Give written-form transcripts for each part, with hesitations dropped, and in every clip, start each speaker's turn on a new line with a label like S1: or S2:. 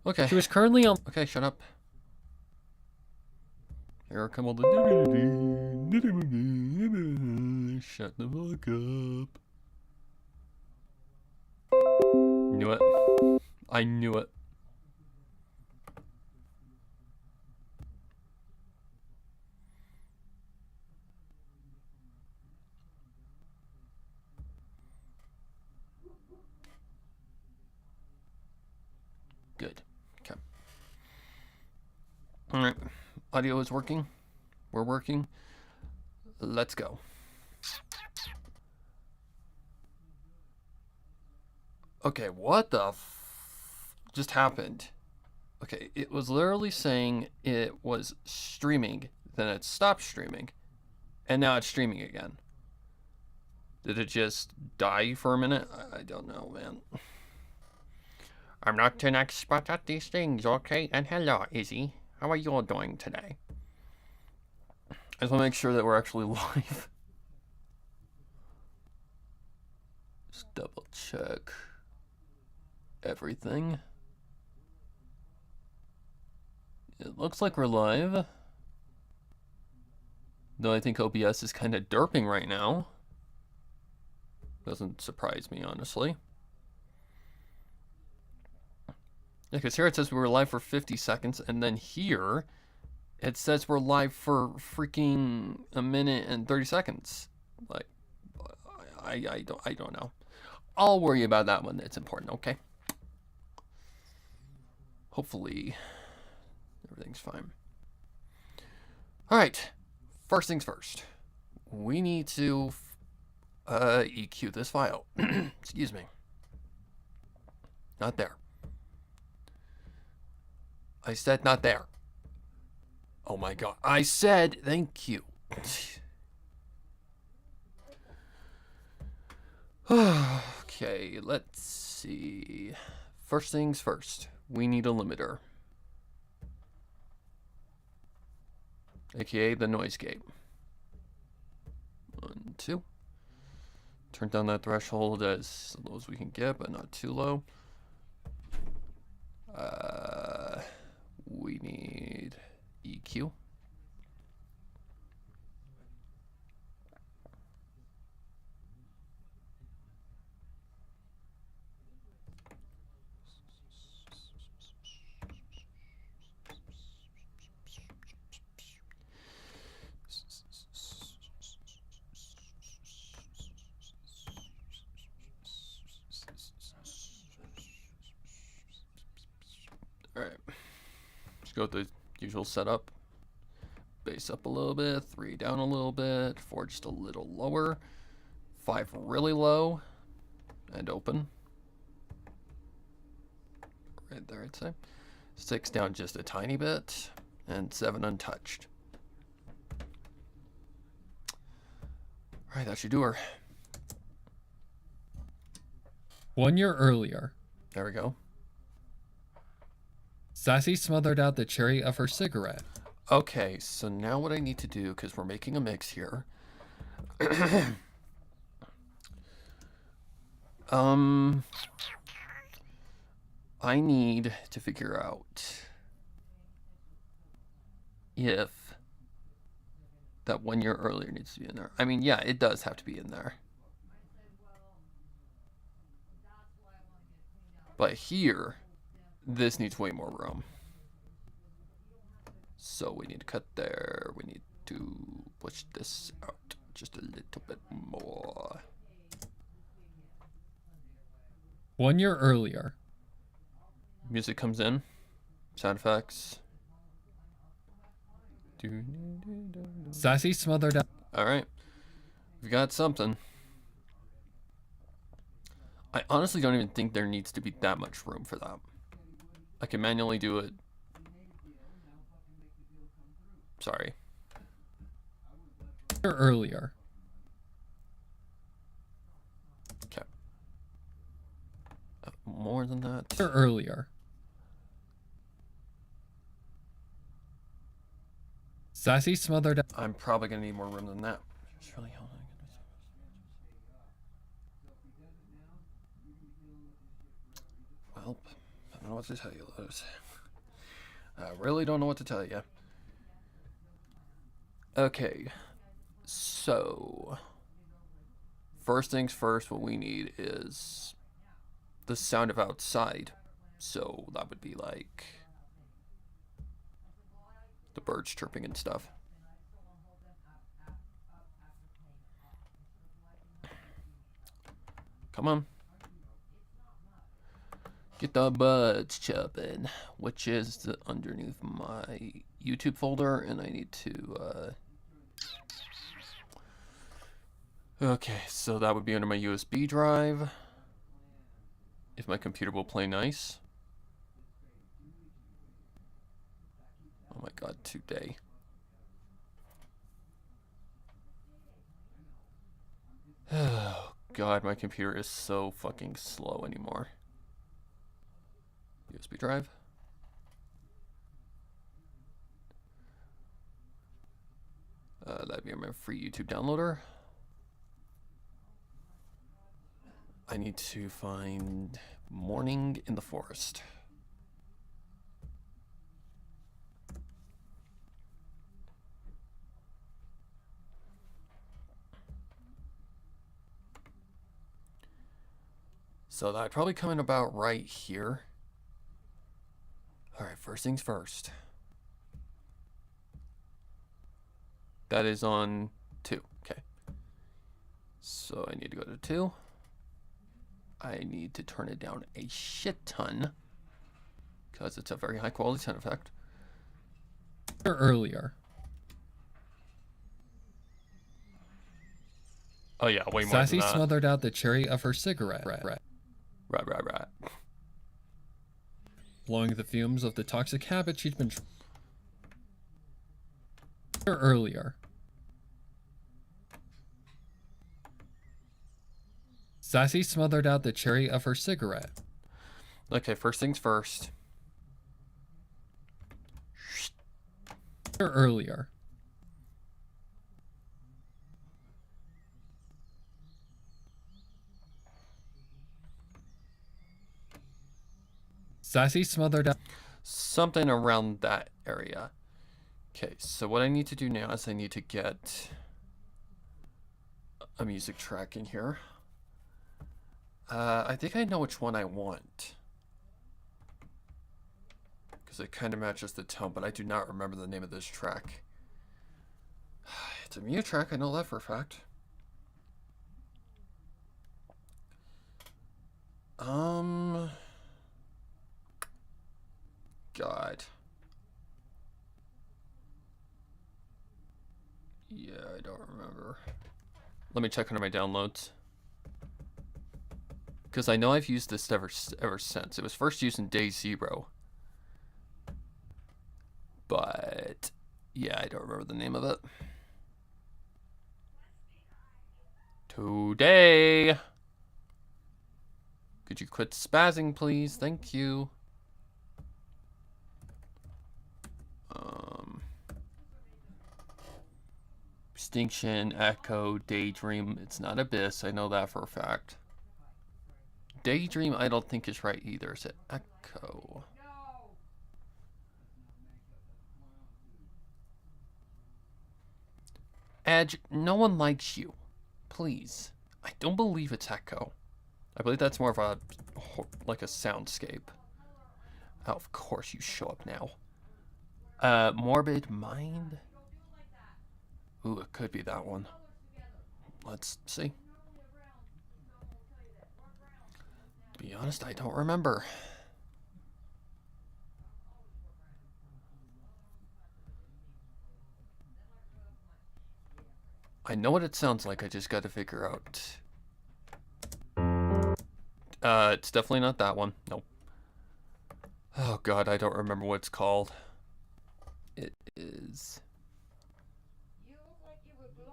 S1: Okay.
S2: She was currently on.
S1: Okay, shut up. Here come all the. Shut the fuck up. Knew it. I knew it. Good. Okay. Alright. Audio is working. We're working. Let's go. Okay, what the just happened? Okay, it was literally saying it was streaming, then it stopped streaming, and now it's streaming again. Did it just die for a minute? I don't know, man. I'm not an expert at these things, okay? And hello, Izzy. How are you all doing today? I just want to make sure that we're actually live. Just double check everything. It looks like we're live. Though I think OBS is kind of derping right now. Doesn't surprise me, honestly. Yeah, because here it says we were live for 50 seconds, and then here it says we're live for freaking a minute and 30 seconds. Like, I don't know. I'll worry about that when it's important, okay? Hopefully everything's fine. All right, first things first. We need to EQ this file. Excuse me. Not there. I said not there. Oh my god. I said thank you. Okay, let's see. First things first. We need a limiter. AKA the noise gate. 1, 2. Turn down that threshold as low as we can get, but not too low. We need EQ. Alright, let's go with the usual setup. Bass up a little bit, 3 down a little bit, 4 just a little lower, 5 really low, and open. Right there, I'd say. 6 down just a tiny bit, and 7 untouched. Alright, that should do her.
S2: 1 year earlier,
S1: There we go.
S2: Sassy smothered out the cherry of her cigarette.
S1: Okay, so now what I need to do, because we're making a mix here. I need to figure out if that 1 year earlier needs to be in there. I mean, yeah, it does have to be in there. But here, this needs way more room. So we need to cut there. We need to push this out just a little bit more.
S2: 1 year earlier,
S1: Music comes in. Sound effects.
S2: Sassy smothered out.
S1: Alright. We've got something. I honestly don't even think there needs to be that much room for that. I can manually do it. Sorry.
S2: Earlier.
S1: Okay. More than that.
S2: Earlier. Sassy smothered out.
S1: I'm probably gonna need more room than that. It's really helping. Well, don't know what to tell you, Liz. I really don't know what to tell you. Okay, so first things first, what we need is the sound of outside. So that would be like the birds chirping and stuff. Come on. Get the birds chirping, which is underneath my YouTube folder, and I need to, okay, so that would be under my USB drive, if my computer will play nice. Oh my god, today. Oh god, my computer is so fucking slow anymore. USB drive. That'd be my free YouTube downloader. I need to find Morning in the Forest. So that'd probably come in about right here. Alright, first things first. That is on 2. Okay. So I need to go to 2. I need to turn it down a shit ton, because it's a very high quality sound effect.
S2: Earlier.
S1: Oh yeah, way more
S2: Sassy
S1: than that.
S2: smothered out the cherry of her cigarette.
S1: Right.
S2: Blowing the fumes of the toxic habit she'd been earlier. Sassy smothered out the cherry of her cigarette.
S1: Okay, first things first.
S2: Earlier. Sassy smothered out.
S1: Something around that area. Okay, so what I need to do now is I need to get a music track in here. I think I know which one I want, because it kind of matches the tone, but I do not remember the name of this track. It's a Mew track, I know that for a fact. God. Yeah, I don't remember. Let me check under my downloads, because I know I've used this ever since. It was first used in Day 0. But yeah, I don't remember the name of it. Today. Could you quit spazzing, please? Thank you. Extinction, Echo, Daydream. It's not Abyss. I know that for a fact. Daydream, I don't think is right either. Is it Echo? Edge, no one likes you. Please. I don't believe it's Echo. I believe that's more of a, like a soundscape. Oh, of course you show up now. Morbid Mind? Ooh, it could be that one. Let's see. To be honest, I don't remember. I know what it sounds like, I just gotta figure out. It's definitely not that one. Nope. Oh god, I don't remember what it's called. It is...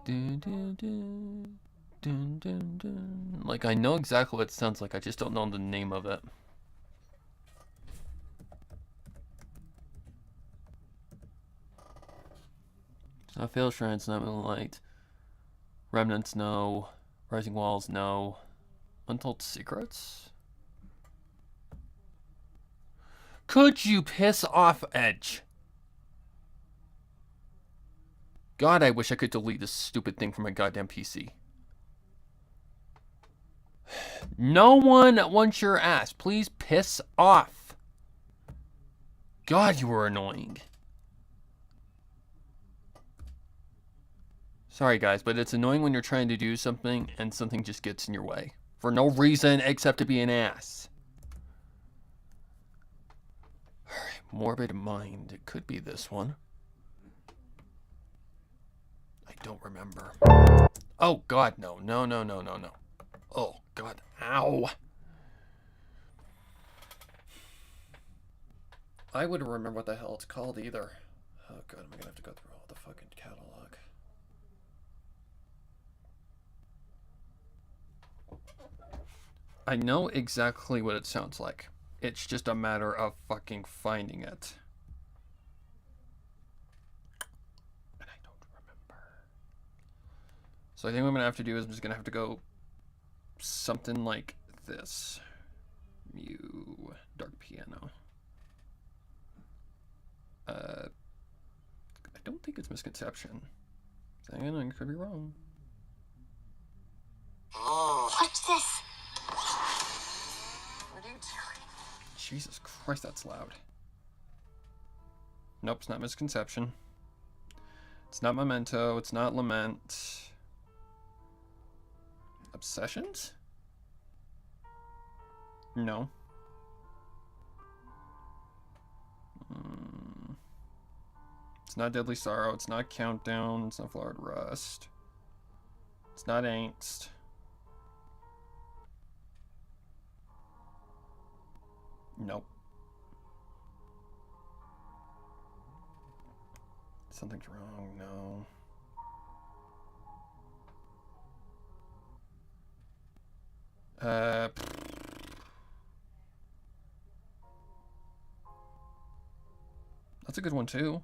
S1: Dun, dun, dun, dun, dun, dun. Like, I know exactly what it sounds like, I just don't know the name of it. It's not Fail Shrines, not Moonlight. Remnants, no. Rising Walls, no. Untold Secrets? could you piss off, Edge? God, I wish I could delete this stupid thing from my goddamn PC. No one wants your ass. Please piss off. God, you were annoying. Sorry, guys, but it's annoying when you're trying to do something and something just gets in your way. For no reason except to be an ass. Alright, Morbid Mind. It could be this one. I don't remember. Oh, God, no. No, no, no, no, no. Oh, God. Ow. I wouldn't remember what the hell it's called either. Oh, God, am I gonna have to go through all the fucking catalog? I know exactly what it sounds like. It's just a matter of fucking finding it. And I don't remember. So I think what I'm gonna have to do is I'm just gonna have to go something like this. Mew, dark piano. I don't think it's Misconception. I could be wrong.
S3: What's this? What are you doing?
S1: Jesus Christ, that's loud. Nope, it's not Misconception. It's not Memento. It's not Lament. Obsessions? No. It's not Deadly Sorrow. It's not Countdown. It's not Flowered Rust. It's not Angst. Nope. Something's wrong. No. That's a good one too.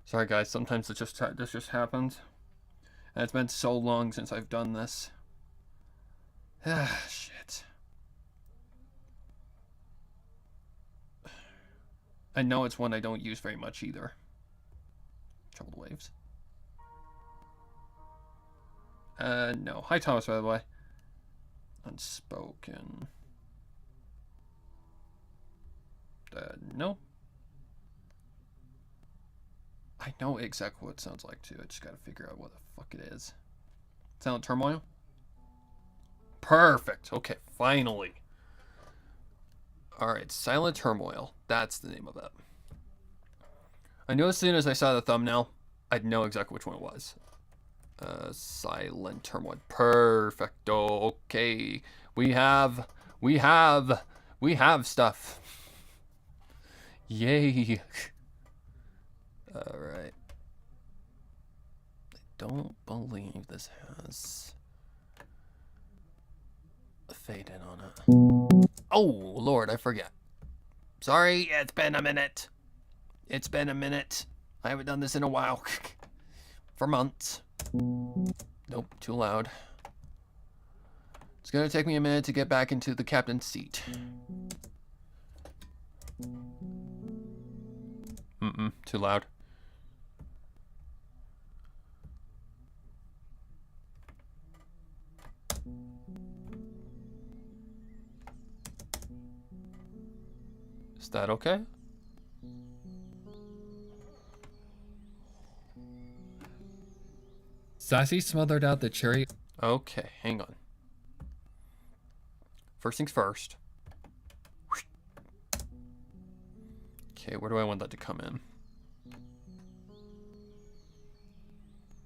S1: Sorry guys, sometimes this just happens. And it's been so long since I've done this. Ah, shit. I know it's one I don't use very much either. Troubled Waves. No. Hi Thomas, by the way. Unspoken. No. I know exactly what it sounds like too. I just gotta figure out what the fuck it is. Silent Turmoil? Perfect. Okay, finally. Alright, Silent Turmoil. That's the name of it. I knew as soon as I saw the thumbnail, I'd know exactly which one it was. Silent Turmoil. Perfect. Okay. We have stuff. Yay. Alright. I don't believe this has a fade in on it. Oh, Lord, I forget. Sorry, it's been a minute. It's been a minute. I haven't done this in a while. For months. Nope, too loud. It's gonna take me a minute to get back into the captain's seat. Too loud. Is that okay?
S2: Sassy smothered out the cherry.
S1: Okay, hang on. First things first. Okay, where do I want that to come in?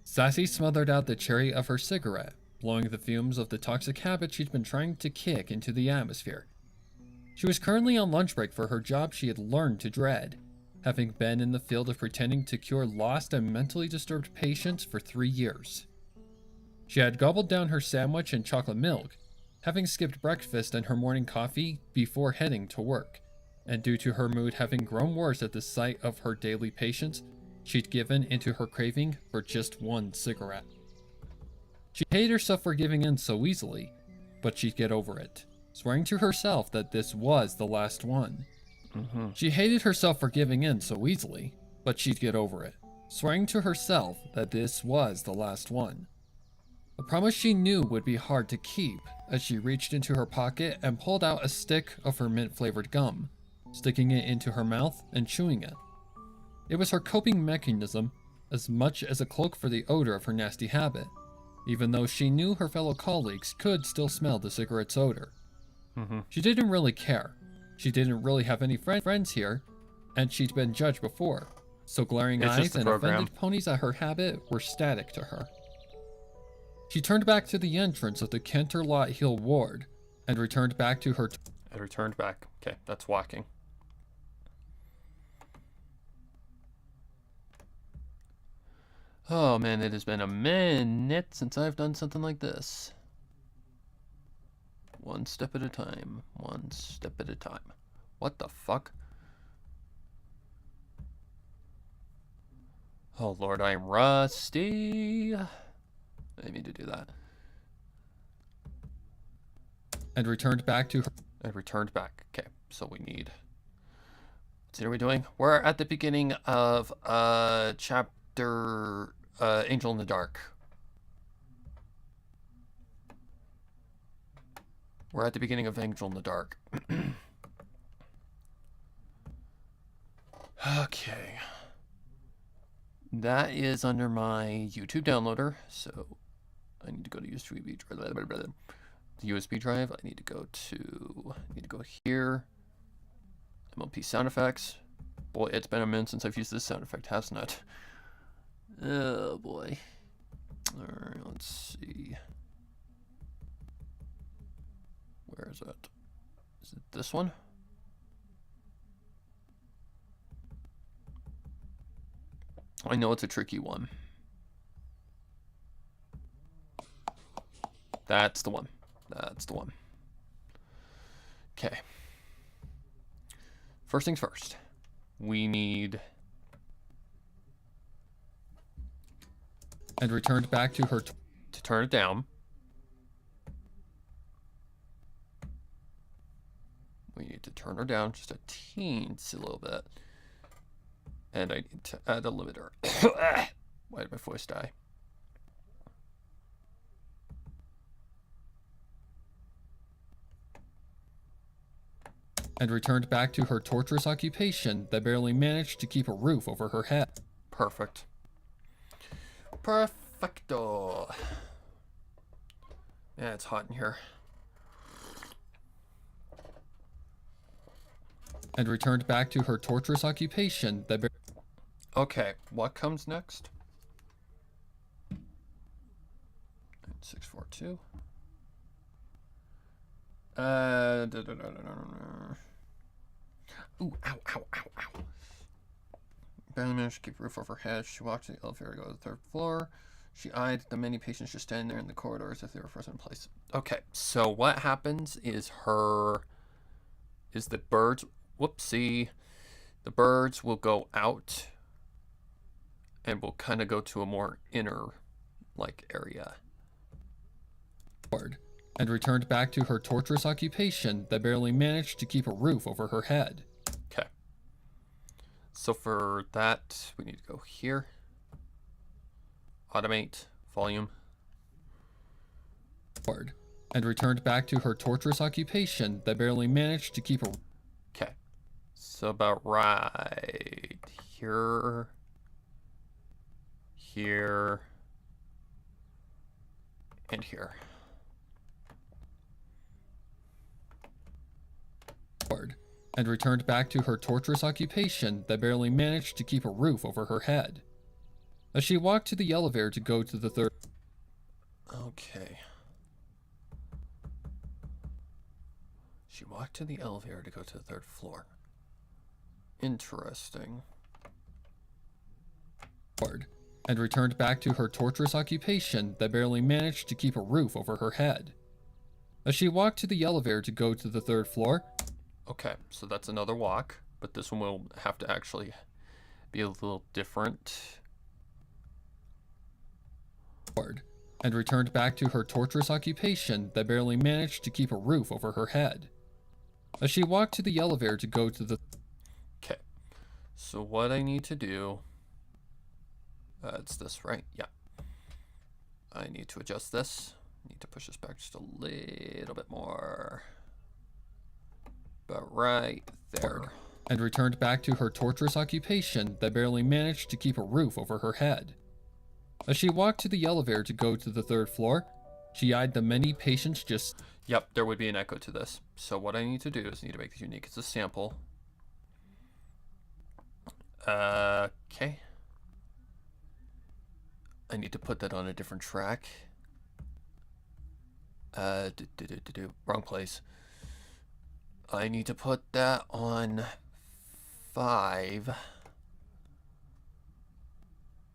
S2: Sassy smothered out the cherry of her cigarette, blowing the fumes of the toxic habit she'd been trying to kick into the atmosphere. She was currently on lunch break for her job she had learned to dread, having been in the field of pretending to cure lost and mentally disturbed patients for 3 years. She had gobbled down her sandwich and chocolate milk, having skipped breakfast and her morning coffee before heading to work, and due to her mood having grown worse at the sight of her daily patients, she'd given into her craving for just one cigarette. She hated herself for giving in so easily, but she'd get over it, swearing to herself that this was the last one. She hated herself for giving in so easily, but she'd get over it, swearing to herself that this was the last one. A promise she knew would be hard to keep as she reached into her pocket and pulled out a stick of her mint-flavored gum, sticking it into her mouth and chewing it. It was her coping mechanism as much as a cloak for the odor of her nasty habit, even though she knew her fellow colleagues could still smell the cigarette's odor. She didn't really care. She didn't really have any friends here, and she'd been judged before, so glaring
S1: It's just
S2: eyes
S1: the
S2: and
S1: program.
S2: offended ponies at her habit were static to her. She turned back to the entrance of the Kenterlot Hill ward and returned back to her.
S1: I returned back. Okay, that's walking. Oh man, it has been a minute since I've done something like this. One step at a time. One step at a time. What the fuck? Oh lord, I'm rusty. I need to do that.
S2: And returned back to her.
S1: I returned back. Okay, so we need... What are we doing? We're at the beginning of chapter Angel in the Dark. We're at the beginning of Angel in the Dark. Okay. That is under my YouTube downloader, so I need to go to USB drive. The USB drive. I need to go here. MLP sound effects. Boy, it's been a minute since I've used this sound effect, hasn't it? Oh boy. Alright, let's see. Where is it? Is it this one? I know it's a tricky one. That's the one. That's the one. Okay. First things first. We need...
S2: And returned back to her.
S1: to turn it down. We need to turn her down just a teensy little bit. And I need to add a limiter. Why did my voice die?
S2: And returned back to her torturous occupation that barely managed to keep a roof over her head.
S1: Perfect. Perfecto. Yeah, it's hot in here.
S2: And returned back to her torturous occupation that
S1: Okay, what comes next? 642. Ooh, ow, ow, ow, ow. Barely managed to keep a roof over her head. She walked to the elevator to go to the third floor. She eyed the many patients just standing there in the corridor as if they were frozen in place. Okay, so what happens is the birds, whoopsie, the birds will go out and will kind of go to a more inner, area.
S2: and returned back to her torturous occupation that barely managed to keep a roof over her head.
S1: Okay. So for that, we need to go here. Automate, volume.
S2: And returned back to her torturous occupation that barely managed to keep a...
S1: Okay. So about right here. Here. And here.
S2: And returned back to her torturous occupation that barely managed to keep a roof over her head. As she walked to the elevator to go to the third...
S1: Okay. She walked to the elevator to go to the third floor. Interesting.
S2: And returned back to her torturous occupation that barely managed to keep a roof over her head. As she walked to the elevator to go to the third floor...
S1: Okay, so that's another walk, but this one will have to actually be a little different.
S2: and returned back to her torturous occupation that barely managed to keep a roof over her head. As she walked to the elevator to go to the...
S1: Okay. So what I need to do... it's this, right? Yeah. I need to adjust this. I need to push this back just a little bit more. But right there.
S2: And returned back to her torturous occupation that barely managed to keep a roof over her head. As she walked to the elevator to go to the 3rd floor, she eyed the many patients just...
S1: Yep, there would be an echo to this. So what I need to do is I need to make this unique as a sample. Okay. I need to put that on a different track. Wrong place. I need to put that on 5.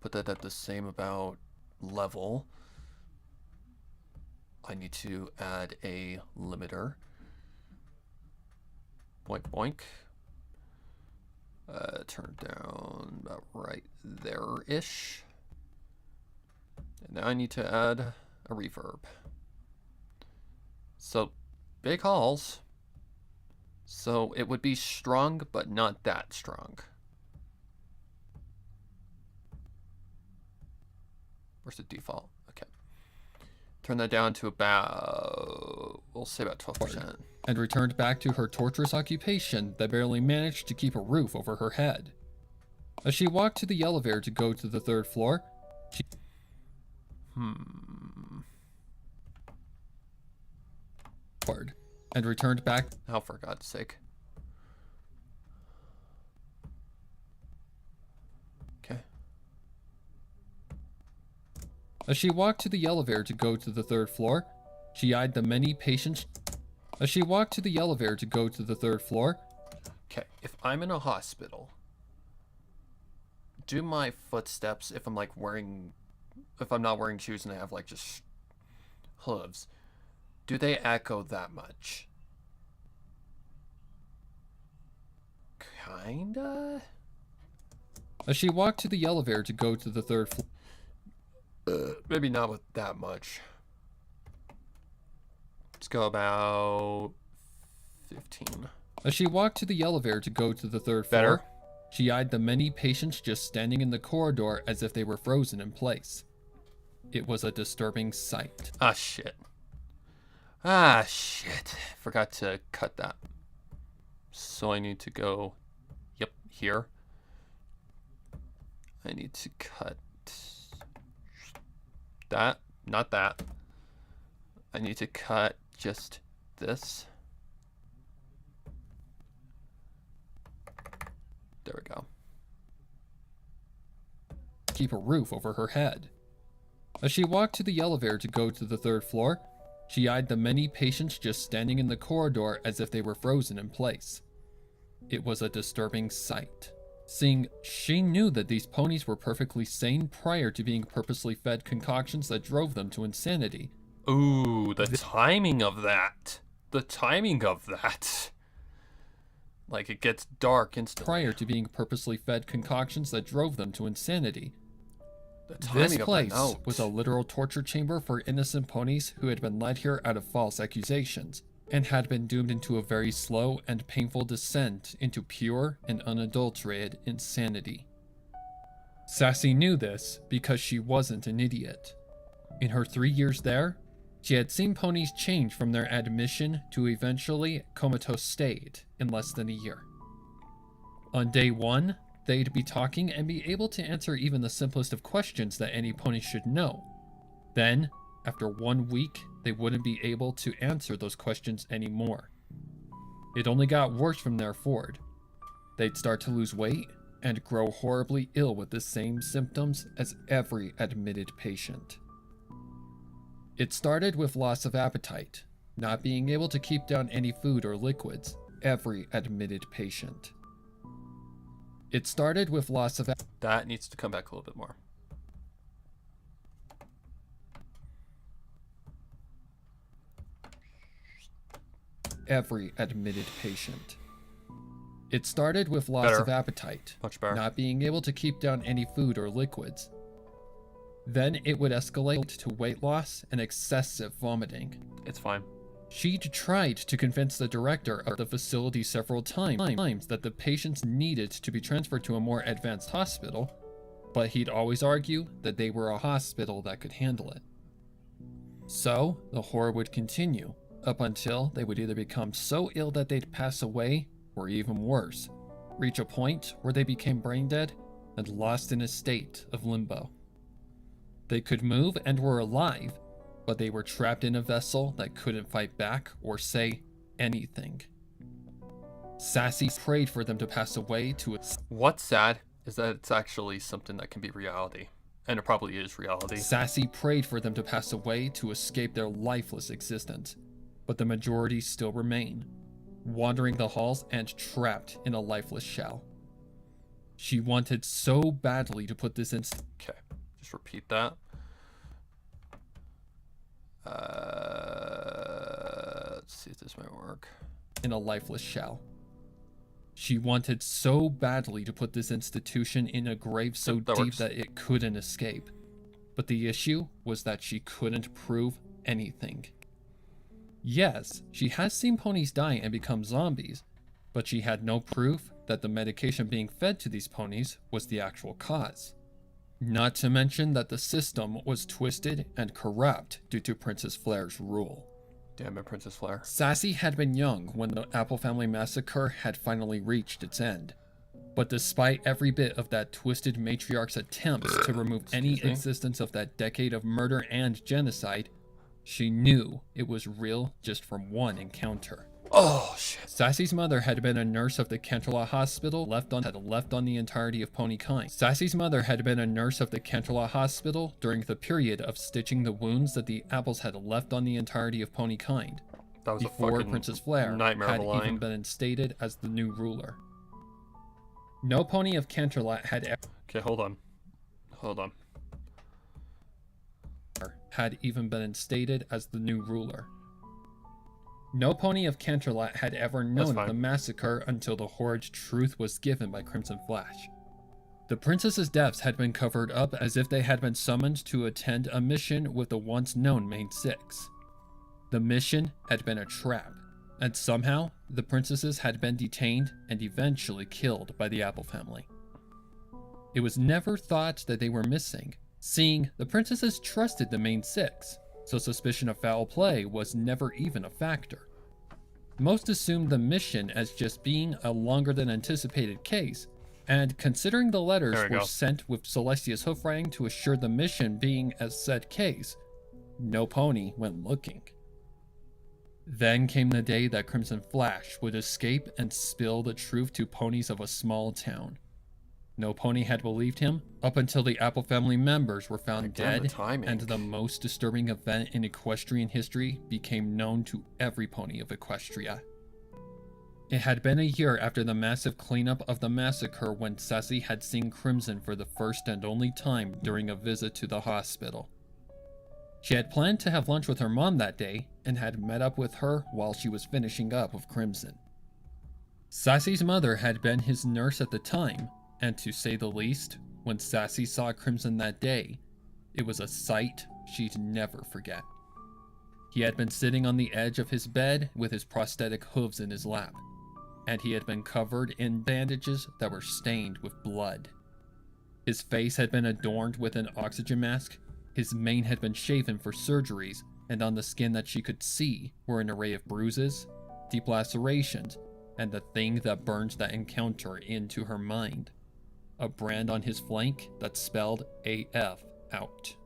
S1: Put that at the same about level. I need to add a limiter. Boink boink. Turn it down about right there-ish. And now I need to add a reverb. So, big halls. So it would be strong, but not that strong. Where's the default? Okay. Turn that down to about, we'll say about 12%.
S2: And returned back to her torturous occupation that barely managed to keep a roof over her head. As she walked to the elevator to go to the 3rd floor, she... And returned back...
S1: Oh, for God's sake. Okay.
S2: As she walked to the elevator to go to the 3rd floor, she eyed the many patients... As she walked to the elevator to go to the 3rd floor...
S1: Okay, if I'm in a hospital, do my footsteps, if I'm like wearing... If I'm not wearing shoes and I have like just hooves, do they echo that much? Kinda?
S2: As she walked to the elevator to go to the 3rd floor...
S1: Maybe not with that much. Let's go about 15.
S2: As she walked to the elevator to go to the 3rd
S1: Better.
S2: floor, she eyed the many patients just standing in the corridor as if they were frozen in place. It was a disturbing sight.
S1: Ah, shit. Ah, shit. Forgot to cut that. So I need to go, yep, here. I need to cut that, not that. I need to cut just this. There we go.
S2: Keep a roof over her head. As she walked to the elevator to go to the 3rd floor, she eyed the many patients just standing in the corridor as if they were frozen in place. It was a disturbing sight. Seeing she knew that these ponies were perfectly sane prior to being purposely fed concoctions that drove them to insanity.
S1: Ooh, the timing of that. The timing of that. Like, it gets dark instantly.
S2: Prior to being purposely fed concoctions that drove them to insanity.
S1: The timing
S2: This
S1: of
S2: place
S1: the note.
S2: was a literal torture chamber for innocent ponies who had been led here out of false accusations, and had been doomed into a very slow and painful descent into pure and unadulterated insanity. Sassy knew this because she wasn't an idiot. In her 3 years there, she had seen ponies change from their admission to eventually comatose state in less than a year. On day 1, they'd be talking and be able to answer even the simplest of questions that any pony should know. Then, after 1 week, they wouldn't be able to answer those questions anymore. It only got worse from there forward. They'd start to lose weight and grow horribly ill with the same symptoms as every admitted patient. It started with loss of appetite, not being able to keep down any food or liquids, every admitted patient. It started with loss of
S1: That needs to come back a little bit more.
S2: every admitted patient. It started with loss
S1: Better.
S2: of appetite,
S1: Much better.
S2: not being able to keep down any food or liquids. Then it would escalate to weight loss and excessive vomiting.
S1: It's fine.
S2: She'd tried to convince the director of the facility several times that the patients needed to be transferred to a more advanced hospital, but he'd always argue that they were a hospital that could handle it. So, the horror would continue, up until they would either become so ill that they'd pass away, or even worse, reach a point where they became brain dead and lost in a state of limbo. They could move and were alive, but they were trapped in a vessel that couldn't fight back or say anything. Sassy prayed for them to pass away to a...
S1: What's sad is that it's actually something that can be reality. And it probably is reality.
S2: Sassy prayed for them to pass away to escape their lifeless existence, but the majority still remain, wandering the halls and trapped in a lifeless shell. She wanted so badly to put this in...
S1: Okay, just repeat that. Let's see if this might work.
S2: In a lifeless shell. She wanted so badly to put this institution in a grave so
S1: That
S2: deep
S1: works.
S2: that it couldn't escape. But the issue was that she couldn't prove anything. Yes, she has seen ponies die and become zombies, but she had no proof that the medication being fed to these ponies was the actual cause. Not to mention that the system was twisted and corrupt due to Princess Flair's rule.
S1: Damn it, Princess Flair.
S2: Sassy had been young when the Apple Family massacre had finally reached its end. But despite every bit of that twisted matriarch's attempts to remove any
S1: Excuse me?
S2: existence of that decade of murder and genocide, she knew it was real just from one encounter.
S1: Oh, shit.
S2: Sassy's mother had been a nurse of the Canterlot Hospital, had left on the entirety of pony kind. Sassy's mother had been a nurse of the Canterlot Hospital during the period of stitching the wounds that the apples had left on the entirety of pony kind,
S1: That was
S2: before
S1: a fucking
S2: Princess Flair
S1: nightmare
S2: had
S1: of a line.
S2: even been instated as the new ruler. No pony of Canterlot
S1: Okay, hold on.
S2: had even been instated as the new ruler. No pony of Canterlot had ever known of
S1: fine.
S2: the massacre until the horrid truth was given by Crimson Flash. The princess's deaths had been covered up as if they had been summoned to attend a mission with the once known Main Six. The mission had been a trap, and somehow the princesses had been detained and eventually killed by the Apple family. It was never thought that they were missing, seeing the princesses trusted the Main Six, so suspicion of foul play was never even a factor. Most assumed the mission as just being a longer than anticipated case, and considering the letters
S1: There we
S2: were
S1: go.
S2: sent with Celestia's hoofwriting to assure the mission being as said case, no pony went looking. Then came the day that Crimson Flash would escape and spill the truth to ponies of a small town. No pony had believed him up until the Apple family members were found
S1: Again, the
S2: dead,
S1: timing.
S2: and the most disturbing event in equestrian history became known to every pony of Equestria. It had been a year after the massive cleanup of the massacre when Sassy had seen Crimson for the first and only time during a visit to the hospital. She had planned to have lunch with her mom that day and had met up with her while she was finishing up with Crimson. Sassy's mother had been his nurse at the time, and to say the least, when Sassy saw Crimson that day, it was a sight she'd never forget. He had been sitting on the edge of his bed with his prosthetic hooves in his lap, and he had been covered in bandages that were stained with blood. His face had been adorned with an oxygen mask, his mane had been shaven for surgeries, and on the skin that she could see were an array of bruises, deep lacerations, and the thing that burned that encounter into her mind. A brand on his flank that spelled AF out.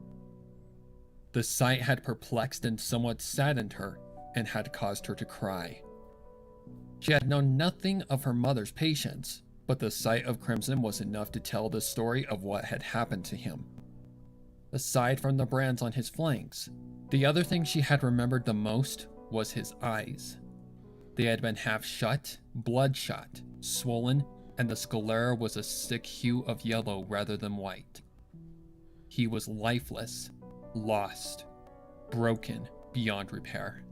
S2: The sight had perplexed and somewhat saddened her, and had caused her to cry. She had known nothing of her mother's patience, but the sight of Crimson was enough to tell the story of what had happened to him. Aside from the brands on his flanks, the other thing she had remembered the most was his eyes. They had been half shut, bloodshot, swollen, and the sclera was a sick hue of yellow rather than white. He was lifeless, lost, broken beyond repair.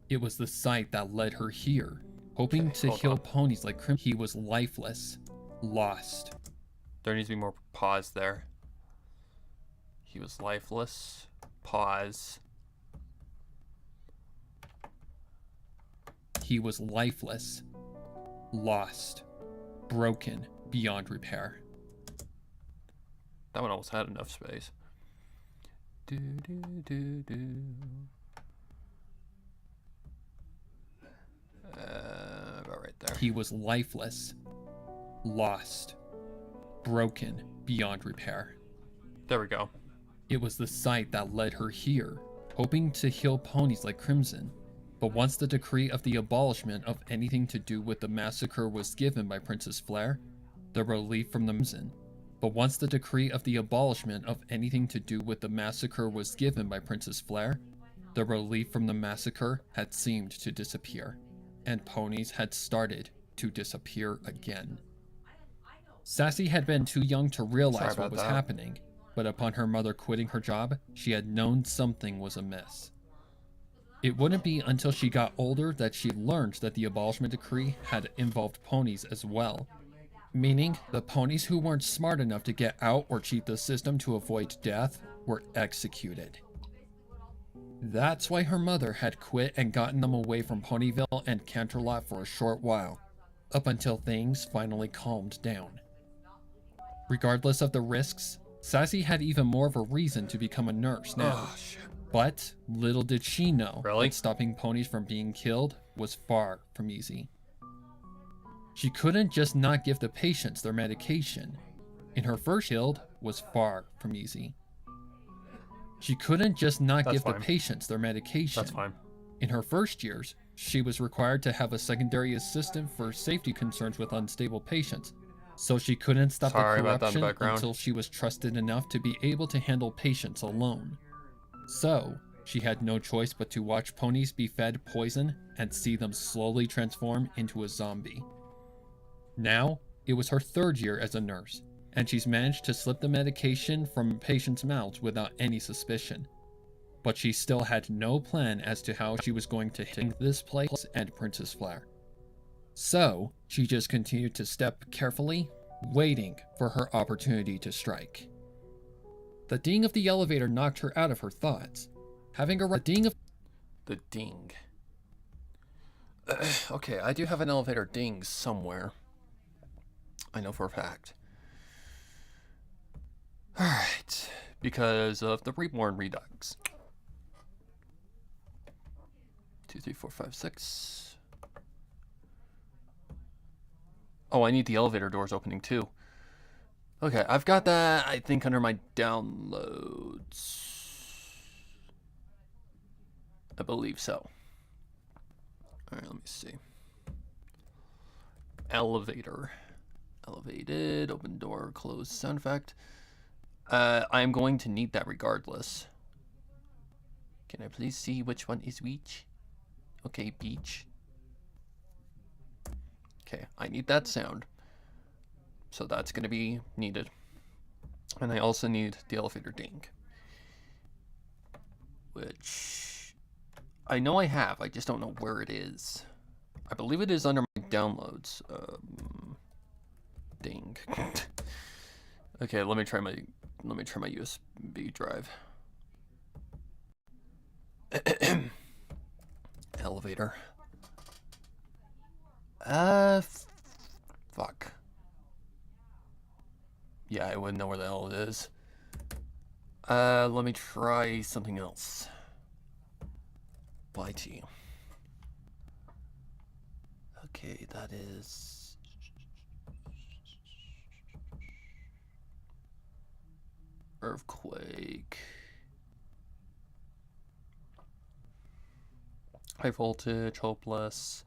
S2: It was the sight that led her here, hoping
S1: Okay,
S2: to
S1: hold
S2: heal
S1: on.
S2: ponies like Crimson. He was lifeless, lost.
S1: There needs to be more pause there. He was lifeless. Pause.
S2: He was lifeless, lost, broken beyond repair.
S1: That one almost had enough space. Do, do, do, do. About right there.
S2: He was lifeless, lost, broken beyond repair.
S1: There we go.
S2: It was the sight that led her here, hoping to heal ponies like Crimson. But once the decree of the abolishment of anything to do with the massacre was given by Princess Flare, the relief from the Crimson. But once the decree of the abolishment of anything to do with the massacre was given by Princess Flare, the relief from the massacre had seemed to disappear, and ponies had started to disappear again. Sassy had been too young to realize what was happening, but upon her mother quitting her job, she had known something was amiss. It wouldn't be until she got older that she learned that the abolishment decree had involved ponies as well, meaning the ponies who weren't smart enough to get out or cheat the system to avoid death were executed. That's why her mother had quit and gotten them away from Ponyville and Canterlot for a short while, up until things finally calmed down. Regardless of the risks, Sassy had even more of a reason to become a nurse now.
S1: Oh, shit.
S2: But little did she know
S1: Really?
S2: that stopping ponies from being killed was far from easy. She couldn't just not give the patients their medication. In her first killed was far from easy. She couldn't just not give the patients their medication.
S1: That's fine.
S2: In her first years, she was required to have a secondary assistant for safety concerns with unstable patients, so she couldn't stop the corruption until she was trusted enough to be able to handle patients alone. So, she had no choice but to watch ponies be fed poison and see them slowly transform into a zombie. Now, it was her third year as a nurse, and she's managed to slip the medication from patients' mouths without any suspicion. But she still had no plan as to how she was going to hit this place and Princess Flare. So, she just continued to step carefully, waiting for her opportunity to strike. The ding of the elevator knocked her out of her thoughts. Having a ding of
S1: the ding. Okay, I do have an elevator ding somewhere. I know for a fact. Alright. Because of the Reborn Redux. 2, 3, 4, 5, 6. Oh, I need the elevator doors opening too. Okay, I've got that, I think, under my downloads. I believe so. Alright, let me see. Elevator. Elevated, open door, closed sound effect. I'm going to need that regardless. Can I please see which one is which? Okay, beach. Okay, I need that sound. So that's going to be needed. And I also need the elevator ding. Which I know I have, I just don't know where it is. I believe it is under my downloads. Ding. Okay, let me try my USB drive. Elevator. Fuck. Yeah, I wouldn't know where the hell it is. Let me try something else. Bye to you. Okay, that is... Earthquake. High voltage, hopeless.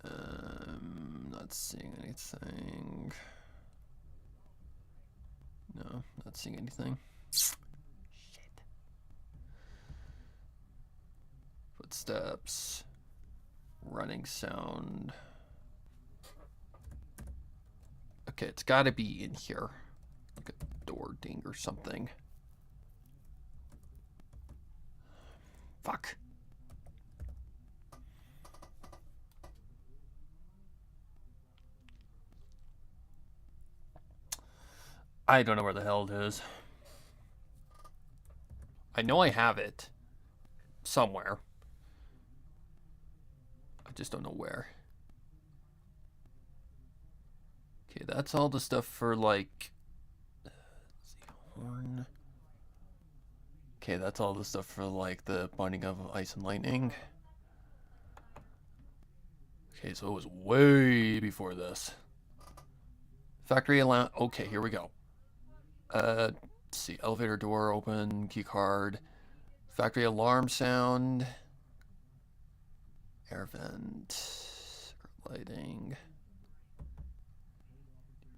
S1: Not seeing anything. No, not seeing anything. Shit. Footsteps. Running sound. Okay, it's gotta be in here. Like a door ding or something. Fuck. I don't know where the hell it is. I know I have it somewhere. I just don't know where. Okay, that's all the stuff for like. Let's see, horn. Okay, that's all the stuff for like the binding of ice and lightning. Okay, so it was way before this. Factory alarm. Okay, here we go. Let's see. Elevator door open. Key card. Factory alarm sound. Air vent. Lighting.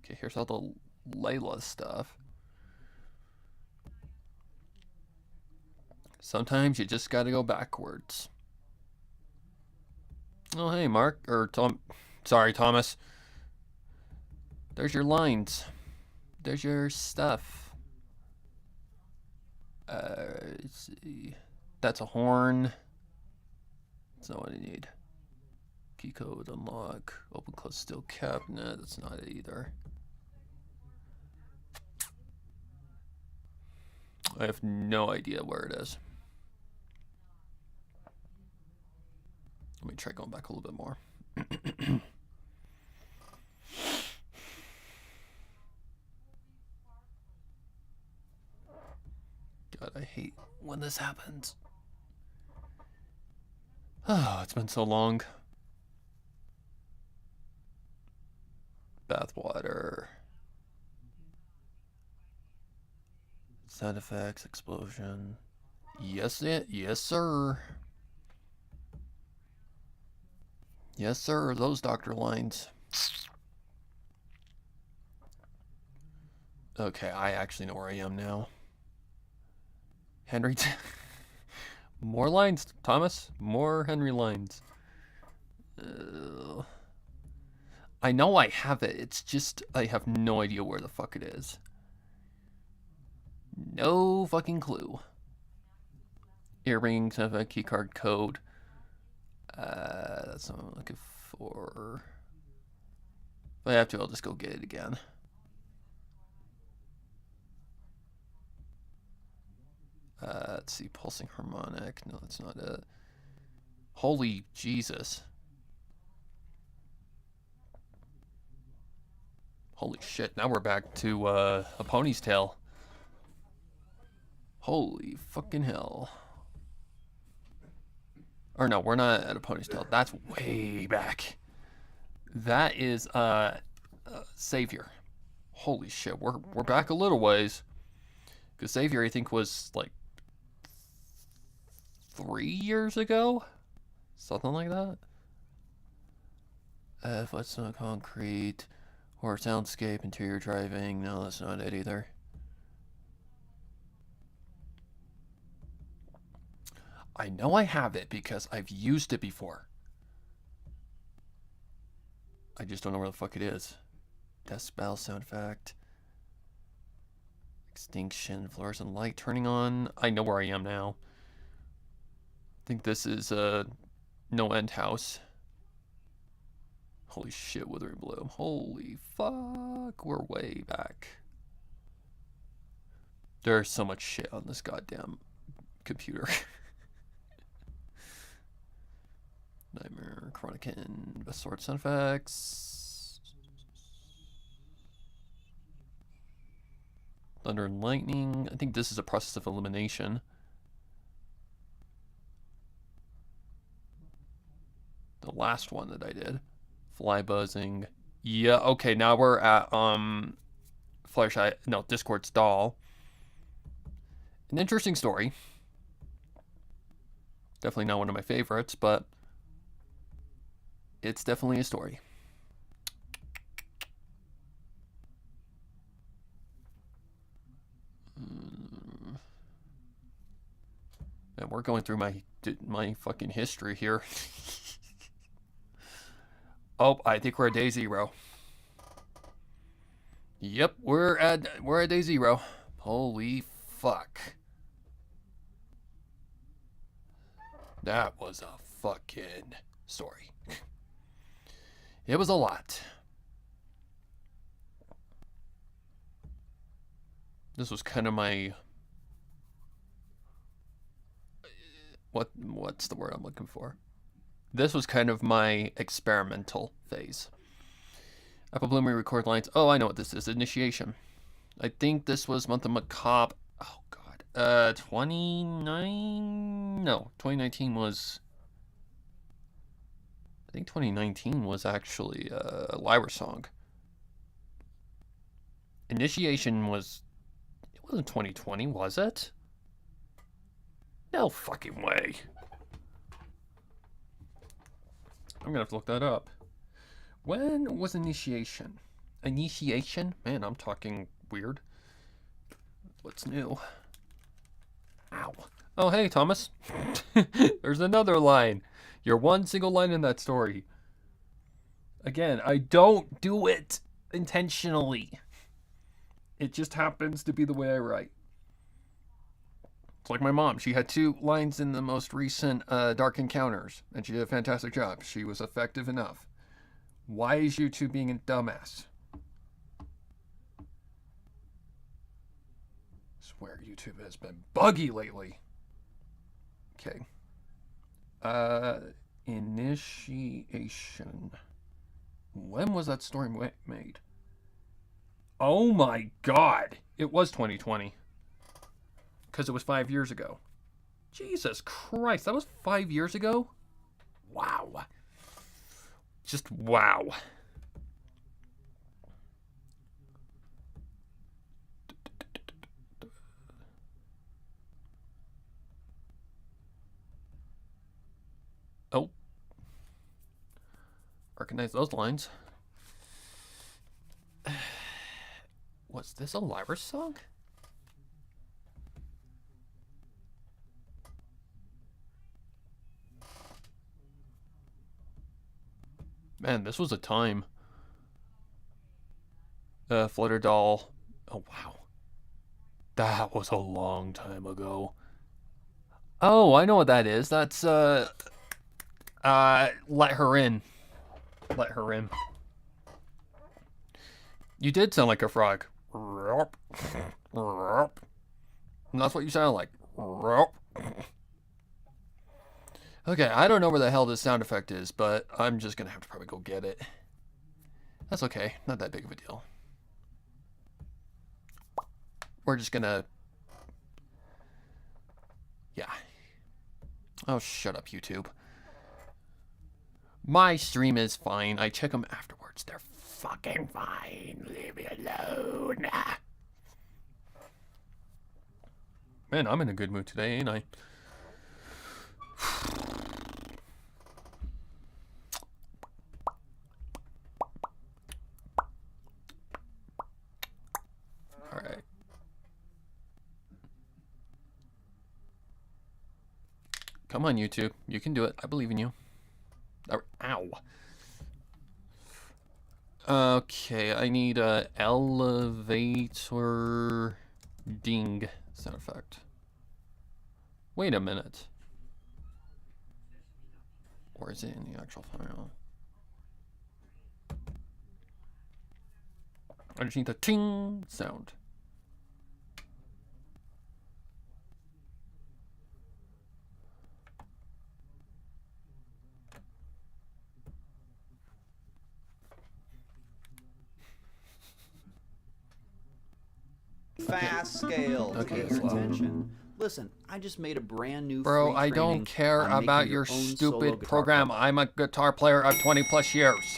S1: Okay, here's all the Layla stuff. Sometimes you just gotta go backwards. Oh, hey, Mark. Or Tom. Sorry, Thomas. There's your lines. There's your stuff. Let's see. That's a horn. That's not what I need. Key code, unlock. Open, close, steel cabinet. That's not it either. I have no idea where it is. Let me try going back a little bit more. God, I hate when this happens. Oh, it's been so long. Bathwater. Sound effects, explosion. Yes, yes, sir. Yes, sir. Those doctor lines. Okay, I actually know where I am now. Henry. More lines, Thomas. More Henry lines. I know I have it. It's just I have no idea where the fuck it is. No fucking clue. Earrings have a keycard code. That's what I'm looking for. If I have to, I'll just go get it again. Let's see, pulsing harmonic. No, that's not it. Holy Jesus. Holy shit, now we're back to a pony's tail. Holy fucking hell. Or no, we're not at a pony's tail. That's way back. That is Savior. Holy shit, we're back a little ways. Because Savior, I think, was like 3 years ago? Something like that? What's on concrete? Or soundscape, interior driving. No, that's not it either. I know I have it because I've used it before. I just don't know where the fuck it is. Decibel sound effect. Extinction, fluorescent light turning on. I know where I am now. I think this is No End House. Holy shit, Withering Bloom. Holy fuck, we're way back. There's so much shit on this goddamn computer. Nightmare, Chronican, Best Sword sound effects. Thunder and Lightning. I think this is a process of elimination. The last one that I did. Fly buzzing. Yeah, okay, now we're at Fluttershy. No, Discord's doll. An interesting story. Definitely not one of my favorites, but it's definitely a story. And we're going through my fucking history here. Oh, I think we're at day 0. Yep, we're at day 0. Holy fuck. That was a fucking story. It was a lot. This was kind of my what's the word I'm looking for? This was kind of my experimental phase. Apple Bloom record lines. Oh, I know what this is. Initiation. I think this was Month of Macabre. Oh God. 2019 was. I think 2019 was actually a Lyra song. Initiation was. It wasn't 2020, was it? No fucking way. I'm gonna have to look that up. When was Initiation? Initiation? Man, I'm talking weird. What's new? Ow. Oh, hey, Thomas. There's another line. You're one single line in that story. Again, I don't do it intentionally. It just happens to be the way I write. It's like my mom. She had 2 lines in the most recent Dark Encounters, and she did a fantastic job. She was effective enough. Why is YouTube being a dumbass? I swear YouTube has been buggy lately. Okay. Initiation. When was that story made? Oh my God. It was 2020. Because it was 5 years ago. Jesus Christ, that was 5 years ago? Wow. Just wow. Oh. Recognize those lines. Was this a Lyra song? Man, this was a time. Flutter Doll. Oh, wow. That was a long time ago. Oh, I know what that is. That's, Let Her In. Let Her In. You did sound like a frog. And that's what you sound like. Okay, I don't know where the hell this sound effect is, but I'm just gonna have to probably go get it. That's okay, not that big of a deal. We're just gonna... Yeah. Oh, shut up, YouTube. My stream is fine. I check them afterwards. They're fucking fine. Leave me alone. Man, I'm in a good mood today, ain't I? Alright. Come on, YouTube. You can do it. I believe in you. Ow. Okay, I need a elevator ding sound effect. Wait a minute. Or is it in the actual file? I just need the ting sound.
S4: Fast scale.
S1: Okay,
S4: Get
S1: it's
S4: your
S1: low.
S4: attention. Listen, I just made a brand new
S1: Bro,
S4: free
S1: I don't
S4: training
S1: care
S4: on
S1: about
S4: making
S1: your
S4: own solo
S1: stupid
S4: guitar
S1: program.
S4: cover.
S1: I'm a guitar player of 20 plus years.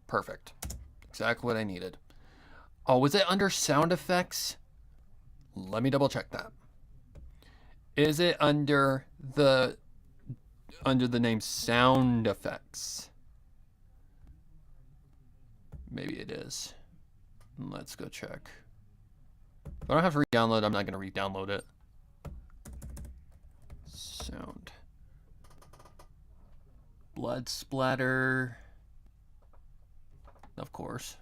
S1: Perfect. Exactly what I needed. Oh, was it under sound effects? Let me double check that. Is it under the name sound effects? Maybe it is. Let's go check. If I don't have to re-download, I'm not going to re-download it. Sound. Blood splatter. Of course.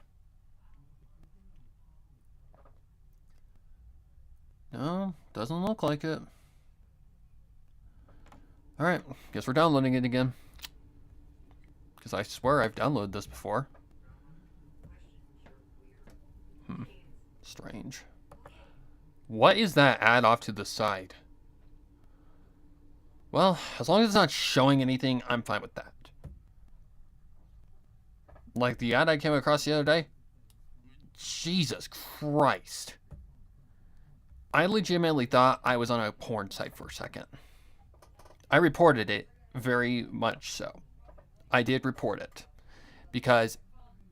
S1: No, doesn't look like it. Alright, guess we're downloading it again. Because I swear I've downloaded this before. Strange. What is that ad off to the side? Well, as long as it's not showing anything, I'm fine with that. Like the ad I came across the other day. Jesus Christ. I legitimately thought I was on a porn site for a second. I reported it, very much so. I did report it. Because,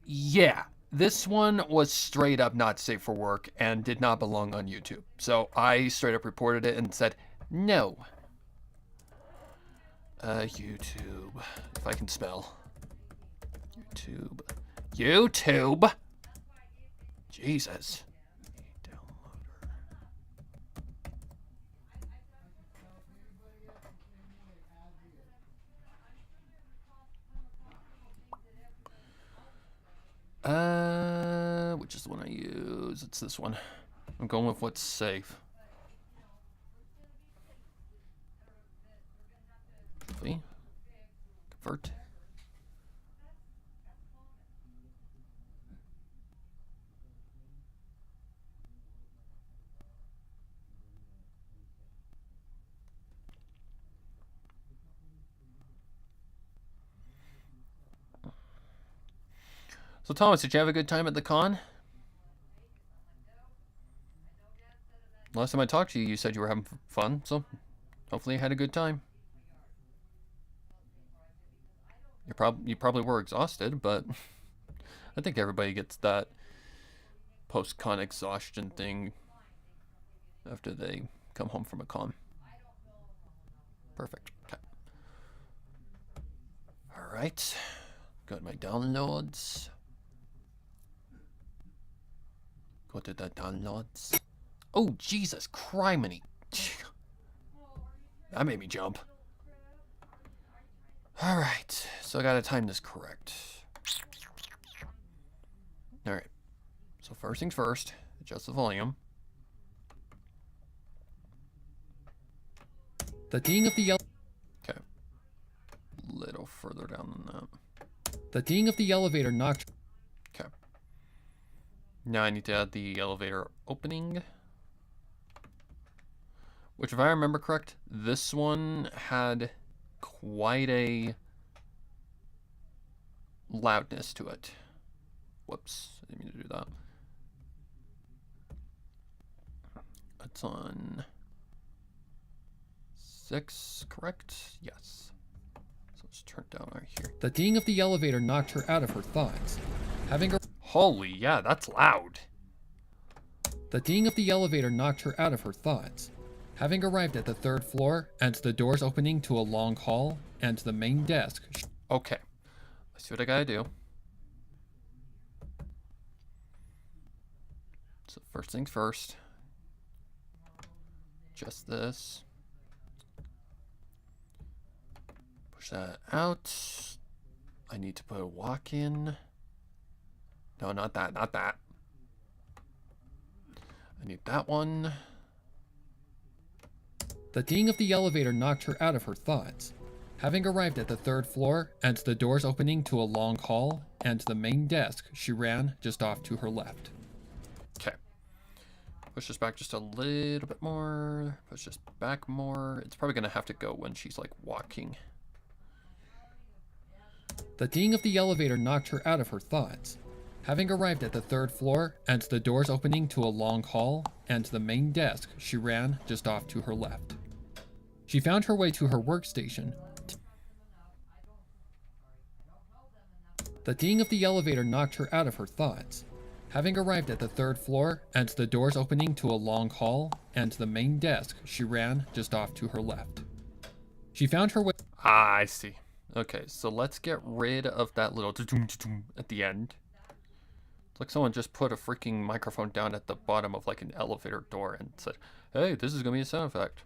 S1: yeah, this one was straight up not safe for work and did not belong on YouTube. So I straight up reported it and said, no. YouTube. If I can spell. YouTube. Jesus. Which is the one I use? It's this one. I'm going with what's safe. See? Convert. So Thomas, did you have a good time at the con? Last time I talked to you, you said you were having fun, so hopefully you had a good time. You probably were exhausted, but I think everybody gets that post-con exhaustion thing after they come home from a con. Perfect. Okay. All right. Go to my downloads. Go to the downloads. Oh, Jesus, criminy. That made me jump. Alright, so I gotta time this correct. Alright, so first things first, adjust the volume.
S2: The ding of the
S1: Okay. A little further down than that.
S2: The ding of the elevator knocked.
S1: Okay. Now I need to add the elevator opening. Which, if I remember correct, this one had quite a loudness to it. Whoops, I didn't mean to do that. It's on 6, correct? Yes. So let's turn it down right here.
S2: The ding of the elevator knocked her out of her thoughts. Having a
S1: Holy, yeah, that's loud.
S2: The ding of the elevator knocked her out of her thoughts. Having arrived at the 3rd floor and the doors opening to a long hall and the main desk.
S1: Okay, let's see what I gotta do. So first things first. Just this. Push that out. I need to put a walk in. No, not that, not that. I need that one.
S2: The ding of the elevator knocked her out of her thoughts. Having arrived at the 3rd floor and the doors opening to a long hall and the main desk, she ran just off to her left.
S1: Okay. Push this back just a little bit more. Push this back more. It's probably going to have to go when she's like walking.
S2: The ding of the elevator knocked her out of her thoughts. Having arrived at the 3rd floor and the doors opening to a long hall and the main desk, she ran just off to her left. She found her way to her workstation. The ding of the elevator knocked her out of her thoughts. Having arrived at the 3rd floor and the doors opening to a long hall and the main desk, she ran just off to her left. She found her way.
S1: Ah, I see. Okay, so let's get rid of that little at the end. It's like someone just put a freaking microphone down at the bottom of like an elevator door and said, hey, this is going to be a sound effect.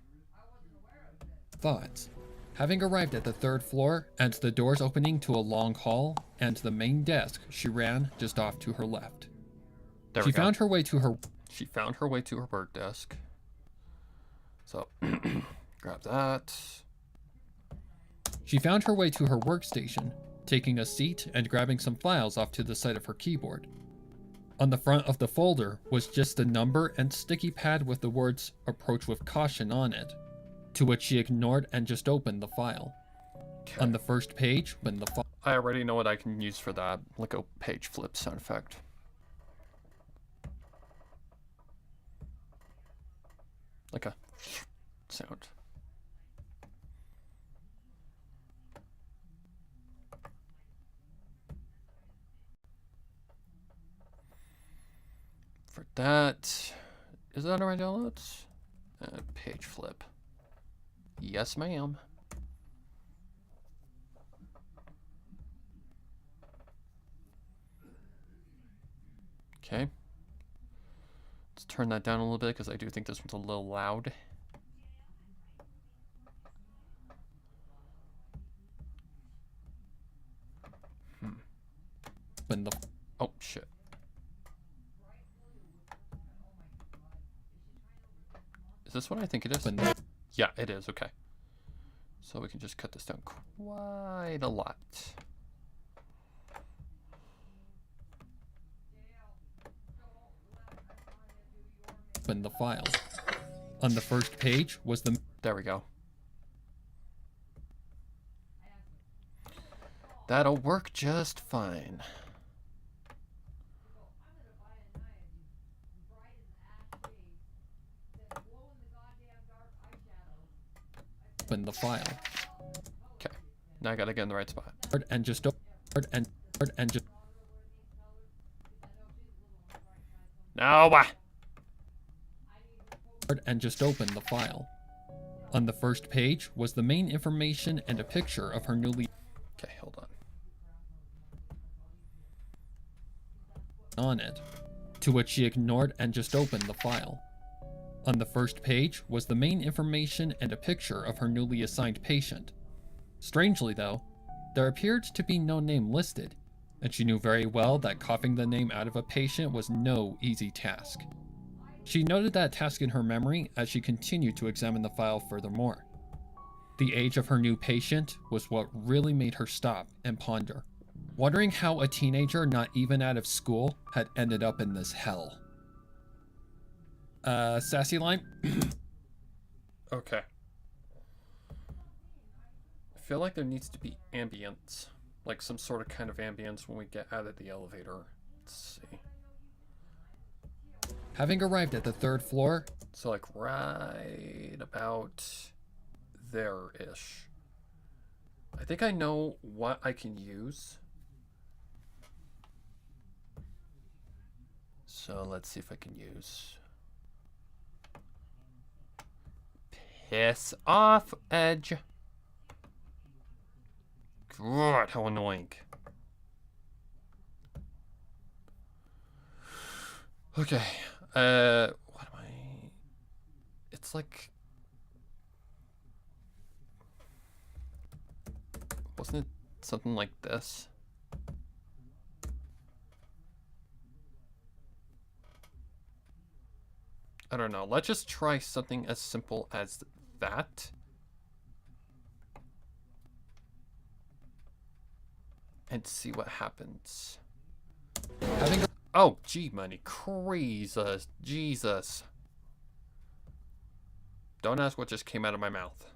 S2: Thoughts. Having arrived at the 3rd floor and the doors opening to a long hall and the main desk, she ran just off to her left.
S1: There
S2: She
S1: we go.
S2: found her way to her.
S1: She found her way to her work desk. So, grab that.
S2: She found her way to her workstation, taking a seat and grabbing some files off to the side of her keyboard. On the front of the folder was just a number and sticky pad with the words "Approach with caution" on it. to which she ignored and just opened the file.
S1: Okay.
S2: On the first page, when the file.
S1: I already know what I can use for that, like a page flip sound effect. Like a sound. For that, is that on my downloads? Page flip. Yes, ma'am. Okay. Let's turn that down a little bit because I do think this one's a little loud.
S2: When the.
S1: Oh, shit. Is this what I think it is?
S2: When the.
S1: Yeah, it is. Okay. So we can just cut this down quite a lot.
S2: When the file. On the first page was the.
S1: There we go. That'll work just fine.
S2: When the file.
S1: Okay. Now I gotta get in the right spot.
S2: And just. And just.
S1: No!
S2: And just opened the file. On the first page was the main information and a picture of her newly.
S1: Okay, hold on.
S2: On it, to which she ignored and just opened the file. On the first page was the main information and a picture of her newly assigned patient. Strangely though, there appeared to be no name listed, and she knew very well that coughing the name out of a patient was no easy task. She noted that task in her memory as she continued to examine the file furthermore. The age of her new patient was what really made her stop and ponder, wondering how a teenager not even out of school had ended up in this hell. Sassy line?
S1: Okay. I feel like there needs to be ambience. Like some sort of kind of ambience when we get out of the elevator. Let's see.
S2: Having arrived at the third floor,
S1: So like right about there-ish. I think I know what I can use. So let's see if I can use... Piss off, Edge. God, how annoying. Okay, what am I... It's like... Wasn't it something like this? I don't know. Let's just try something as simple as that. And see what happens.
S2: having
S1: Oh, gee, money. Jesus. Jesus. Don't ask what just came out of my mouth.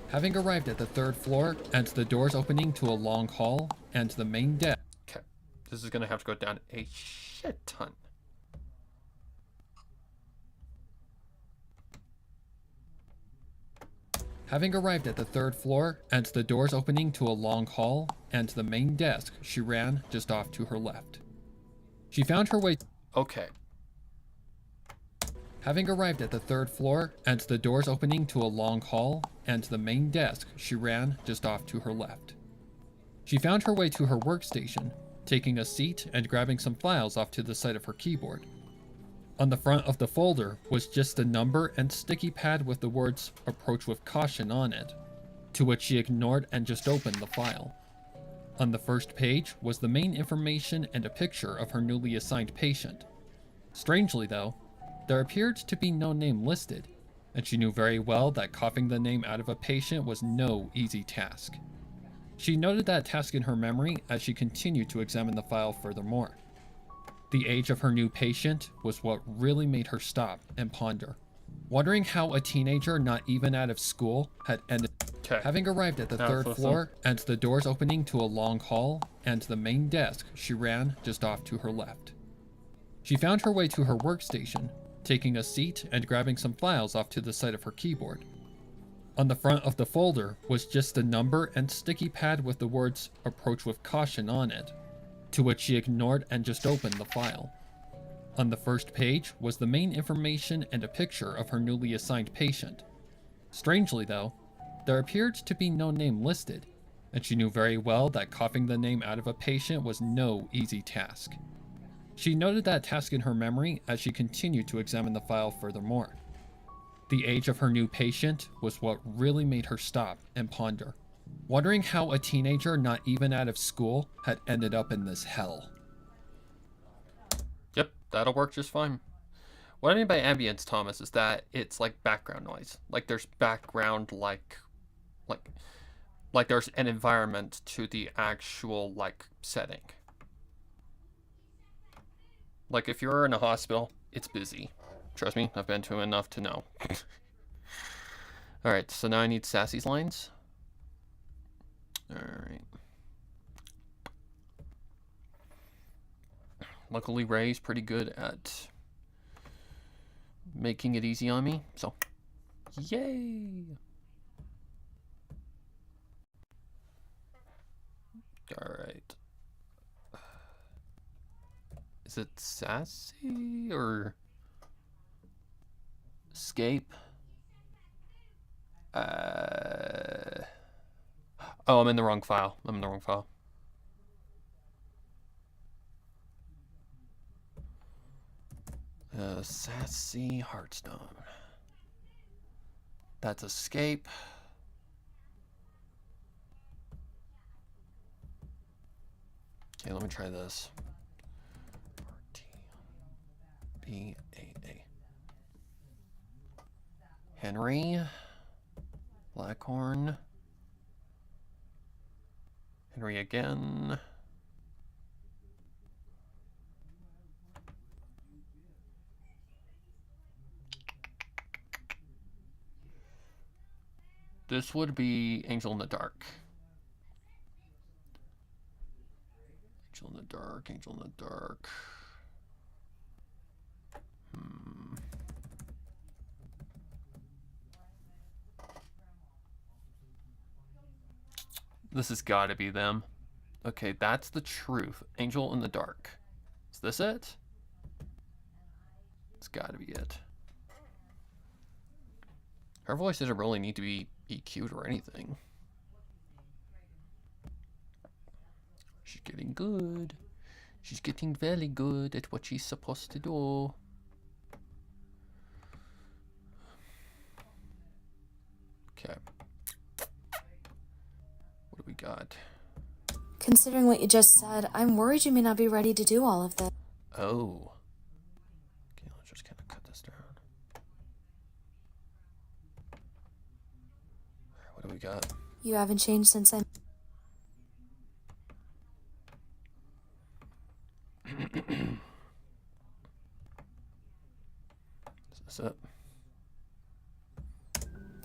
S2: having arrived at the third floor and the doors opening to a long hall and the main desk.
S1: Okay. This is going to have to go down a shit ton.
S2: Having arrived at the third floor and the doors opening to a long hall and the main desk, she ran just off to her left. She found her way.
S1: Okay.
S2: Having arrived at the third floor and the doors opening to a long hall and the main desk, she ran just off to her left. She found her way to her workstation, taking a seat and grabbing some files off to the side of her keyboard. On the front of the folder was just a number and sticky pad with the words "Approach with caution" on it, to which she ignored and just opened the file. On the first page was the main information and a picture of her newly assigned patient. Strangely though, there appeared to be no name listed, and she knew very well that coughing the name out of a patient was no easy task. She noted that task in her memory as she continued to examine the file furthermore. The age of her new patient was what really made her stop and ponder, wondering how a teenager not even out of school had ended.
S1: Okay.
S2: Having arrived at the
S1: Now
S2: third
S1: let's
S2: floor and the doors opening to a long hall and the main desk, she ran just off to her left. She found her way to her workstation, taking a seat and grabbing some files off to the side of her keyboard. On the front of the folder was just a number and sticky pad with the words "Approach with caution" on it, to which she ignored and just opened the file. On the first page was the main information and a picture of her newly assigned patient. Strangely though, there appeared to be no name listed, and she knew very well that coughing the name out of a patient was no easy task. She noted that task in her memory as she continued to examine the file furthermore. The age of her new patient was what really made her stop and ponder, wondering how a teenager not even out of school had ended up in this hell.
S1: Yep, that'll work just fine. What I mean by ambience, Thomas, is that it's like background noise. Like there's background, like there's an environment to the actual setting. Like if you're in a hospital, it's busy. Trust me, I've been to enough to know. Alright, so now I need Sassy's lines. Alright. Luckily, Ray's pretty good at making it easy on me, so yay! Alright. Is it Sassy or Escape? Oh, I'm in the wrong file. Sassy Heartstone. That's Escape. Okay, let me try this. RTBAA. Henry. Blackhorn. Henry again. This would be Angel in the Dark. Angel in the Dark, Angel in the Dark. This has got to be them. Okay, that's the truth. Angel in the Dark. Is this it? It's got to be it. Her voice doesn't really need to be EQ'd or anything. She's getting good. She's getting very good at what she's supposed to do. Okay. What do we got?
S5: Considering what you just said, I'm worried you may not be ready to do all of this.
S1: Oh. Okay, let's just kind of cut this down. Alright, what do we got?
S5: You haven't changed since I...
S1: Is this it?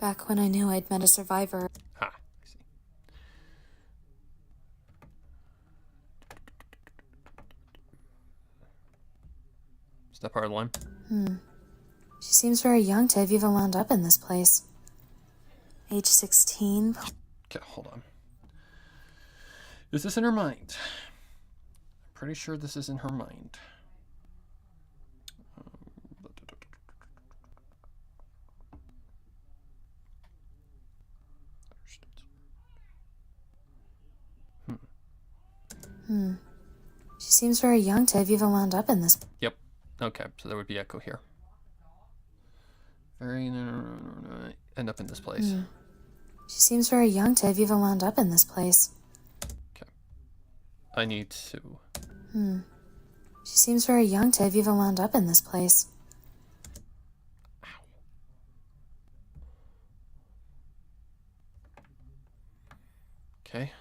S5: Back when I knew I'd met a survivor.
S1: Ha, I see. Is that part of the line?
S5: She seems very young to have even wound up in this place. Age 16.
S1: Okay, hold on. Is this in her mind? I'm pretty sure this is in her mind.
S5: She seems very young to have even wound up in this.
S1: Yep. Okay, so there would be echo here. Very end up in this place.
S5: She seems very young to have even wound up in this place.
S1: Okay. I need to.
S5: She seems very young to have even wound up in this place.
S1: Okay.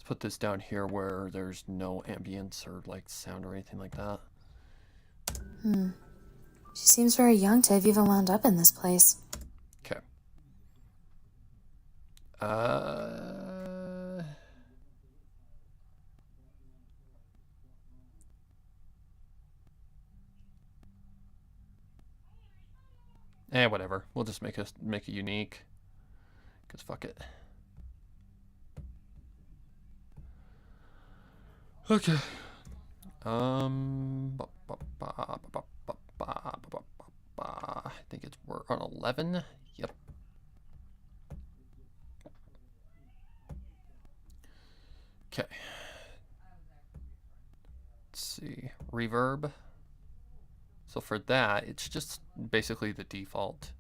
S1: Let's put this down here where there's no ambience or like sound or anything like that.
S5: She seems very young to have even wound up in this place.
S1: Okay. Whatever. We'll just make it unique. Cause fuck it. Okay. I think we're on 11. Yep. Okay. Let's see. Reverb. So for that, it's just basically the default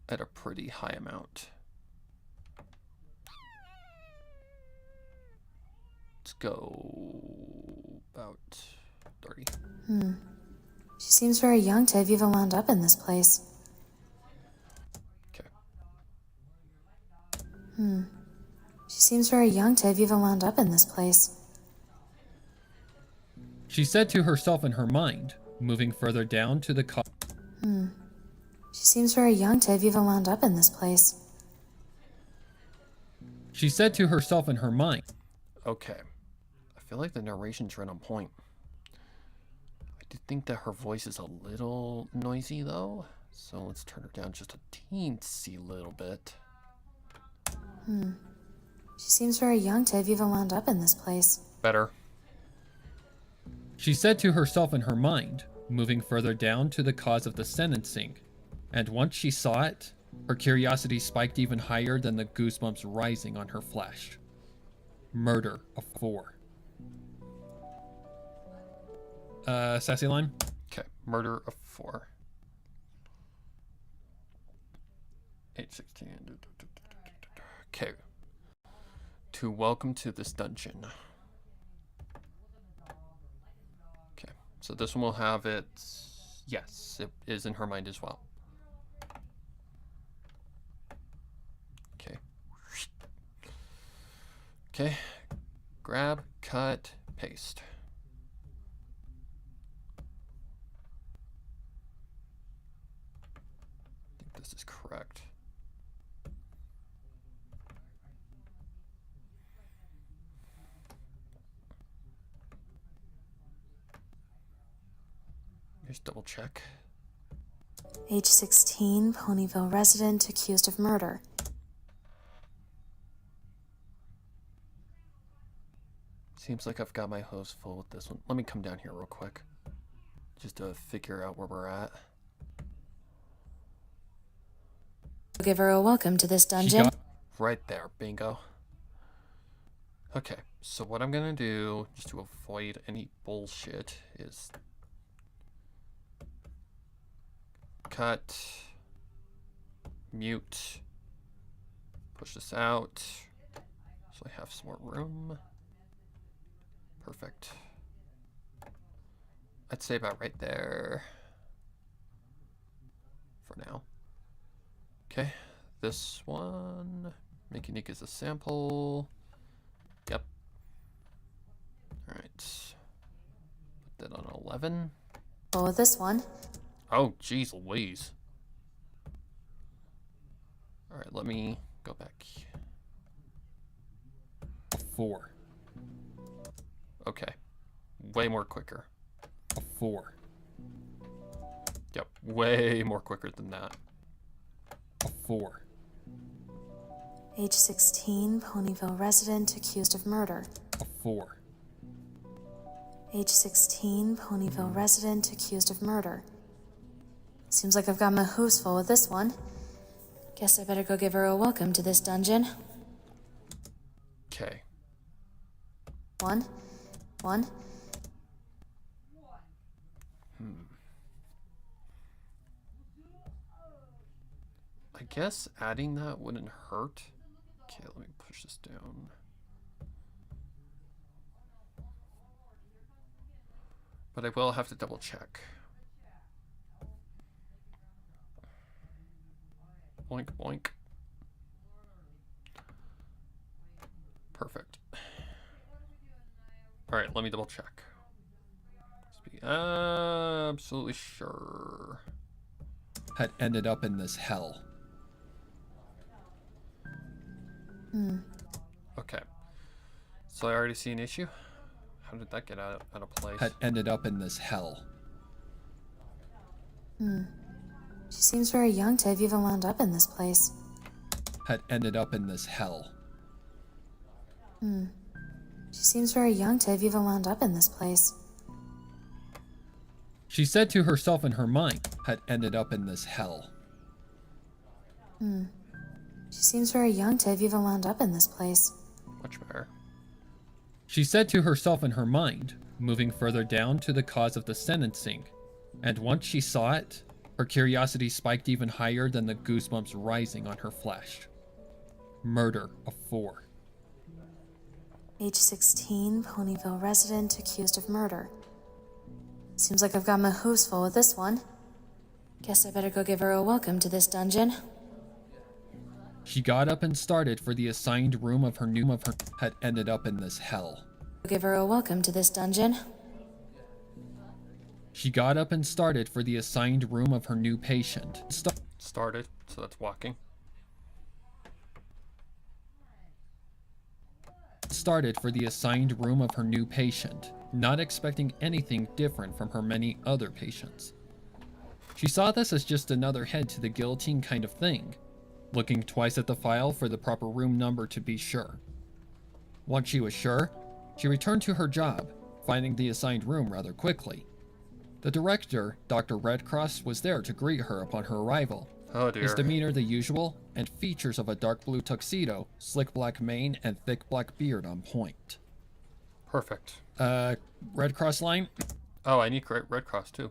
S1: at a pretty high amount. Let's go about 30.
S5: She seems very young to have even wound up in this place.
S1: Okay.
S5: She seems very young to have even wound up in this place.
S2: She said to herself in her mind, moving further down to the
S5: She seems very young to have even wound up in this place.
S2: She said to herself in her mind.
S1: Okay. I feel like the narration's right on point. I do think that her voice is a little noisy though. So let's turn her down just a teensy little bit.
S5: She seems very young to have even wound up in this place.
S1: Better.
S2: She said to herself in her mind, moving further down to the cause of the sentencing. And once she saw it, her curiosity spiked even higher than the goosebumps rising on her flesh. Murder of 4. Sassy line?
S1: Okay. Murder of 4. 816. Okay. To welcome to this dungeon. Okay. So this one will have it. Yes, it is in her mind as well. Okay. Okay. Grab, cut, paste. I think this is correct. Just double check.
S5: Age 16, Ponyville resident accused of murder.
S1: Seems like I've got my hose full with this one. Let me come down here real quick. Just to figure out where we're at.
S5: I'll give her a welcome to this dungeon.
S1: Right there, bingo. Okay, so what I'm gonna do, just to avoid any bullshit, is cut, mute, push this out, so I have some more room. Perfect. I'd say about right there for now. Okay, this one, make unique as a sample. Yep. All right. Put that on 11.
S5: Oh, this one.
S1: Oh, geez Louise. All right, let me go back.
S2: 4.
S1: Okay. Way more quicker.
S2: 4.
S1: Yep, way more quicker than that.
S2: 4.
S5: Age 16, Ponyville resident accused of murder.
S2: 4.
S5: Age 16, Ponyville resident accused of murder. Seems like I've got my hooves full with this one. Guess I better go give her a welcome to this dungeon.
S1: Okay.
S5: One.
S1: I guess adding that wouldn't hurt. Okay, let me push this down. But I will have to double check. Boink, boink. Alright, let me double check. Let's be absolutely sure.
S2: Had ended up in this hell.
S1: Okay. So I already see an issue? How did that get out of place?
S2: Had ended up in this hell.
S5: She seems very young to have even wound up in this place.
S2: Had ended up in this hell.
S5: She seems very young to have even wound up in this place.
S2: She said to herself in her mind, had ended up in this hell.
S5: She seems very young to have even wound up in this place.
S1: Much better.
S2: She said to herself in her mind, moving further down to the cause of the sentencing, and once she saw it, her curiosity spiked even higher than the goosebumps rising on her flesh. Murder of 4.
S5: Age 16, Ponyville resident accused of murder. Seems like I've got my hooves full with this one. Guess I better go give her a welcome to this dungeon.
S2: She got up and started for the assigned room of her had ended up in this hell.
S5: Give her a welcome to this dungeon.
S2: She got up and started for the assigned room of her new patient.
S1: Started, so that's walking.
S2: Started for the assigned room of her new patient, not expecting anything different from her many other patients. She saw this as just another head to the guillotine kind of thing, looking twice at the file for the proper room number to be sure. Once she was sure, she returned to her job, finding the assigned room rather quickly. The director, Dr. Redcross, was there to greet her upon her arrival.
S1: Oh dear.
S2: His demeanor the usual, and features of a dark blue tuxedo, slick black mane, and thick black beard on point.
S1: Perfect.
S2: Red Cross line?
S1: Oh, I need Red Cross too.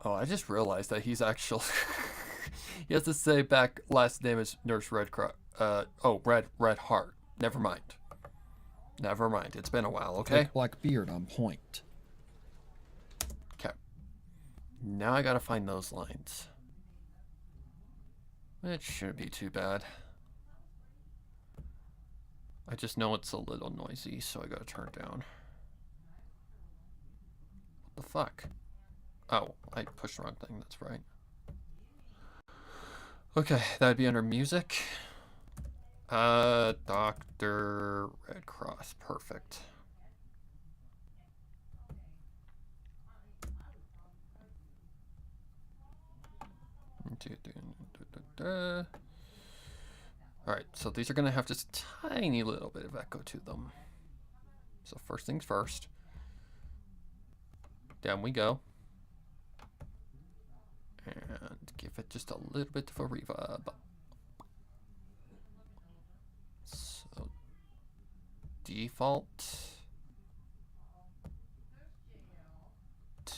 S1: Oh, I just realized that he's actually... he has to say back last name is Nurse Red Cross. Red Heart. Never mind. Never mind. It's been a while, okay?
S2: Thick black beard on point.
S1: Okay. Now I gotta find those lines. It shouldn't be too bad. I just know it's a little noisy, so I gotta turn it down. What the fuck? Oh, I pushed the wrong thing, that's right. Okay, that'd be under music. Dr. Red Cross, perfect. Alright, so these are going to have just a tiny little bit of echo to them. So first things first. Down we go. And give it just a little bit of a reverb. So default to,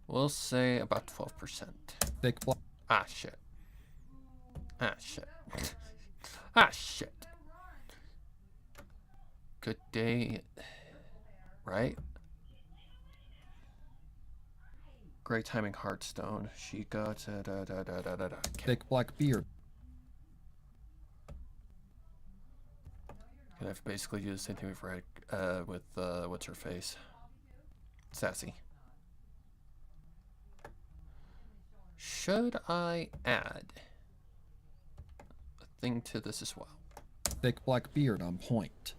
S1: we'll say about 12%.
S2: Thick black.
S1: Ah, shit. Ah, shit. Ah, shit. Good day. Right? Great timing, Hearthstone. She got Okay.
S2: Thick black beard.
S1: Gonna have to basically do the same thing with Red, what's her face? Sassy. Should I add a thing to this as well?
S2: Thick black beard on point.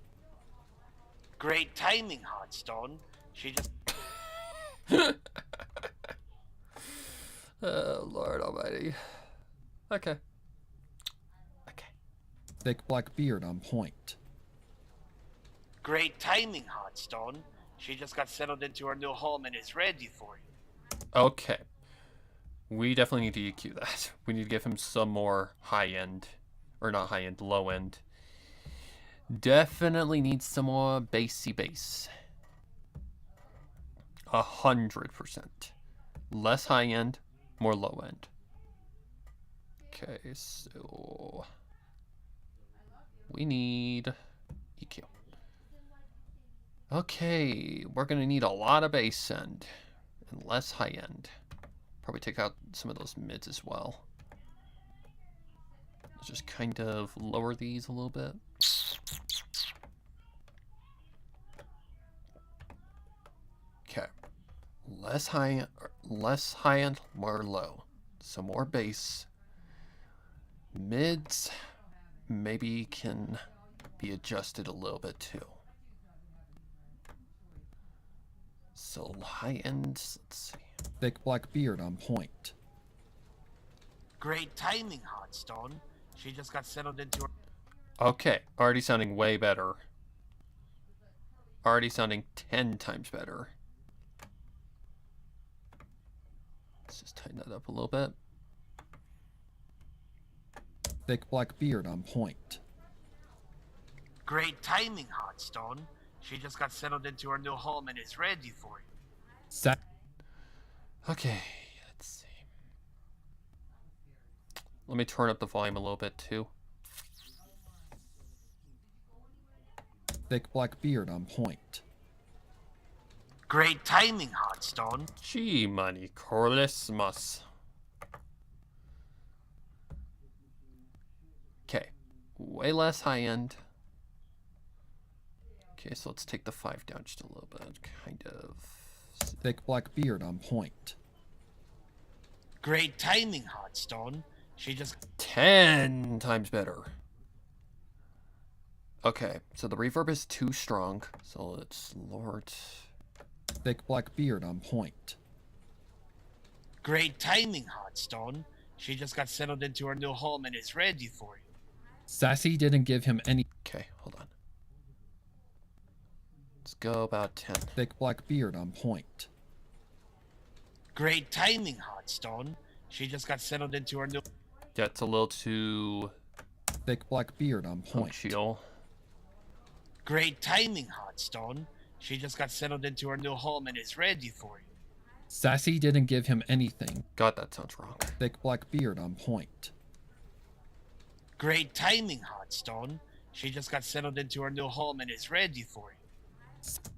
S6: Great timing, Hearthstone. She just...
S1: Oh, Lord almighty. Okay. Okay.
S2: Thick black beard on point.
S6: Great timing, Hearthstone. She just got settled into her new home and is ready for you.
S1: Okay. We definitely need to EQ that. We need to give him some more high-end, or not high-end, low-end. Definitely needs some more bassy bass. 100%. Less high-end, more low-end. Okay, so we need EQ. Okay, we're gonna need a lot of bass end and less high-end. Probably take out some of those mids as well. Let's just kind of lower these a little bit. Okay. Less high end, more low. So more bass. Mids maybe can be adjusted a little bit too. So high end, let's see.
S2: Thick black beard on point.
S6: Great timing, Hotstone. She just got settled into her.
S1: Okay, already sounding way better. Already sounding 10 times better. Let's just tighten that up a little bit.
S2: Thick black beard on point.
S6: Great timing, Hotstone. She just got settled into her new home and is ready for you.
S1: Okay, let's see. Let me turn up the volume a little bit too.
S2: Thick black beard on point.
S6: Great timing, Hotstone.
S1: Gee, money, Corlismus. Okay, way less high end. Okay, so let's take the 5 down just a little bit, kind of.
S2: Thick black beard on point.
S6: Great timing, Hotstone. She just
S1: 10 times better. Okay, so the reverb is too strong, so let's lower it.
S2: Thick black beard on point.
S6: Great timing, Hotstone. She just got settled into her new home and is ready for you.
S2: Sassy didn't give him any.
S1: Okay, hold on. Let's go about 10.
S2: Thick black beard on point.
S6: Great timing, Hotstone. She just got settled into her new.
S1: That's a little too
S2: Thick black beard on point.
S1: punctual.
S6: Great timing, Hotstone. She just got settled into her new home and is ready for you.
S2: Sassy didn't give him anything.
S1: God, that sounds wrong.
S2: Thick black beard on point.
S6: Great timing, Hotstone. She just got settled into her new home and is ready for you.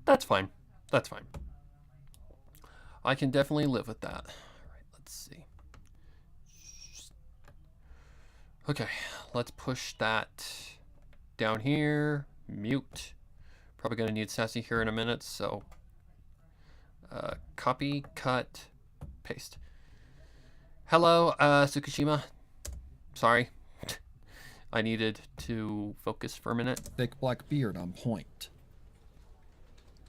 S1: That's fine. That's fine. I can definitely live with that. Alright, let's see. Okay, let's push that down here. Mute. Probably gonna need Sassy here in a minute, so copy, cut, paste. Hello, Tsukishima. Sorry. I needed to focus for a minute.
S2: Thick black beard on point.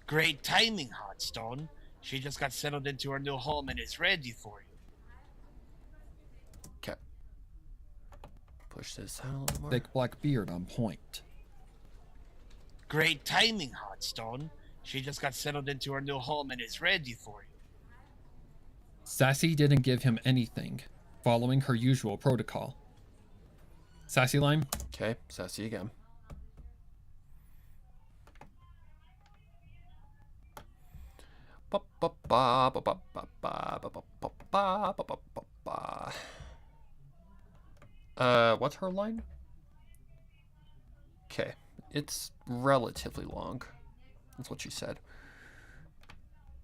S6: Great timing, Hotstone. She just got settled into her new home and is ready for you.
S1: Okay. Push this out a little more.
S2: Thick black beard on point.
S6: Great timing, Hotstone. She just got settled into her new home and is ready for you.
S2: Sassy didn't give him anything, following her usual protocol. Sassy line.
S1: Okay, Sassy again. What's her line? Okay, it's relatively long. That's what she said.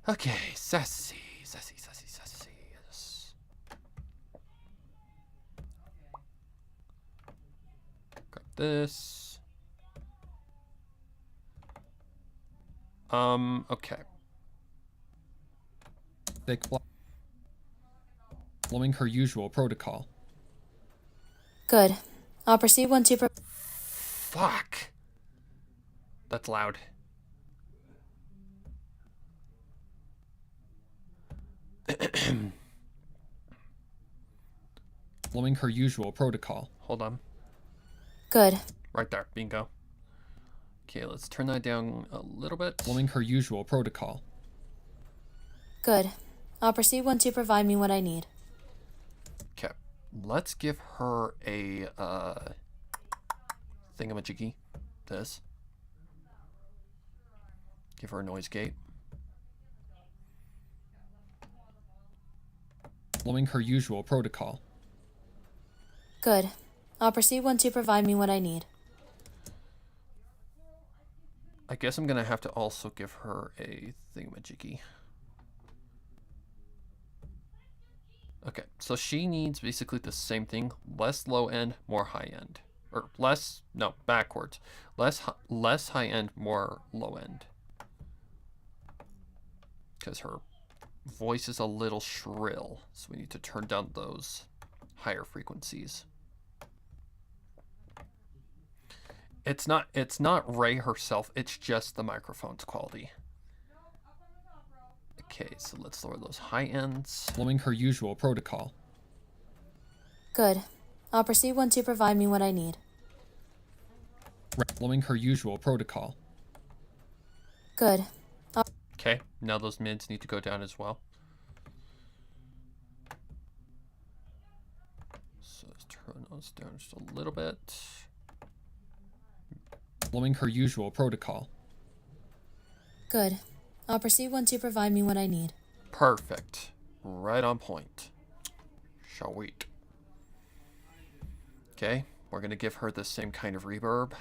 S1: Okay, Sassy. Yes. Grab this. Okay.
S2: Thick black. Following her usual protocol.
S5: Good. I'll proceed once you.
S1: Fuck. That's loud.
S2: Following her usual protocol.
S1: Hold on.
S5: Good.
S1: Right there. Bingo. Okay, let's turn that down a little bit.
S2: Following her usual protocol.
S5: Good. I'll proceed once you provide me what I need.
S1: Okay. Let's give her a thingamajiggy. This. Give her a noise gate.
S2: Following her usual protocol.
S5: Good. I'll proceed once you provide me what I need.
S1: I guess I'm gonna have to also give her a thingamajiggy. Okay, so she needs basically the same thing. Less low end, more high end. Or less, no, backwards. Less high end, more low end. Because her voice is a little shrill, so we need to turn down those higher frequencies. It's not Ray herself, it's just the microphone's quality. Okay, so let's lower those high ends.
S2: Following her usual protocol.
S5: Good. I'll proceed once you provide me what I need.
S2: Following her usual protocol.
S5: Good.
S1: Okay, now those mids need to go down as well. So let's turn those down just a little bit.
S2: Following her usual protocol.
S5: Good. I'll proceed once you provide me what I need.
S1: Perfect. Right on point. Sweet. Okay, we're gonna give her the same kind of reverb.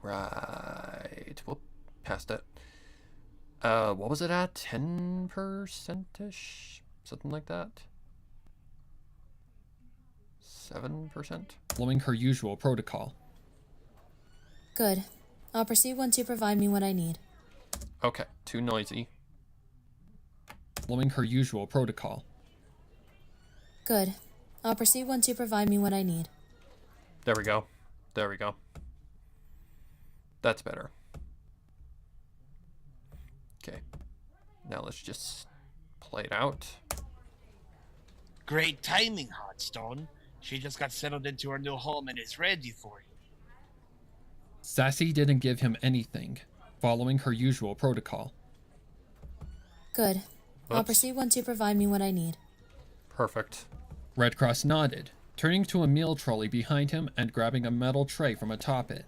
S1: Right. Whoop. Past it. What was it at? 10%-ish? Something like that? 7%?
S2: Following her usual protocol.
S5: Good. I'll proceed once you provide me what I need.
S1: Okay, too noisy.
S2: Following her usual protocol.
S5: Good. I'll proceed once you provide me what I need.
S1: There we go. There we go. That's better. Okay. Now let's just play it out.
S6: Great timing, Hotstone. She just got settled into her new home and is ready for you.
S2: Sassy didn't give him anything, following her usual protocol.
S5: Good. I'll
S1: Oops.
S5: proceed once you provide me what I need.
S1: Perfect.
S2: Red Cross nodded, turning to a meal trolley behind him and grabbing a metal tray from atop it.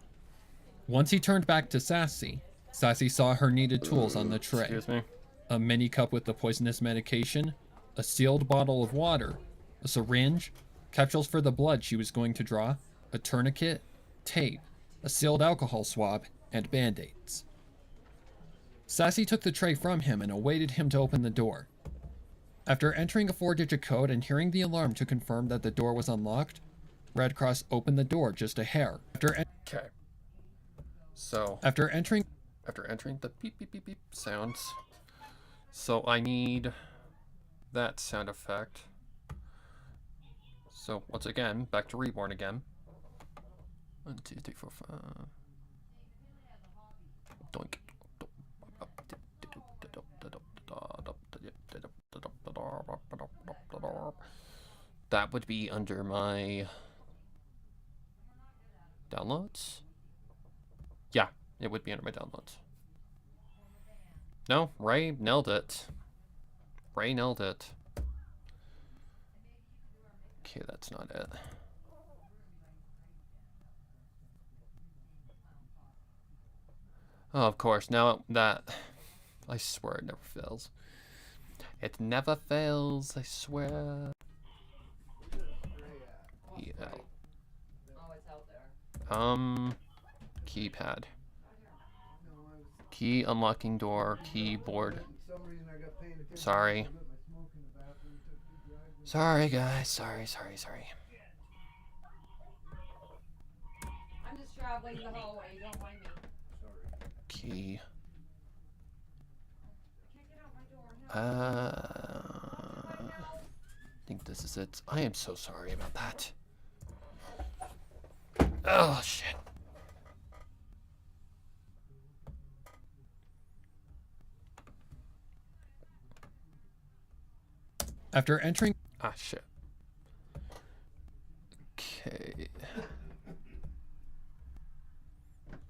S2: Once he turned back to Sassy, Sassy saw her needed tools on the tray.
S1: Excuse me.
S2: A mini cup with the poisonous medication, a sealed bottle of water, a syringe, capsules for the blood she was going to draw, a tourniquet, tape, a sealed alcohol swab, and band-aids. Sassy took the tray from him and awaited him to open the door. After entering a 4-digit code and hearing the alarm to confirm that the door was unlocked, Red Cross opened the door just a hair.
S1: Okay. So
S2: After entering
S1: the beep beep beep beep sounds. So I need that sound effect. So once again, back to Reborn again. 1, 2, 3, 4, 5. Doink. That would be under my downloads? Yeah, it would be under my downloads. No, Ray nailed it. Ray nailed it. Okay, that's not it. Oh, of course, now that... I swear it never fails. It never fails, I swear. EL. Keypad. Key unlocking door, keyboard. Sorry. Sorry, guys. Sorry.
S7: I'm just traveling the hallway. Don't mind me.
S1: Key. I think this is it. I am so sorry about that. Oh, shit.
S2: After entering
S1: Ah, shit. Okay.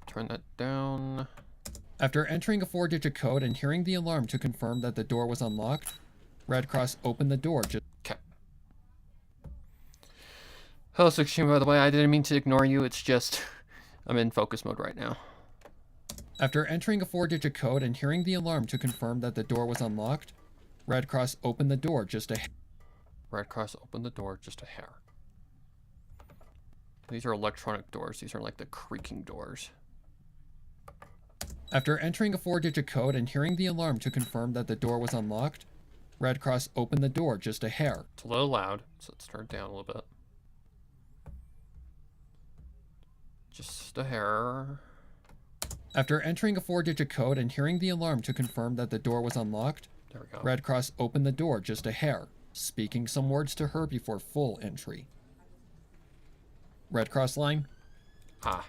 S1: Turn that down.
S2: After entering a 4-digit code and hearing the alarm to confirm that the door was unlocked, Red Cross opened the door just...
S1: Okay. Hello, 16, by the way. I didn't mean to ignore you. It's just I'm in focus mode right now.
S2: After entering a 4-digit code and hearing the alarm to confirm that the door was unlocked, Red Cross opened the door just a...
S1: Red Cross opened the door just a hair. These are electronic doors. These are like the creaking doors.
S2: After entering a 4-digit code and hearing the alarm to confirm that the door was unlocked, Red Cross opened the door just a hair.
S1: It's a little loud, so let's turn it down a little bit. Just a hair.
S2: After entering a 4-digit code and hearing the alarm to confirm that the door was unlocked,
S1: There we go.
S2: Red Cross opened the door just a hair, speaking some words to her before full entry. Red Cross line.
S1: Ah.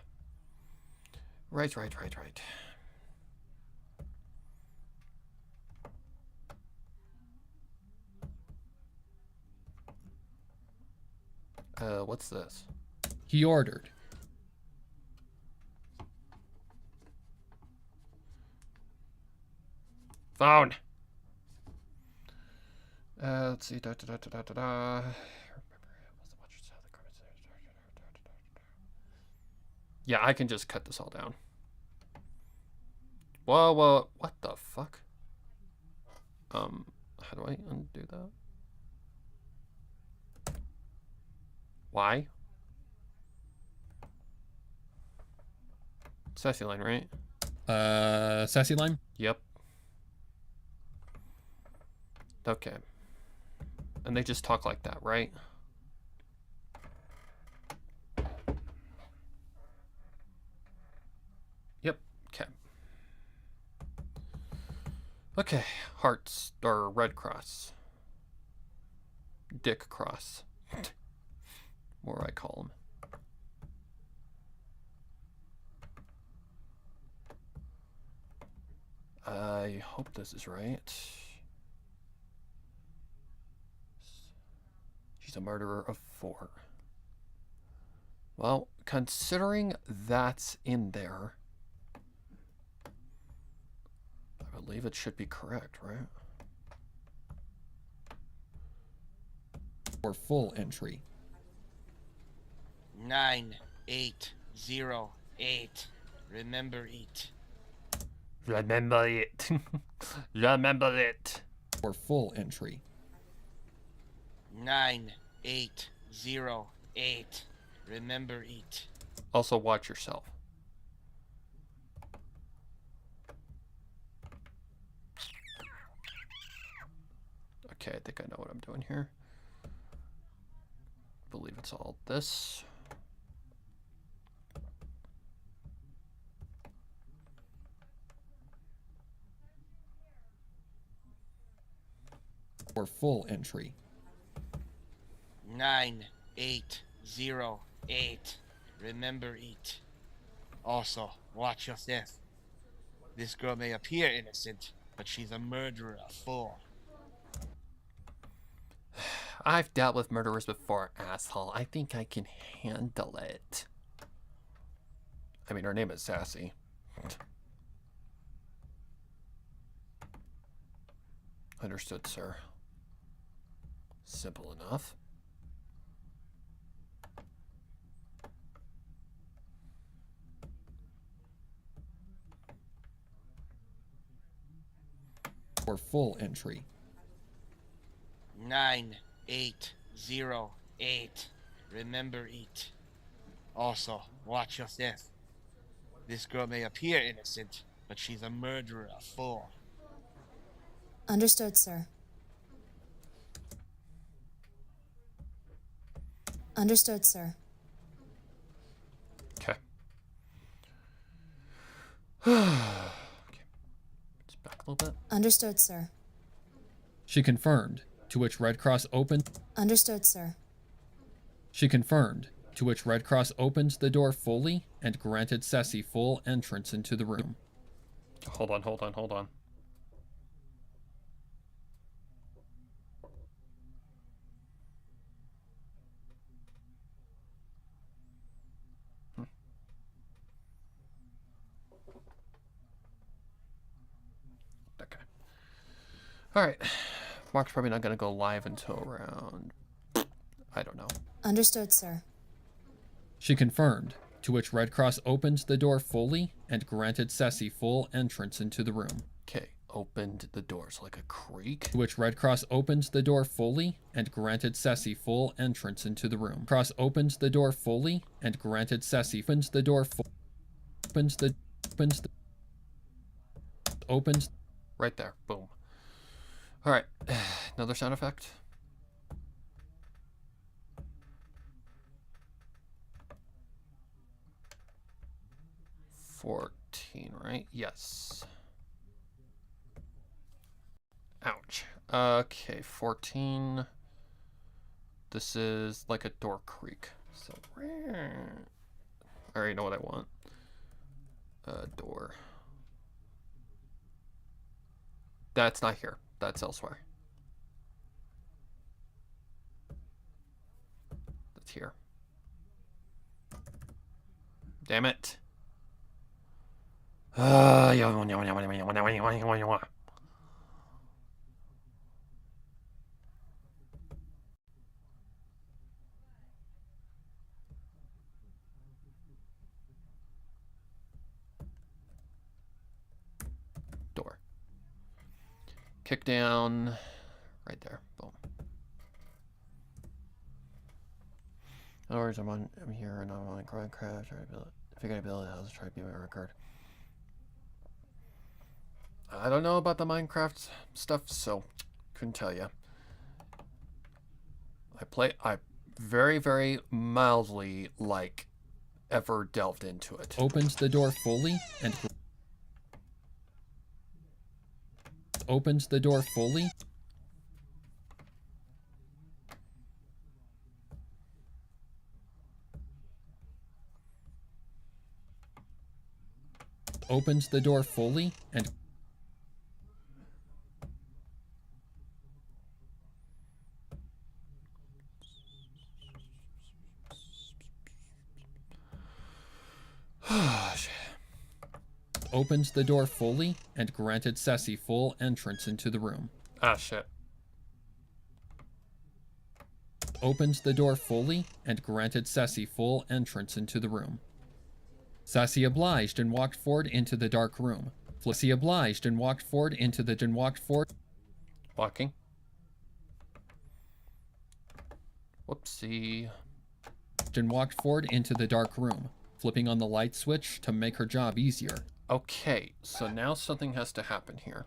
S1: Right. What's this?
S2: He ordered.
S1: Phone. Let's see. Yeah, I can just cut this all down. Whoa, what the fuck? How do I undo that? Why? Sassy line, right?
S2: Sassy line?
S1: Yep. Okay. And they just talk like that, right? Yep. Okay. Okay. Hearts or Red Cross. Dick Cross. What do I call him? I hope this is right. She's a murderer of 4. Well, considering that's in there, I believe it should be correct, right?
S2: For full entry.
S6: 9808. Remember it.
S1: Remember it. Remember it.
S2: For full entry.
S6: 9808. Remember it.
S1: Also, watch yourself. Okay, I think I know what I'm doing here. Believe it's all this.
S2: For full entry.
S6: 9808. Remember it. Also, watch your step. This girl may appear innocent, but she's a murderer of 4.
S1: I've dealt with murderers before, asshole. I think I can handle it. I mean, her name is Sassy. Understood, sir. Simple enough.
S2: For full entry.
S6: 9808. Remember it. Also, watch your step. This girl may appear innocent, but she's a murderer of 4.
S5: Understood, sir. Understood, sir.
S1: Okay. Okay. It's back a little bit.
S5: Understood, sir.
S2: She confirmed, to which Red Cross opened.
S5: Understood, sir.
S2: She confirmed, to which Red Cross opened the door fully and granted Sassy full entrance into the room.
S1: Hold on. Okay. All right. Mark's probably not going to go live until around, I don't know.
S5: Understood, sir.
S2: She confirmed, to which Red Cross opened the door fully and granted Sassy full entrance into the room.
S1: Okay. Opened the doors like a creak.
S2: To which Red Cross opened the door fully and granted Sassy full entrance into the room. Cross opened the door fully and granted Sassy opens the door opens the Opens.
S1: Right there. Boom. All right. Another sound effect. $14, right? Yes. Ouch. Okay, 14. This is like a door creak. So, I already know what I want. Door. That's not here. That's elsewhere. That's here. Damn it. Door. Kick down. Right there. Boom. No worries, I'm here and I'm on Grind Crash. If you're gonna build it, I'll just try to beat my record. I don't know about the Minecraft stuff, so couldn't tell you. I very, very mildly like ever delved into it.
S2: Opens the door fully and opens the door fully. Opens the door fully and opens the door fully and granted Ceci full entrance into the room.
S1: Ah, shit.
S2: Opens the door fully and granted Ceci full entrance into the room. Sassy obliged and walked forward into the dark room. Flissy obliged and walked forward into the
S1: Walking. Whoopsie.
S2: and walked forward into the dark room, flipping on the light switch to make her job easier.
S1: Okay, so now something has to happen here.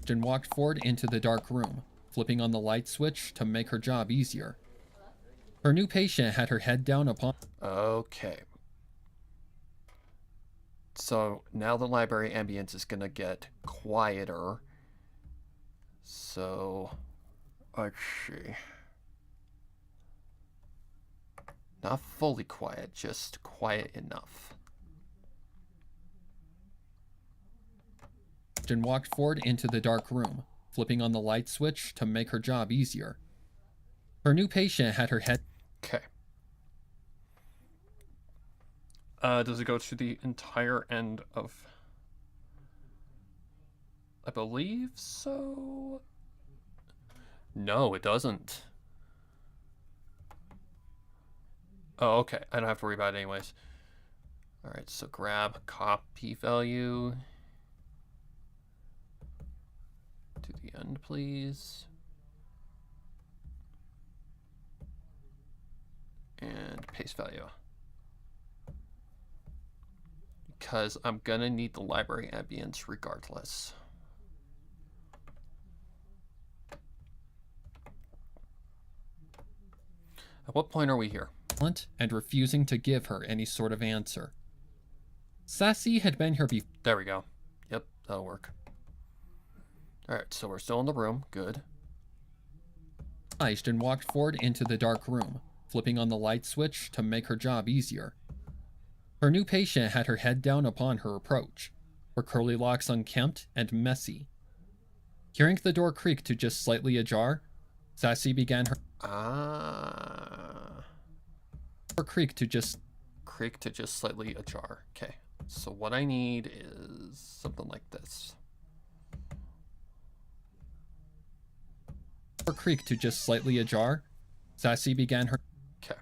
S2: And walked forward into the dark room, flipping on the light switch to make her job easier. Her new patient had her head down upon...
S1: Okay. So now the library ambience is gonna get quieter. So, let's see. Not fully quiet, just quiet enough.
S2: And walked forward into the dark room, flipping on the light switch to make her job easier. Her new patient had her head...
S1: Okay. Does it go to the entire end of... I believe so? No, it doesn't. Oh, okay. I don't have to worry about it anyways. Alright, so grab copy value. To the end, please. And paste value. Because I'm gonna need the library ambience regardless. At what point are we here?
S2: And refusing to give her any sort of answer. Sassy had been here before.
S1: There we go. Yep, that'll work. Alright, so we're still in the room. Good.
S2: And walked forward into the dark room, flipping on the light switch to make her job easier. Her new patient had her head down upon her approach, her curly locks unkempt and messy. Hearing the door creak to just slightly ajar, Sassy began her creak to just
S1: slightly ajar. Okay, so what I need is something like this.
S2: Her creak to just slightly ajar, Sassy began her...
S1: Okay.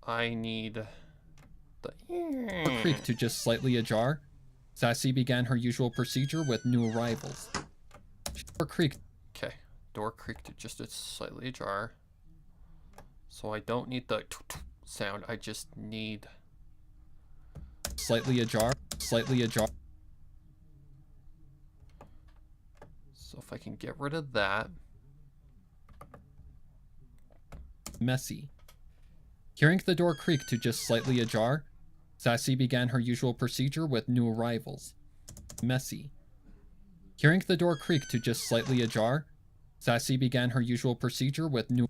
S1: I need the...
S2: Her creak to just slightly ajar, Sassy began her usual procedure with new arrivals. Her creak...
S1: Okay, door creak to just a slightly ajar. So I don't need the sound, I just need
S2: Slightly ajar. Slightly ajar.
S1: So if I can get rid of that.
S2: Messy. Hearing the door creak to just slightly ajar, Sassy began her usual procedure with new arrivals. Messy. Hearing the door creak to just slightly ajar, Sassy began her usual procedure with new...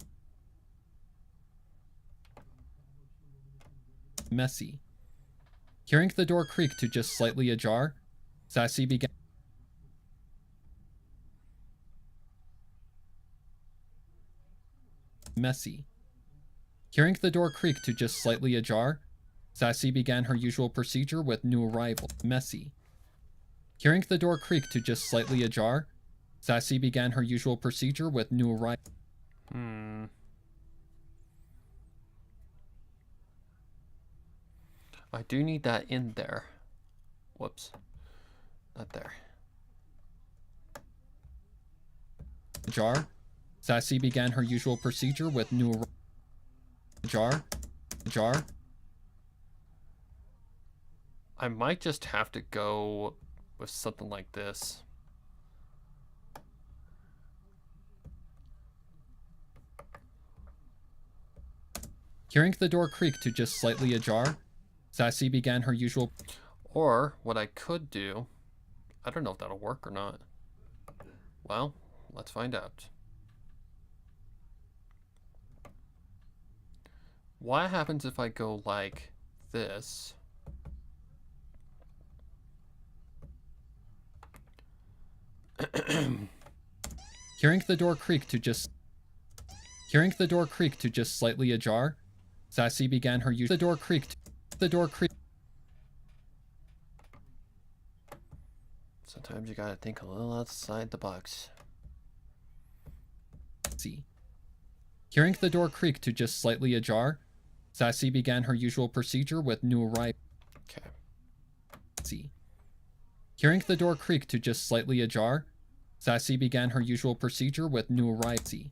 S2: Messy. Hearing the door creak to just slightly ajar, Sassy began... Messy. Hearing the door creak to just slightly ajar, Sassy began her usual procedure with new arrival. Messy. Hearing the door creak to just slightly ajar, Sassy began her usual procedure with new arrival.
S1: I do need that in there. Whoops. Not there.
S2: Ajar. Sassy began her usual procedure with new ajar. Ajar.
S1: I might just have to go with something like this.
S2: Hearing the door creak to just slightly ajar, Sassy began her usual...
S1: Or what I could do, I don't know if that'll work or not. Well, let's find out. What happens if I go like this?
S2: Hearing the door creak to just... Hearing the door creak to just slightly ajar, Sassy began her usual... The door creaked. The door creaked.
S1: Sometimes you gotta think a little outside the box.
S2: See. Hearing the door creak to just slightly ajar, Sassy began her usual procedure with new arrival.
S1: Okay.
S2: See. Hearing the door creak to just slightly ajar, Sassy began her usual procedure with new arrival. See.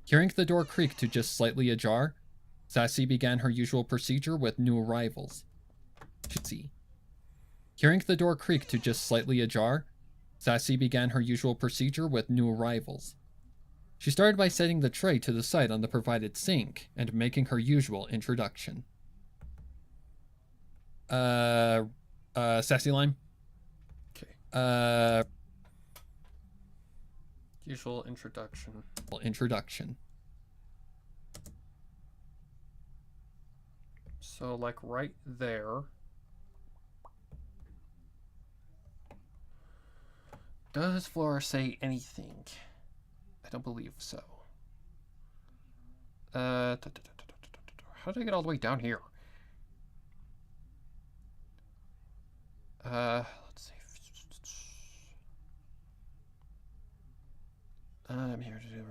S2: Hearing the door creak to just slightly ajar, Sassy began her usual procedure with new arrivals. See. Hearing the door creak to just slightly ajar, Sassy began her usual procedure with new arrivals. She started by setting the tray to the side on the provided sink and making her usual introduction. Sassy Lime?
S1: Okay. Usual introduction.
S2: Introduction.
S1: So like right there. Does Flora say anything? I don't believe so. How did I get all the way down here? Let's see. I'm here to do.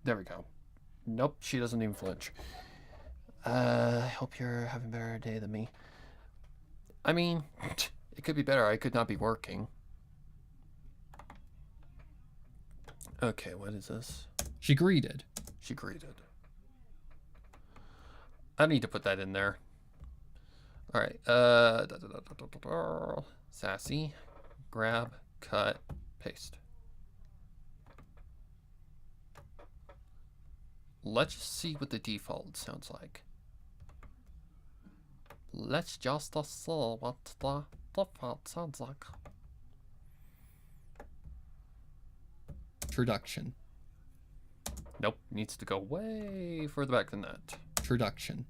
S1: There we go. Nope, she doesn't even flinch. I hope you're having a better day than me. I mean, it could be better. I could not be working. Okay, what is this?
S2: She greeted.
S1: She greeted. I need to put that in there. All right. Sassy. Grab. Cut. Paste. Let's just see what the default sounds like. Let's just see what the default sounds like.
S2: Introduction.
S1: Nope, needs to go way further back than that.
S2: Introduction.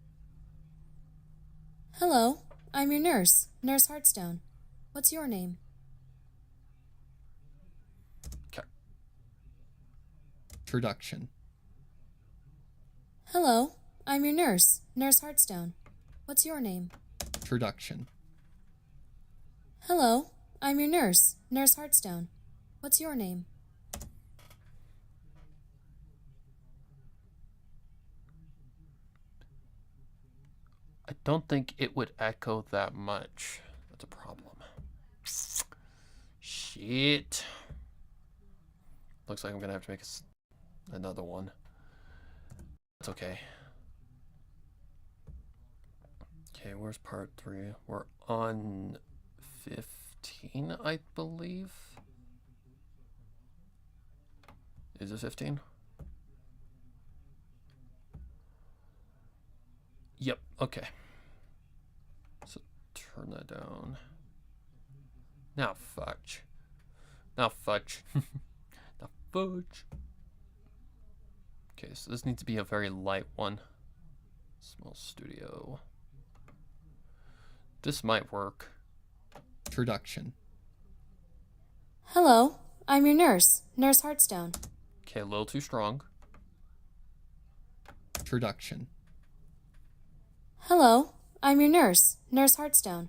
S5: Hello, I'm your nurse, Nurse Heartstone. What's your name?
S1: Okay.
S2: Introduction.
S5: Hello, I'm your nurse, Nurse Heartstone. What's your name?
S2: Introduction.
S5: Hello, I'm your nurse, Nurse Heartstone. What's your name?
S1: I don't think it would echo that much. That's a problem. Shit. Looks like I'm gonna have to make another one. It's okay. Okay, where's part 3? We're on 15, I believe. Is it 15? Yep, okay. So turn that down. Now fudge. Now fudge. Now fudge. Okay, so this needs to be a very light one. Small studio. This might work.
S2: Introduction.
S5: Hello, I'm your nurse, Nurse Heartstone.
S1: Okay, a little too strong.
S2: Introduction.
S5: Hello, I'm your nurse, Nurse Heartstone.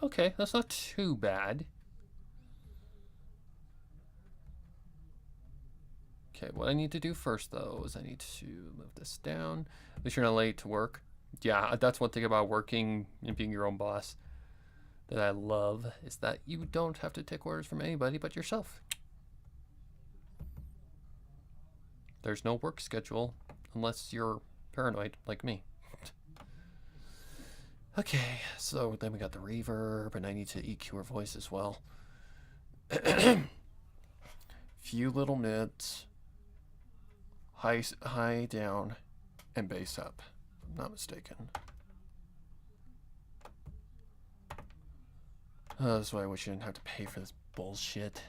S1: Okay, that's not too bad. Okay, what I need to do first, though, is I need to move this down. At least you're not late to work. Yeah, that's one thing about working and being your own boss that I love, is that you don't have to take orders from anybody but yourself. There's no work schedule unless you're paranoid like me. Okay, so then we got the reverb, and I need to EQ her voice as well. Few little mids, high down, and bass up, if I'm not mistaken. That's why I wish you didn't have to pay for this bullshit.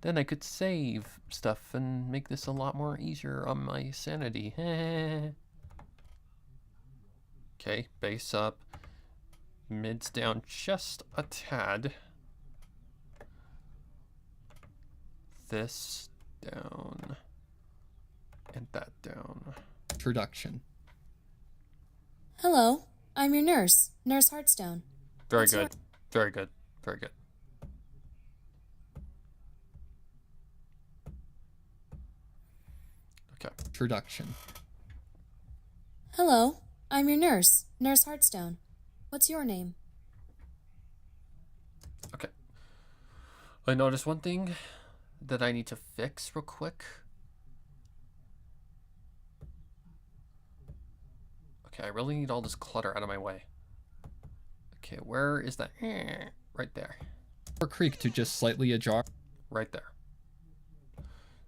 S1: Then I could save stuff and make this a lot more easier on my sanity. Okay, bass up, mids down just a tad. This down, and that down.
S2: Introduction.
S5: Hello, I'm your nurse, Nurse Heartstone.
S1: Very
S5: What's your-
S1: good. Very good. Very good. Okay.
S2: Introduction.
S5: Hello, I'm your nurse, Nurse Heartstone. What's your name?
S1: Okay. I noticed one thing that I need to fix real quick. Okay, I really need all this clutter out of my way. Okay, where is that? Right there.
S2: Or creak to just slightly ajar.
S1: Right there.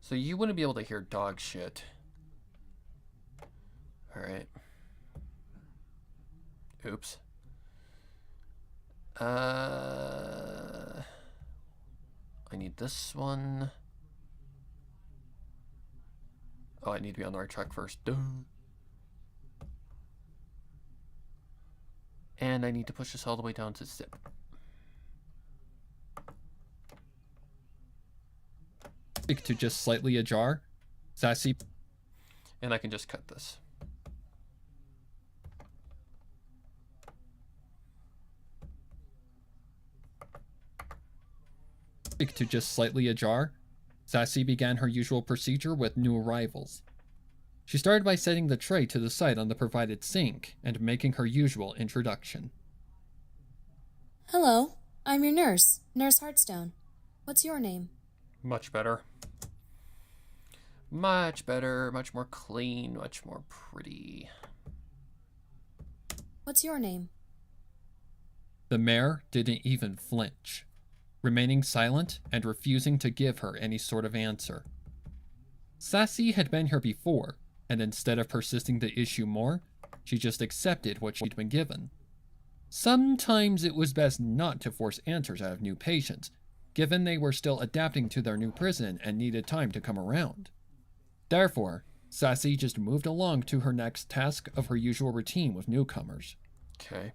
S1: So you wouldn't be able to hear dog shit. Alright. Oops. I need this one. Oh, I need to be on the right track first. Duh. And I need to push this all the way down to zip.
S2: Creak to just slightly ajar. Sassy.
S1: And I can just cut this.
S2: Creak to just slightly ajar. Sassy began her usual procedure with new arrivals. She started by setting the tray to the side on the provided sink and making her usual introduction.
S5: Hello, I'm your nurse, Nurse Heartstone. What's your name?
S1: Much better. Much better, much more clean, much more pretty.
S5: What's your name?
S2: The mayor didn't even flinch, remaining silent and refusing to give her any sort of answer. Sassy had been here before, and instead of persisting the issue more, she just accepted what she'd been given. Sometimes it was best not to force answers out of new patients, given they were still adapting to their new prison and needed time to come around. Therefore, Sassy just moved along to her next task of her usual routine with newcomers.
S1: Okay.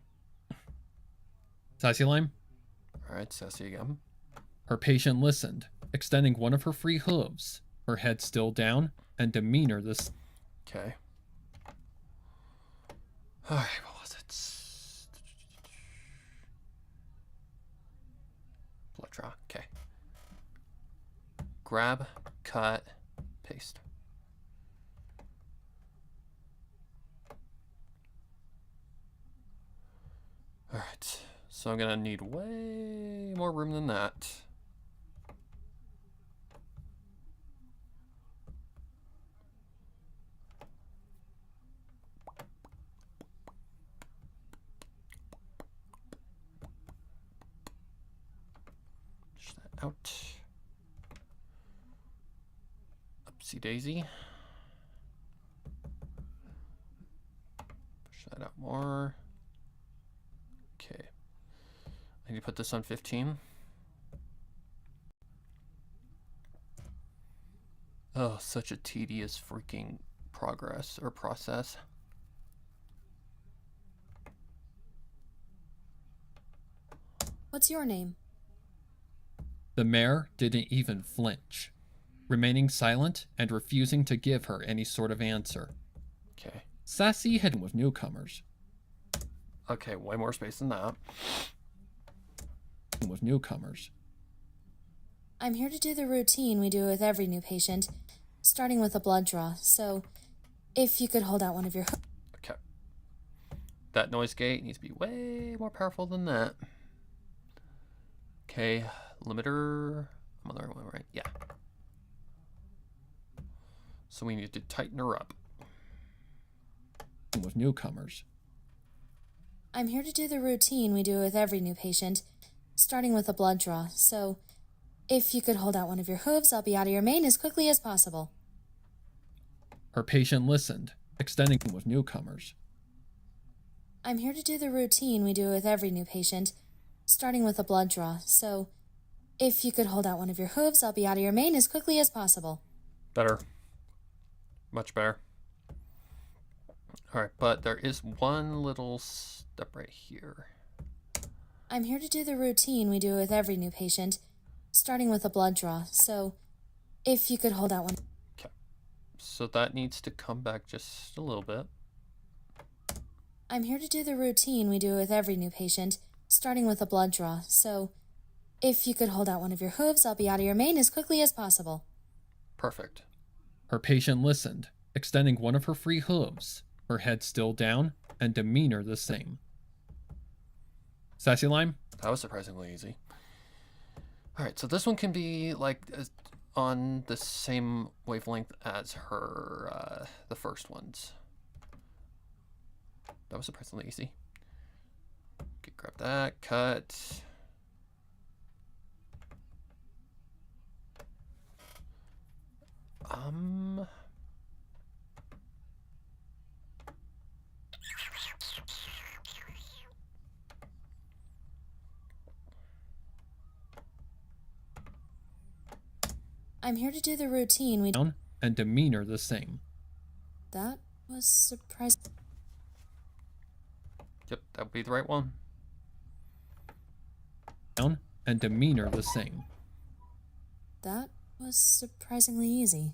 S2: Sassy Lime?
S1: Alright, sassy again.
S2: Her patient listened, extending one of her free hooves, her head still down, and demeanor this.
S1: Okay. Alright, what was it? Blood draw. Okay. Grab, cut, paste. Alright, so I'm gonna need way more room than that. out. Upsy daisy. Push that out more. Okay. I need to put this on 15. Oh, such a tedious freaking progress or process.
S5: What's your name?
S2: The mayor didn't even flinch, remaining silent and refusing to give her any sort of answer.
S1: Okay.
S2: Sassy had with newcomers.
S1: Okay, way more space than that.
S2: With newcomers.
S5: I'm here to do the routine we do with every new patient, starting with a blood draw. So, if you could hold out one of your...
S1: Okay. That noise gate needs to be way more powerful than that. Okay, limiter. I'm on the right one, right? Yeah. So we need to tighten her up.
S2: With newcomers.
S5: I'm here to do the routine we do with every new patient, starting with a blood draw. So, if you could hold out one of your hooves, I'll be out of your mane as quickly as possible.
S2: Her patient listened, extending with newcomers.
S5: I'm here to do the routine we do with every new patient, starting with a blood draw. So, if you could hold out one of your hooves, I'll be out of your mane as quickly as possible.
S1: Better. Much better. Alright, but there is one little step right here.
S5: I'm here to do the routine we do with every new patient, starting with a blood draw. So, if you could hold out one...
S1: Okay. So that needs to come back just a little bit.
S5: I'm here to do the routine we do with every new patient, starting with a blood draw. So, if you could hold out one of your hooves, I'll be out of your mane as quickly as possible.
S1: Perfect.
S2: Her patient listened, extending one of her free hooves, her head still down, and demeanor the same. Sassy Lime?
S1: That was surprisingly easy. Alright, so this one can be like on the same wavelength as her, the first ones. That was surprisingly easy. Okay, grab that, cut.
S5: I'm here to do the routine we...
S2: Down, and demeanor the same.
S5: That was surprising.
S1: Yep, that would be the right one.
S2: Down, and demeanor the same.
S5: That was surprisingly easy.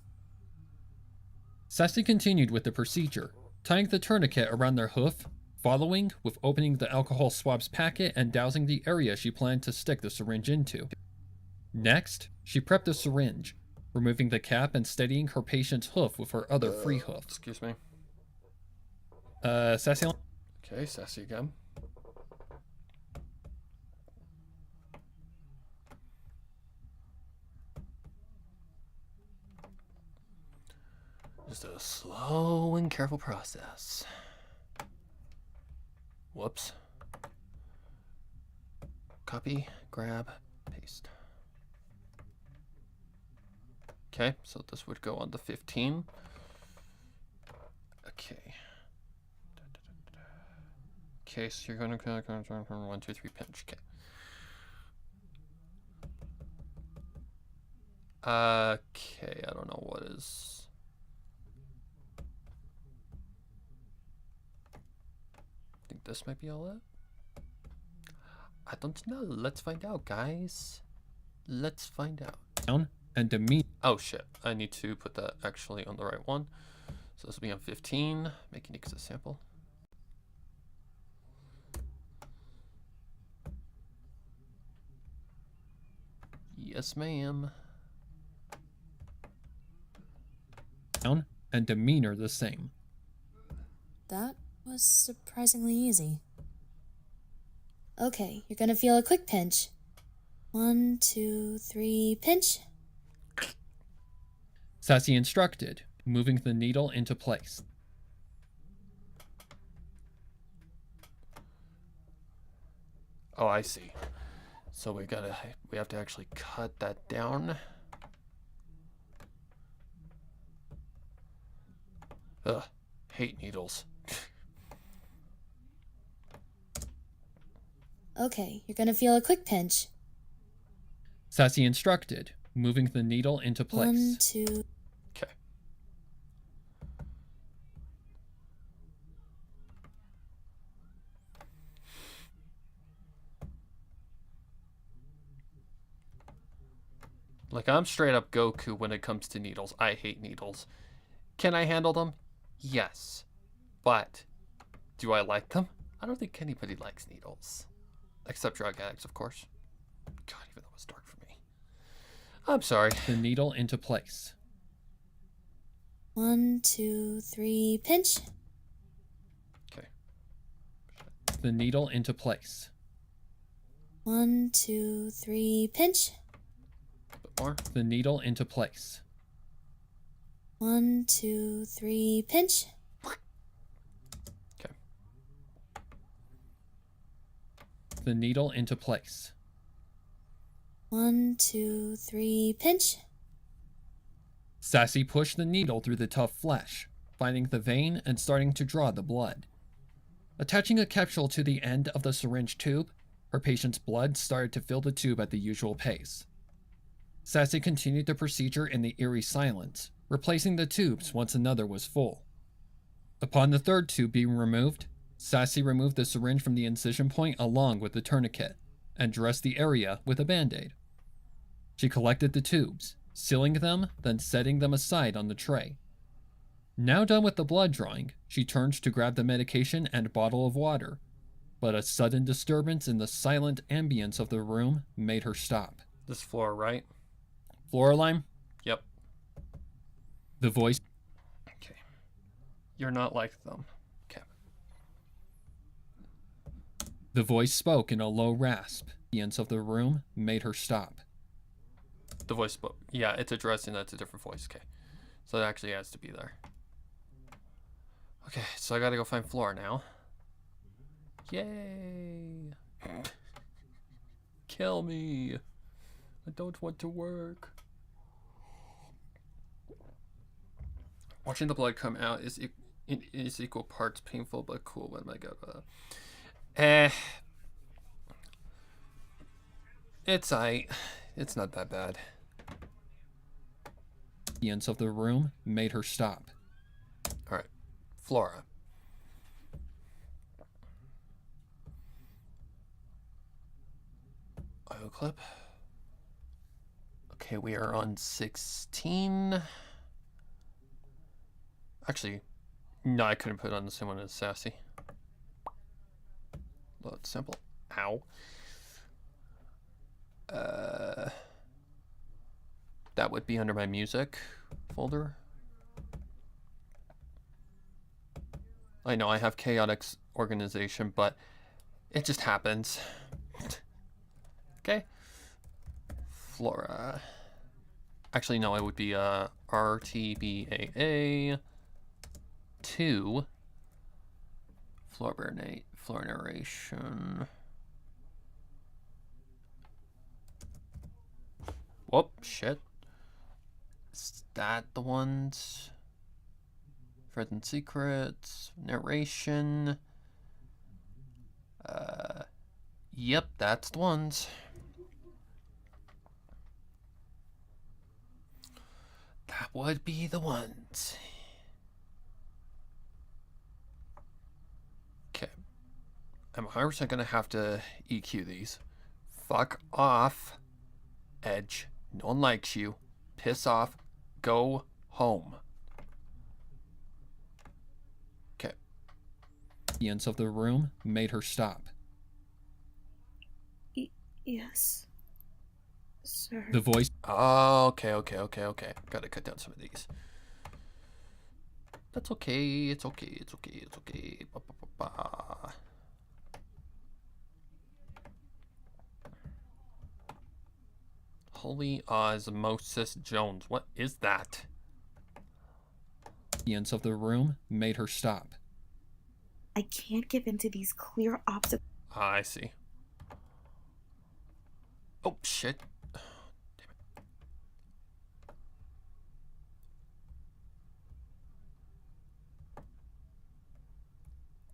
S2: Sassy continued with the procedure, tying the tourniquet around their hoof, following with opening the alcohol swabs packet and dousing the area she planned to stick the syringe into. Next, she prepped the syringe, removing the cap and steadying her patient's hoof with her other free hoof.
S1: Excuse me.
S2: Sassy?
S1: Okay, sassy again. Just a slow and careful process. Whoops. Copy, grab, paste. Okay, so this would go on the 15. Okay. Okay, so you're going to turn from 1, 2, 3 pinch. Okay. Okay, I don't know what is. I think this might be all it. I don't know. Let's find out, guys. Let's find out.
S2: Down and demeanor.
S1: Oh shit! I need to put that actually on the right one. So this will be on 15. Make unique as a sample. Yes, ma'am.
S2: Down and demeanor the same.
S5: That was surprisingly easy. Okay, you're gonna feel a quick pinch. 1, 2, 3, pinch.
S2: Sassy instructed, moving the needle into place.
S1: Oh, I see. So we have to actually cut that down. Ugh, hate needles.
S5: Okay, you're gonna feel a quick pinch.
S2: Sassy instructed, moving the needle into place.
S5: 1, 2.
S1: Okay. Like, I'm straight up Goku when it comes to needles. I hate needles. Can I handle them? Yes. But, do I like them? I don't think anybody likes needles. Except drug addicts, of course. God, even though it was dark for me. I'm sorry.
S2: The needle into place.
S5: 1, 2, 3, pinch.
S1: Okay.
S2: The needle into place.
S5: 1, 2, 3, pinch.
S1: A bit more.
S2: The needle into place.
S5: 1, 2, 3, pinch.
S1: Okay.
S2: The needle into place.
S5: 1, 2, 3, pinch.
S2: Sassy pushed the needle through the tough flesh, finding the vein and starting to draw the blood. Attaching a capsule to the end of the syringe tube, her patient's blood started to fill the tube at the usual pace. Sassy continued the procedure in the eerie silence, replacing the tubes once another was full. Upon the third tube being removed, Sassy removed the syringe from the incision point along with the tourniquet, and dressed the area with a band-aid. She collected the tubes, sealing them, then setting them aside on the tray. Now done with the blood drawing, she turned to grab the medication and bottle of water, but a sudden disturbance in the silent ambience of the room made her stop.
S1: This floor, right?
S2: Floraline?
S1: Yep.
S2: The voice.
S1: Okay. You're not like them. Okay.
S2: The voice spoke in a low rasp. The ambience of the room made her stop.
S1: The voice spoke. Yeah, it's addressing that's a different voice. Okay. So it actually has to be there. Okay, so I gotta go find Flora now. Yay! Kill me! I don't want to work. Watching the blood come out is equal parts painful but cool. What am I gonna? It's It's not that bad.
S2: The ambience of the room made her stop.
S1: All right, Flora. Audio clip. Okay, we are on 16. Actually, no, I couldn't put it on the same one as Sassy. Load simple. Ow. That would be under my music folder. I know I have chaotic organization, but it just happens. Okay. Flora. Actually, no, it would be RTBAA 2. Floor narration. Whoop, shit. Is that the ones? Forbidden Secrets, narration. Yep, that's the ones. That would be the ones. Okay. I'm 100% gonna have to EQ these. Fuck off, Edge. No one likes you. Piss off. Go home. Okay.
S2: The ambience of the room made her stop.
S5: Yes. Sir.
S2: The voice.
S1: Oh, okay. Gotta cut down some of these. That's okay. It's okay. Ba, ba, ba, ba. Holy Osmosis Jones. What is that?
S2: The ambience of the room made her stop.
S8: I can't give in to these clear obstacles.
S1: I see. Oh, shit. Damn it.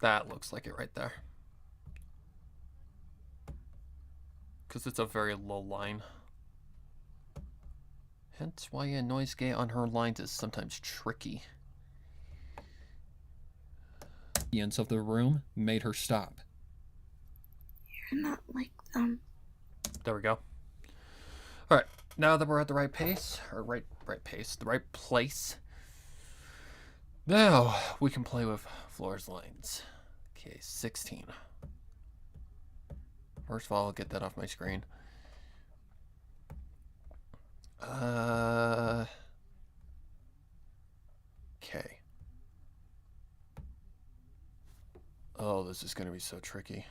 S1: That looks like it right there. Because it's a very low line. Hence why a noise gate on her lines is sometimes tricky.
S2: The ends of the room made her stop.
S5: You're not like them.
S1: There we go. All right, now that we're at the right pace, or right pace, the right place. Now we can play with Flora's lines. Okay, 16. First of all, I'll get that off my screen. Okay. Oh, this is going to be so tricky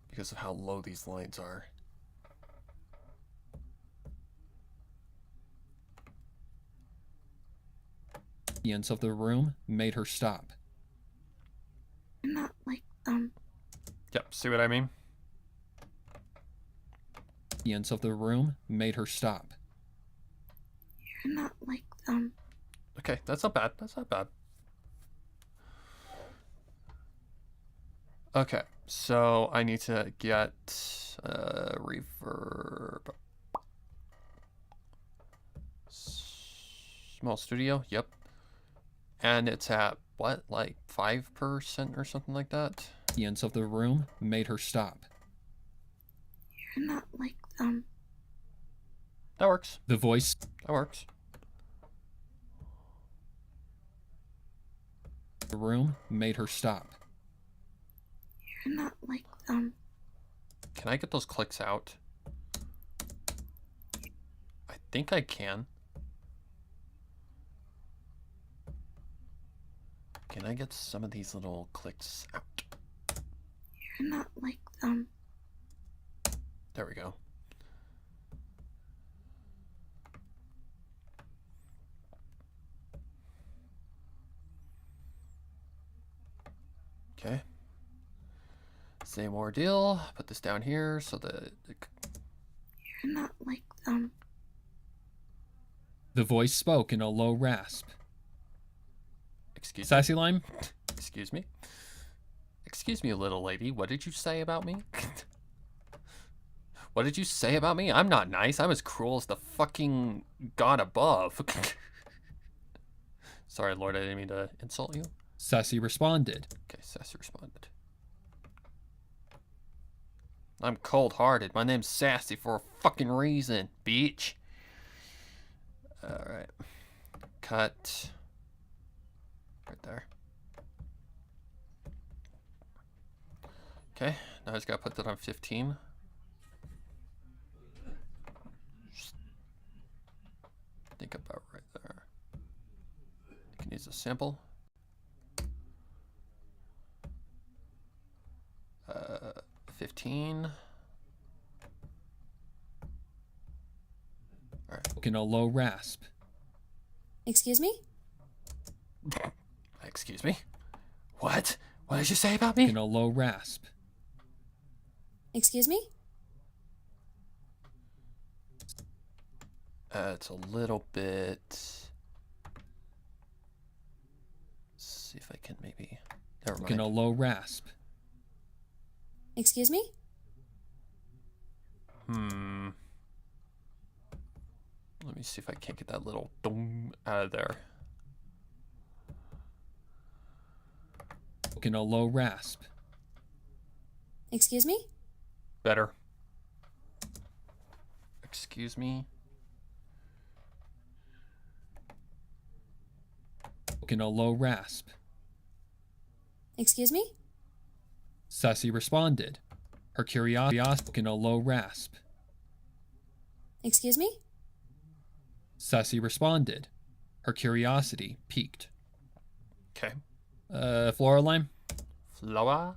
S1: because of how low these lines are.
S2: The ends of the room made her stop.
S5: You're not like them.
S1: Yep, see what I mean?
S2: The ends of the room made her stop.
S5: You're not like them.
S1: Okay, that's not bad. That's not bad. Okay, so I need to get reverb. Small studio, yep. And it's at what, like 5% or something like that?
S2: The ends of the room made her stop.
S5: You're not like them.
S1: That works.
S2: The voice.
S1: That works.
S2: The room made her stop.
S5: You're not like them.
S1: Can I get those clicks out? I think I can. Can I get some of these little clicks out?
S5: You're not like them.
S1: There we go. Okay. Same ordeal. Put this down here so that
S5: You're not like them.
S2: The voice spoke in a low rasp.
S1: excuse me.
S2: Sassy Lime?
S1: Excuse me. Excuse me, little lady. What did you say about me? What did you say about me? I'm not nice. I'm as cruel as the fucking god above. Sorry, Lord, I didn't mean to insult you.
S2: Sassy responded.
S1: Okay, Sassy responded. I'm cold-hearted. My name's Sassy for a fucking reason, bitch. Alright. Cut. Right there. Okay, now I just gotta put that on 15. Just think about right there. I can use a sample. 15. All right.
S2: In a low rasp.
S5: Excuse me?
S1: Excuse me? What? What did you say about me?
S2: In a low rasp.
S5: Excuse me?
S1: It's a little bit. Let's see if I can maybe. Never mind.
S2: In a low rasp.
S5: Excuse me?
S1: Let me see if I can't get that little dong out of there.
S2: In a low rasp.
S5: Excuse me?
S1: Better. Excuse me.
S2: In a low rasp.
S5: Excuse me?
S2: Sassy responded. Her curiosity in a low rasp.
S5: Excuse me?
S2: Sassy responded. Her curiosity piqued.
S1: Okay.
S2: Flora Lime?
S1: Floa?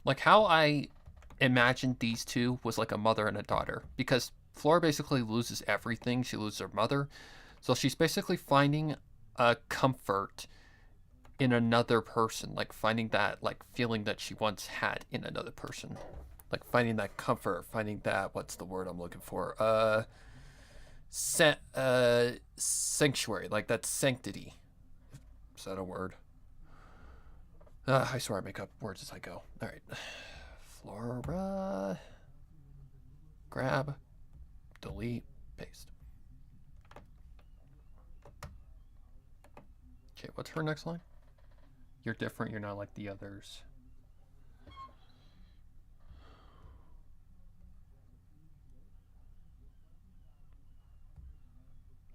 S1: Like how I imagined these two was like a mother and a daughter. Because Flora basically loses everything. She loses her mother. So she's basically finding a comfort in another person. Like finding that like feeling that she once had in another person. Like finding that comfort, finding that, what's the word I'm looking for? Sanctuary, like that sanctity. Is that a word? I swear I make up words as I go. All right. Flora. Grab. Delete. Paste. Okay, what's her next line? You're different, you're not like the others.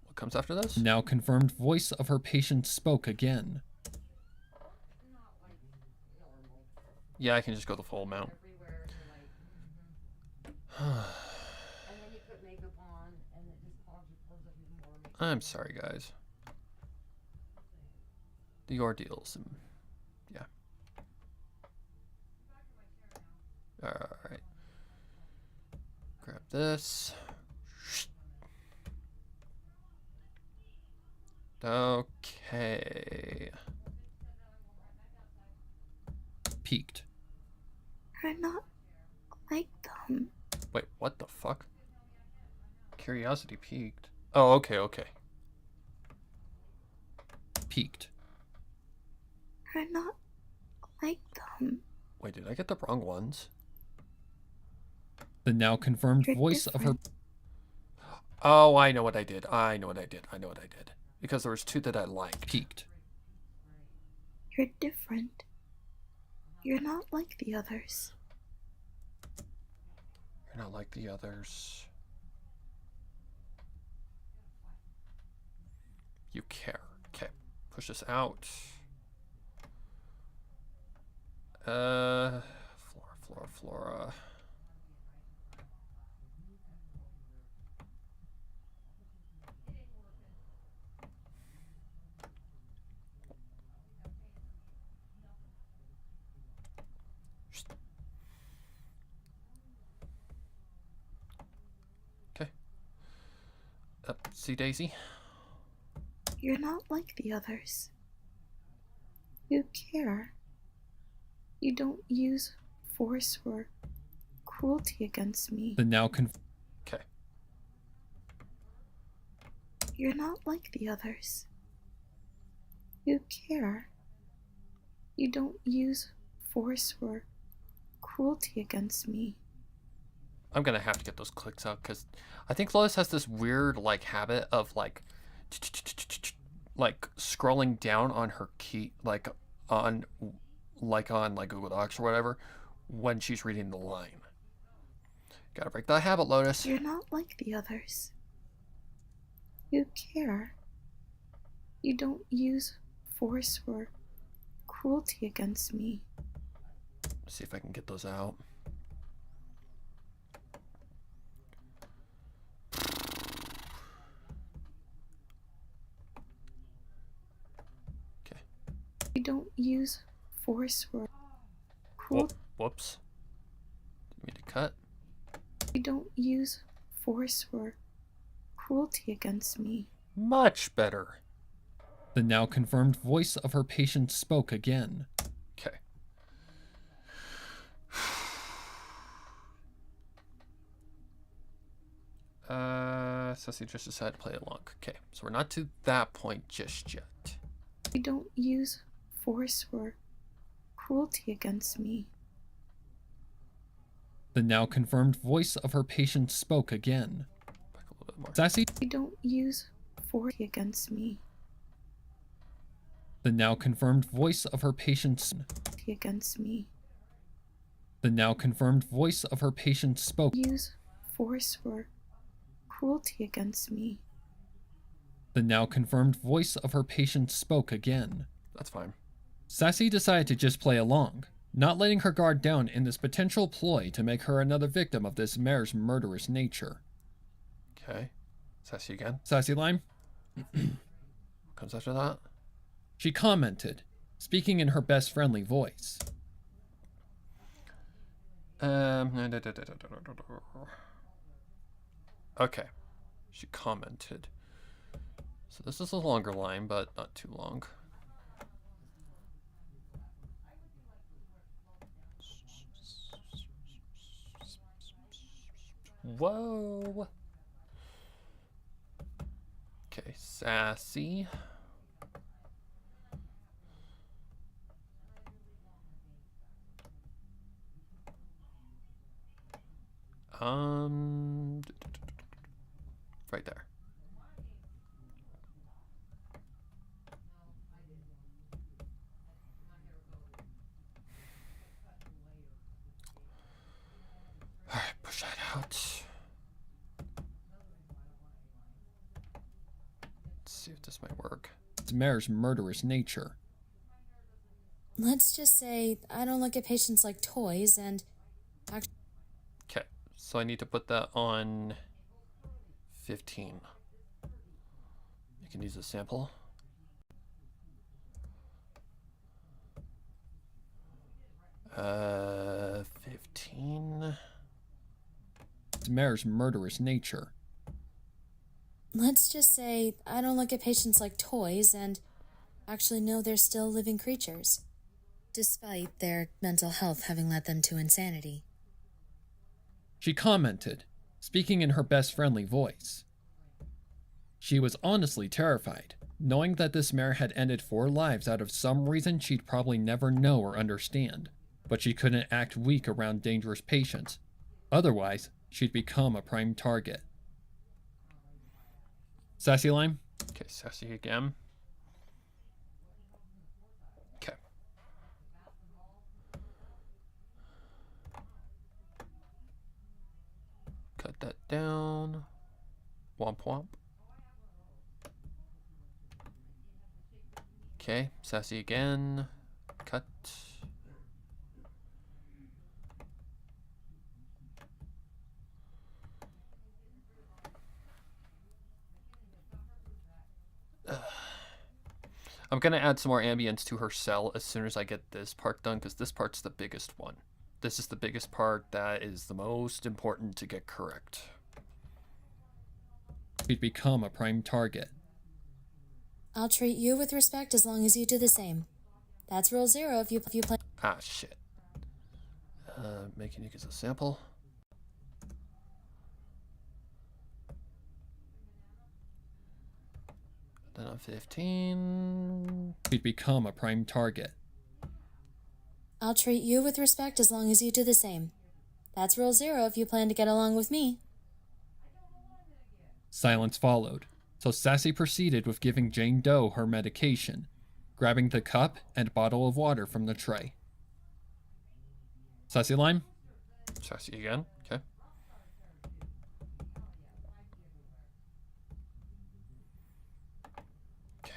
S1: What comes after this?
S2: Now confirmed voice of her patient spoke again.
S1: Yeah, I can just go the full amount.
S7: Everywhere, you're like, and then you put makeup on, and it just clogs your pores up even more. Makes
S1: I'm sorry, guys. The ordeals. Yeah. Alright. Grab this. Okay.
S2: Peaked.
S5: You're not like them.
S1: Wait, what the fuck? Curiosity peaked. Oh, okay, okay.
S2: Peaked.
S5: You're not like them.
S1: Wait, did I get the wrong ones?
S2: The now confirmed
S5: You're
S2: voice of her.
S5: different.
S1: Oh, I know what I did. I know what I did. Because there was two that I liked.
S2: Peaked.
S5: You're different. You're not like the others.
S1: You're not like the others. You care. Okay. Push this out. Flora. Okay. See Daisy?
S5: You're not like the others. You care. You don't use force or cruelty against me.
S2: The now
S1: Okay.
S5: You're not like the others. You care. You don't use force or cruelty against me.
S1: I'm gonna have to get those clicks out because I think Lois has this weird like habit of like scrolling down on her key on Google Docs or whatever when she's reading the line. Gotta break that habit, Lotus.
S5: You're not like the others. You care. You don't use force or cruelty against me.
S1: See if I can get those out. Okay.
S5: You don't use force or cruelty.
S1: Whoops. Didn't mean to cut.
S5: You don't use force or cruelty against me.
S1: Much better.
S2: The now confirmed voice of her patient spoke again.
S1: Okay. Ceci just decided to play along. Okay, so we're not to that point just yet.
S5: You don't use force or cruelty against me.
S2: The now confirmed voice of her patient spoke again.
S1: Back a little bit more.
S2: Sassy.
S5: You don't use force against me.
S2: The now confirmed voice of her patient.
S5: Against me.
S2: The now confirmed voice of her patient spoke.
S5: Use force or cruelty against me.
S2: The now confirmed voice of her patient spoke again.
S1: That's fine.
S2: Sassy decided to just play along, not letting her guard down in this potential ploy to make her another victim of this mayor's murderous nature.
S1: Okay. Sassy again.
S2: Sassy line?
S1: Comes after that.
S2: She commented, speaking in her best friendly voice.
S1: Okay. She commented. So this is a longer line, but not too long. Whoa. Okay, sassy. Right there. All right, push that out. Let's see if this might work.
S2: It's Mare's murderous nature.
S5: Let's just say I don't look at patients like toys and...
S1: Okay, so I need to put that on 15. You can use a sample. Uh, 15.
S2: It's Mare's murderous nature.
S5: Let's just say I don't look at patients like toys and actually know they're still living creatures, despite their mental health having led them to insanity.
S2: She commented, speaking in her best friendly voice. She was honestly terrified, knowing that this mare had ended 4 lives out of some reason she'd probably never know or understand, but she couldn't act weak around dangerous patients. Otherwise, she'd become a prime target. Sassy Lime?
S1: Okay, sassy again. Okay. Cut that down. Womp womp. Okay, sassy again. Cut. I'm gonna add some more ambience to her cell as soon as I get this part done, because this part's the biggest one. This is the biggest part that is the most important to get correct.
S2: She'd become a prime target.
S5: I'll treat you with respect as long as you do the same. That's rule 0 if you play...
S1: Ah, shit. Making you use a sample. Then on 15.
S2: She'd become a prime target.
S5: I'll treat you with respect as long as you do the same. That's rule 0 if you plan to get along with me.
S2: Silence followed, so Sassy proceeded with giving Jane Doe her medication, grabbing the cup and bottle of water from the tray. Sassy Lime?
S1: Sassy again. Okay. Okay.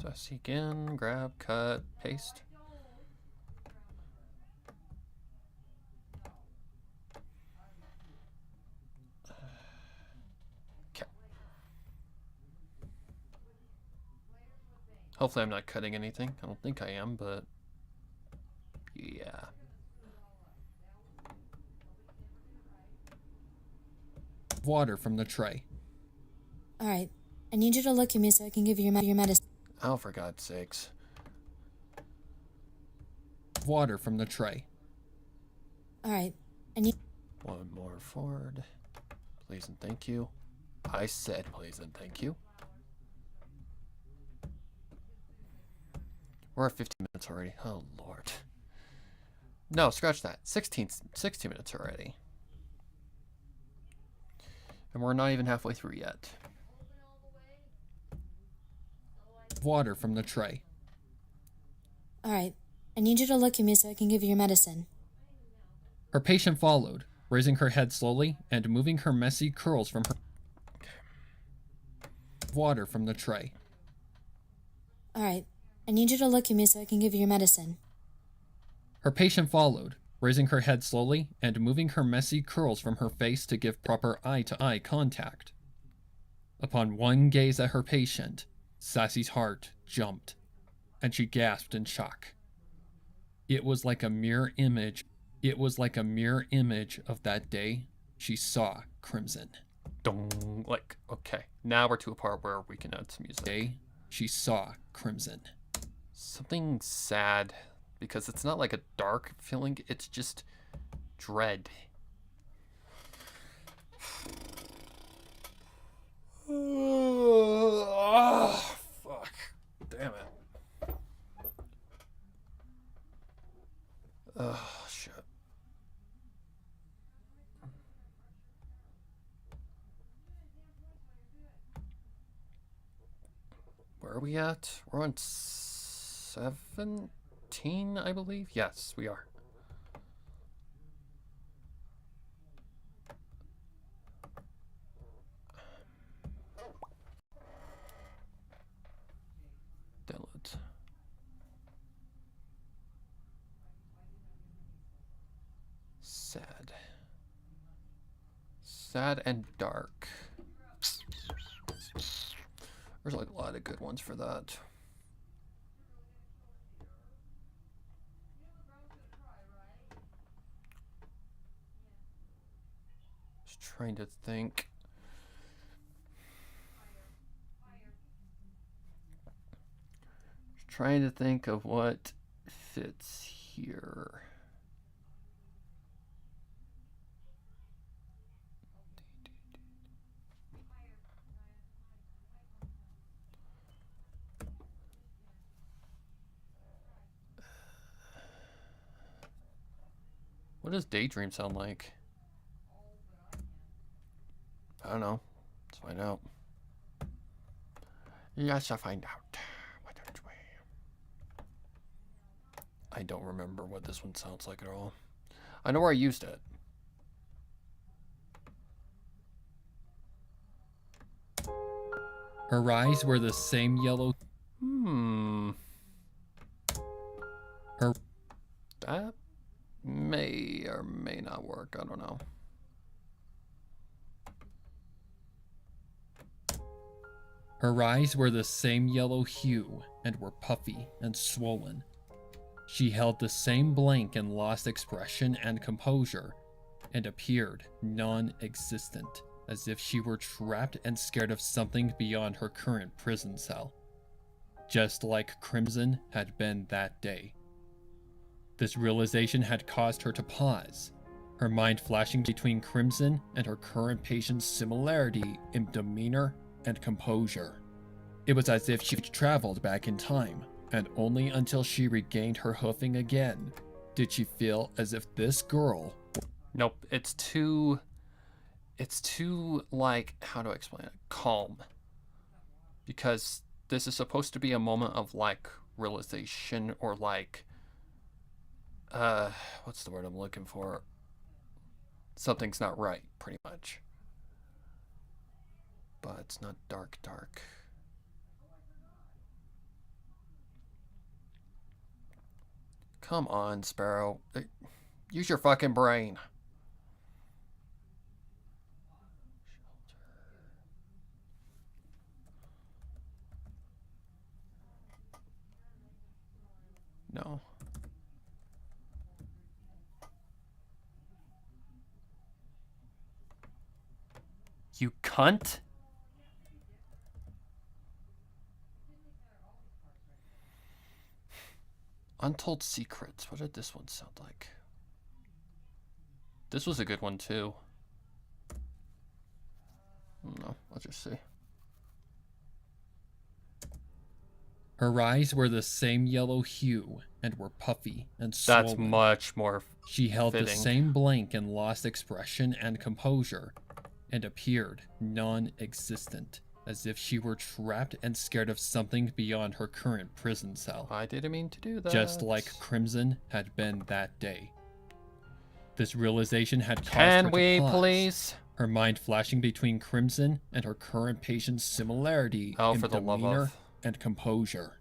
S1: Sassy again. Grab, cut, paste. Hopefully I'm not cutting anything. I don't think I am, but yeah.
S2: Water from the tray.
S5: Alright, I need you to look at me so I can give you your medicine.
S1: Oh, for God's sakes.
S2: Water from the tray.
S5: Alright, I need...
S1: One more forward. Please and thank you. I said please and thank you. We're at 15 minutes already. Oh, Lord. No, scratch that. 16 minutes already. And we're not even halfway through yet.
S2: Water from the tray.
S5: Alright, I need you to look at me so I can give you your medicine.
S2: Her patient followed, raising her head slowly and moving her messy curls from her... Water from the tray.
S5: Alright, I need you to look at me so I can give you your medicine.
S2: Her patient followed, raising her head slowly and moving her messy curls from her face to give proper eye-to-eye contact. Upon one gaze at her patient, Sassy's heart jumped, and she gasped in shock. It was like a mirror image. It was like a mirror image of that day she saw Crimson.
S1: Dong. Like, okay. Now we're to a part where we can add some music.
S2: Day she saw Crimson.
S1: Something sad because it's not like a dark feeling, it's just dread. Oh, fuck. Damn it. Oh, shit. Where are we at? We're on 17, I believe? Yes, we are. Download. Sad. Sad and dark. There's like a lot of good ones for that. Just trying to think. Just trying to think of what fits here. What does Daydream sound like? I don't know. Let's find out. Yes, I'll find out. Why don't we? I don't remember what this one sounds like at all. I know where I used it.
S2: Her eyes were the same yellow. Her
S1: That may or may not work. I don't know.
S2: Her eyes were the same yellow hue and were puffy and swollen. She held the same blank and lost expression and composure, and appeared non-existent, as if she were trapped and scared of something beyond her current prison cell, just like Crimson had been that day. This realization had caused her to pause, her mind flashing between Crimson and her current patient's similarity in demeanor and composure. It was as if she traveled back in time, and only until she regained her hoofing again did she feel as if this girl...
S1: Nope, it's too, like, how do I explain it? Calm. Because this is supposed to be a moment of, like, realization or, like, what's the word I'm looking for? Something's not right, pretty much. But it's not dark. Come on, Sparrow. Use your fucking brain. No. You cunt? Untold Secrets. What did this one sound like? This was a good one too. No, let's just see.
S2: Her eyes were the same yellow hue and were puffy and swollen.
S1: That's much more
S2: She held
S1: fitting.
S2: the same blank and lost expression and composure, and appeared non-existent, as if she were trapped and scared of something beyond her current prison cell.
S1: I didn't mean to do that.
S2: Just like Crimson had been that day. This realization had caused her
S1: Can
S2: to
S1: we
S2: pause,
S1: please?
S2: her mind flashing between Crimson and her current patient's similarity in
S1: For the love
S2: demeanor
S1: of.
S2: and composure.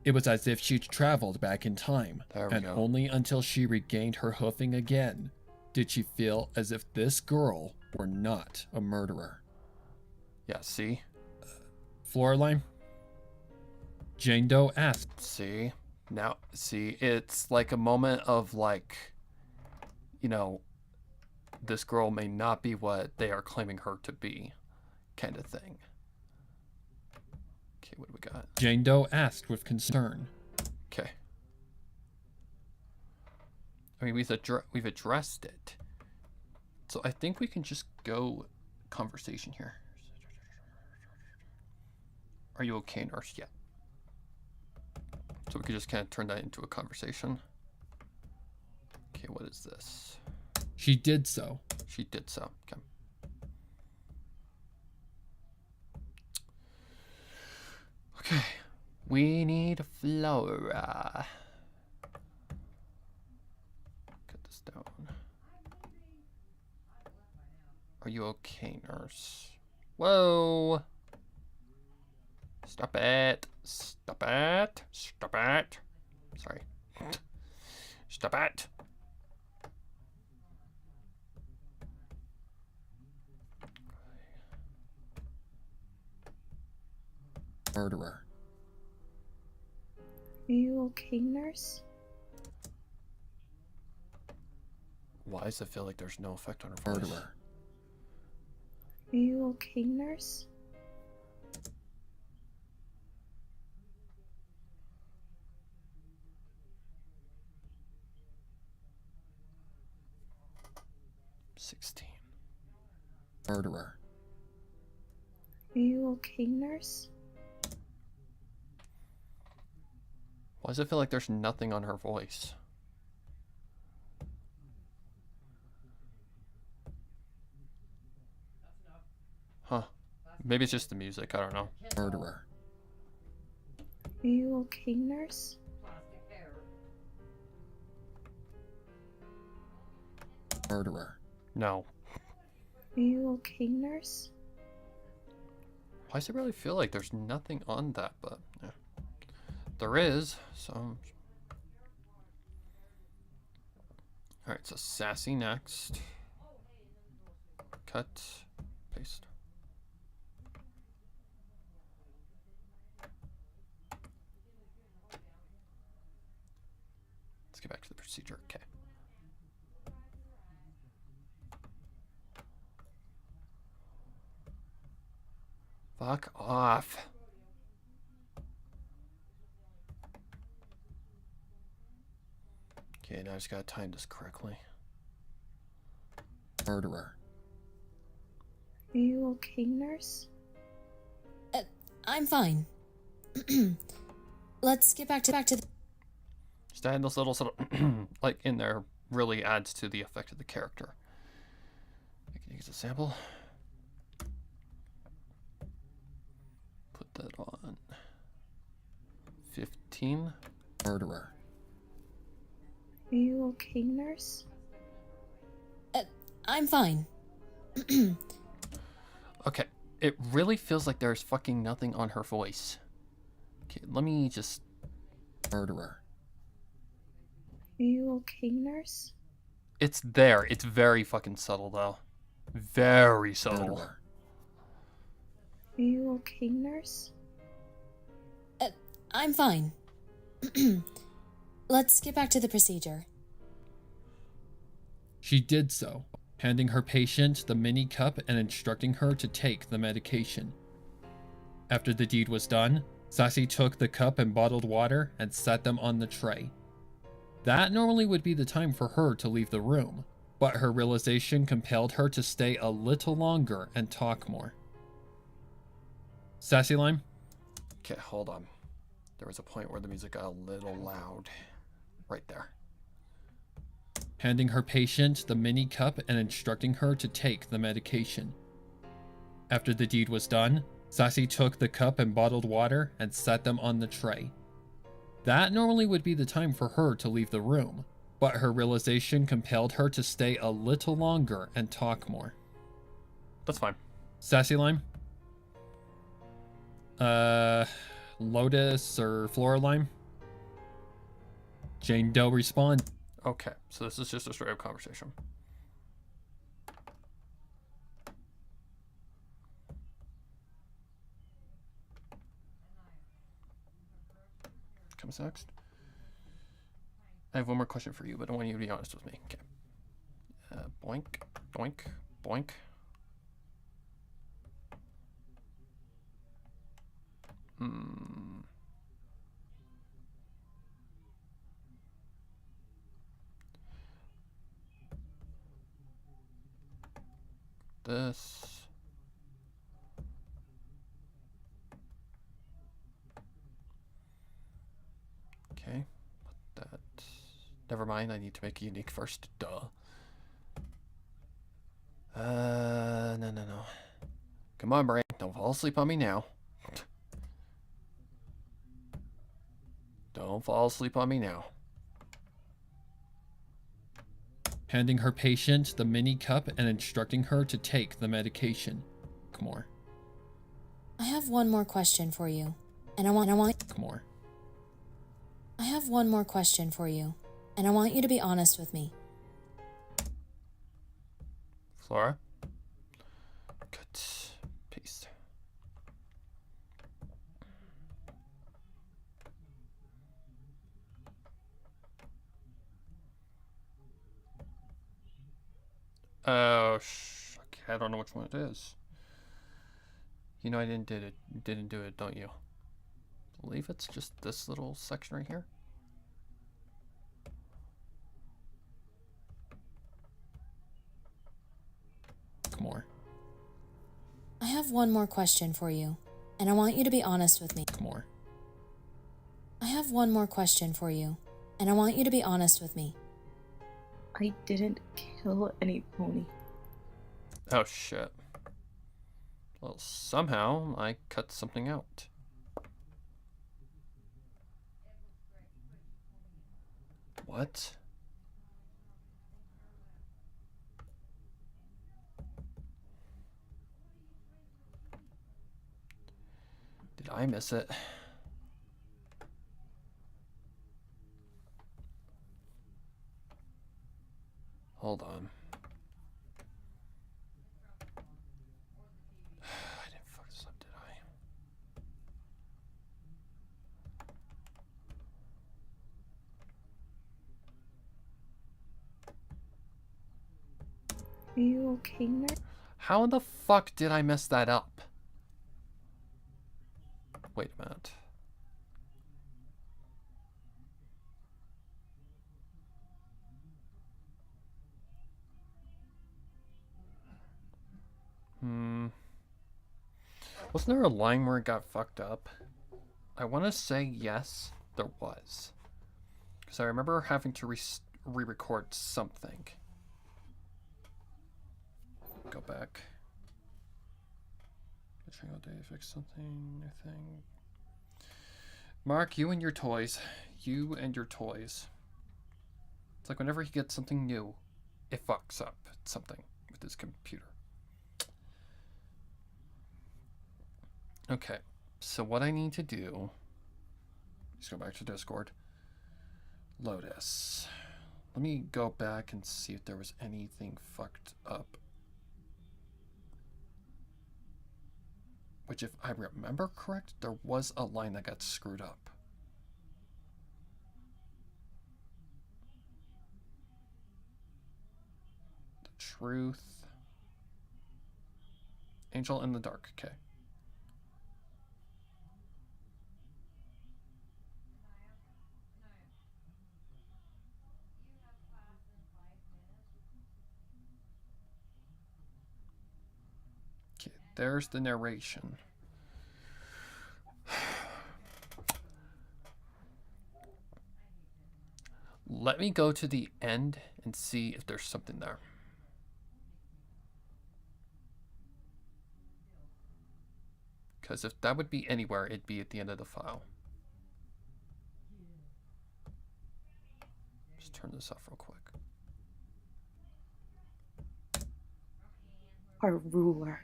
S2: It was as if she'd traveled back in time,
S1: There we
S2: and
S1: go.
S2: only until she regained her hoofing again did she feel as if this girl were not a murderer.
S1: Yeah, see?
S2: Floorline? Jane Doe asked.
S1: See? Now, see, it's like a moment of like, you know, this girl may not be what they are claiming her to be, kind of thing. Okay, what do we got?
S2: Jane Doe asked with concern.
S1: Okay. I mean, we've addressed it. So I think we can just go conversation here. Are you okay, nurse? Yeah. So we could just kind of turn that into a conversation. Okay, what is this?
S2: She did so.
S1: She did so. Okay. Okay. We need Flora. Cut this down. Are you okay, nurse? Whoa. Stop it. Stop it. Stop it. Sorry. Stop it.
S2: Murderer.
S5: Are you okay, nurse?
S1: Why does it feel like there's no effect on her voice?
S2: Murderer.
S5: Are you okay, nurse?
S2: Murderer.
S5: Are you okay, nurse?
S1: Why does it feel like there's nothing on her voice? Huh. Maybe it's just the music. I don't know.
S2: Murderer.
S5: Are you okay, nurse?
S2: Murderer.
S1: No.
S5: Are you okay, nurse?
S1: Why does it really feel like there's nothing on that? But yeah. There is. So. Alright, so Sassy next. Cut. Paste. Let's get back to the procedure. Okay. Fuck off. Okay, now I just gotta time this correctly.
S2: Murderer.
S5: Are you okay, nurse? I'm fine. Let's get back to the...
S1: Just adding those little sort of like in there really adds to the effect of the character. I can use a sample. Put that on 15.
S2: Murderer.
S5: Are you okay, nurse? I'm fine.
S1: Okay, it really feels like there's fucking nothing on her voice. Okay, let me just...
S2: Murderer.
S5: Are you okay, nurse?
S1: It's there. It's very fucking subtle though. Very subtle.
S2: Murderer.
S5: Are you okay, nurse? I'm fine. Let's get back to the procedure.
S2: She did so, handing her patient the mini cup and instructing her to take the medication. After the deed was done, Sassy took the cup and bottled water and set them on the tray. That normally would be the time for her to leave the room, but her realization compelled her to stay a little longer and talk more. Sassy Lime?
S1: Okay, hold on. There was a point where the music got a little loud. Right there.
S2: Handing her patient the mini cup and instructing her to take the medication. After the deed was done, Sassy took the cup and bottled water and set them on the tray. That normally would be the time for her to leave the room, but her realization compelled her to stay a little longer and talk more.
S1: That's fine.
S2: Sassy Lime? Lotus or Flora Lime? Jane Doe respond.
S1: Okay, so this is just a straight up conversation. Comes next. I have one more question for you, but I want you to be honest with me. Okay. Boink, boink, boink. this. Okay. Put that. Never mind, I need to make a unique first. Duh. No. Come on, brain. Don't fall asleep on me now. Don't fall asleep on me now.
S2: Handing her patient the mini cup and instructing her to take the medication. Come on.
S5: I have one more question for you. And I want
S2: Come on.
S5: I have one more question for you. And I want you to be honest with me.
S1: Flora. Good. Peace. Oh, okay, I don't know which one it is. You know I didn't do it, don't you? I believe it's just this little section right here.
S2: Come on.
S5: I have one more question for you. And I want you to be honest with me.
S2: Come on.
S5: I have one more question for you. And I want you to be honest with me.
S8: I didn't kill any pony.
S1: Oh shit. Well, somehow I cut something out. What? Did I miss it? Hold on. I didn't fuck this up, did I?
S8: Are you okay, Nick?
S1: How in the fuck did I mess that up? Wait a minute. Wasn't there a line where it got fucked up? I want to say yes, there was. Because I remember having to re-record something. Go back. Get all day, fix something, I think. Mark, you and your toys. You and your toys. It's like whenever he gets something new, it fucks up something with his computer. Okay, so what I need to do is go back to Discord. Lotus. Let me go back and see if there was anything fucked up. Which, if I remember correct, there was a line that got screwed up. The truth. Angel in the dark, okay. Okay, there's the narration. Let me go to the end and see if there's something there. Because if that would be anywhere, it'd be at the end of the file. Just turn this off real quick.
S8: Our ruler.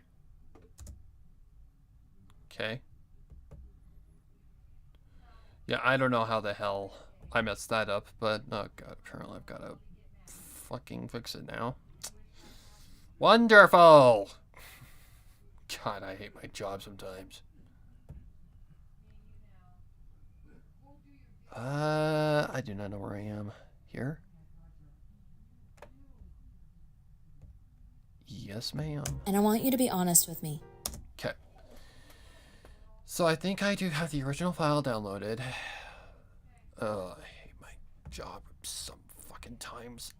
S1: Okay. Yeah, I don't know how the hell I messed that up, but oh god, apparently I've got to fucking fix it now. Wonderful! God, I hate my job sometimes. I do not know where I am. Here? Yes, ma'am.
S5: And I want you to be honest with me.
S1: Okay. So I think I do have the original file downloaded. I hate my job some fucking times.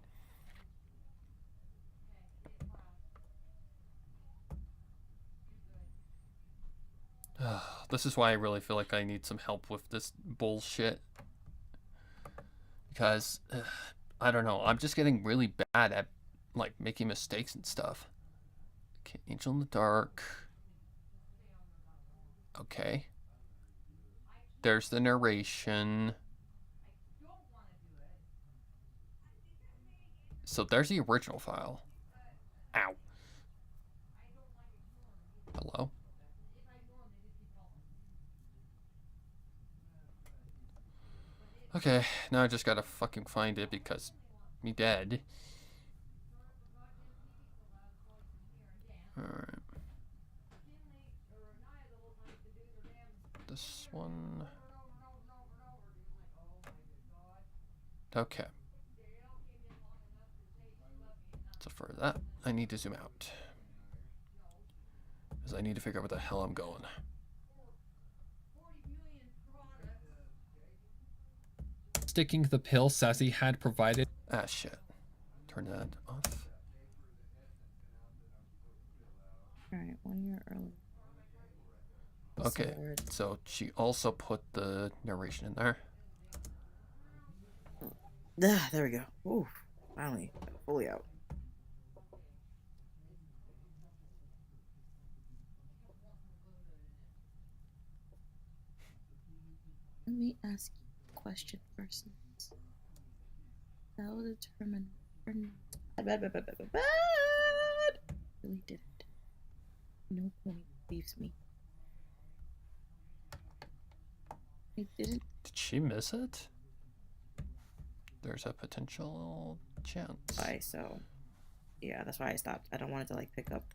S1: This is why I really feel like I need some help with this bullshit. Because, I don't know, I'm just getting really bad at, like, making mistakes and stuff. Okay, Angel in the Dark. Okay. There's the narration. So there's the original file. Ow. Hello? Okay, now I just gotta fucking find it because me dead. Alright. This one. Okay. So for that, I need to zoom out. Because I need to figure out where the hell I'm going.
S2: Sticking the pill Sassy had provided.
S1: Ah, shit. Turn that off.
S8: Alright, 1 year early.
S1: Okay, so she also put the narration in there.
S8: There we go. Ooh, finally, fully out. Let me ask you a question first. That will determine bad. Really didn't. No pony believes me. I didn't.
S1: Did she miss it? There's a potential chance.
S8: Why? So, yeah, that's why I stopped. I don't want it to like pick up.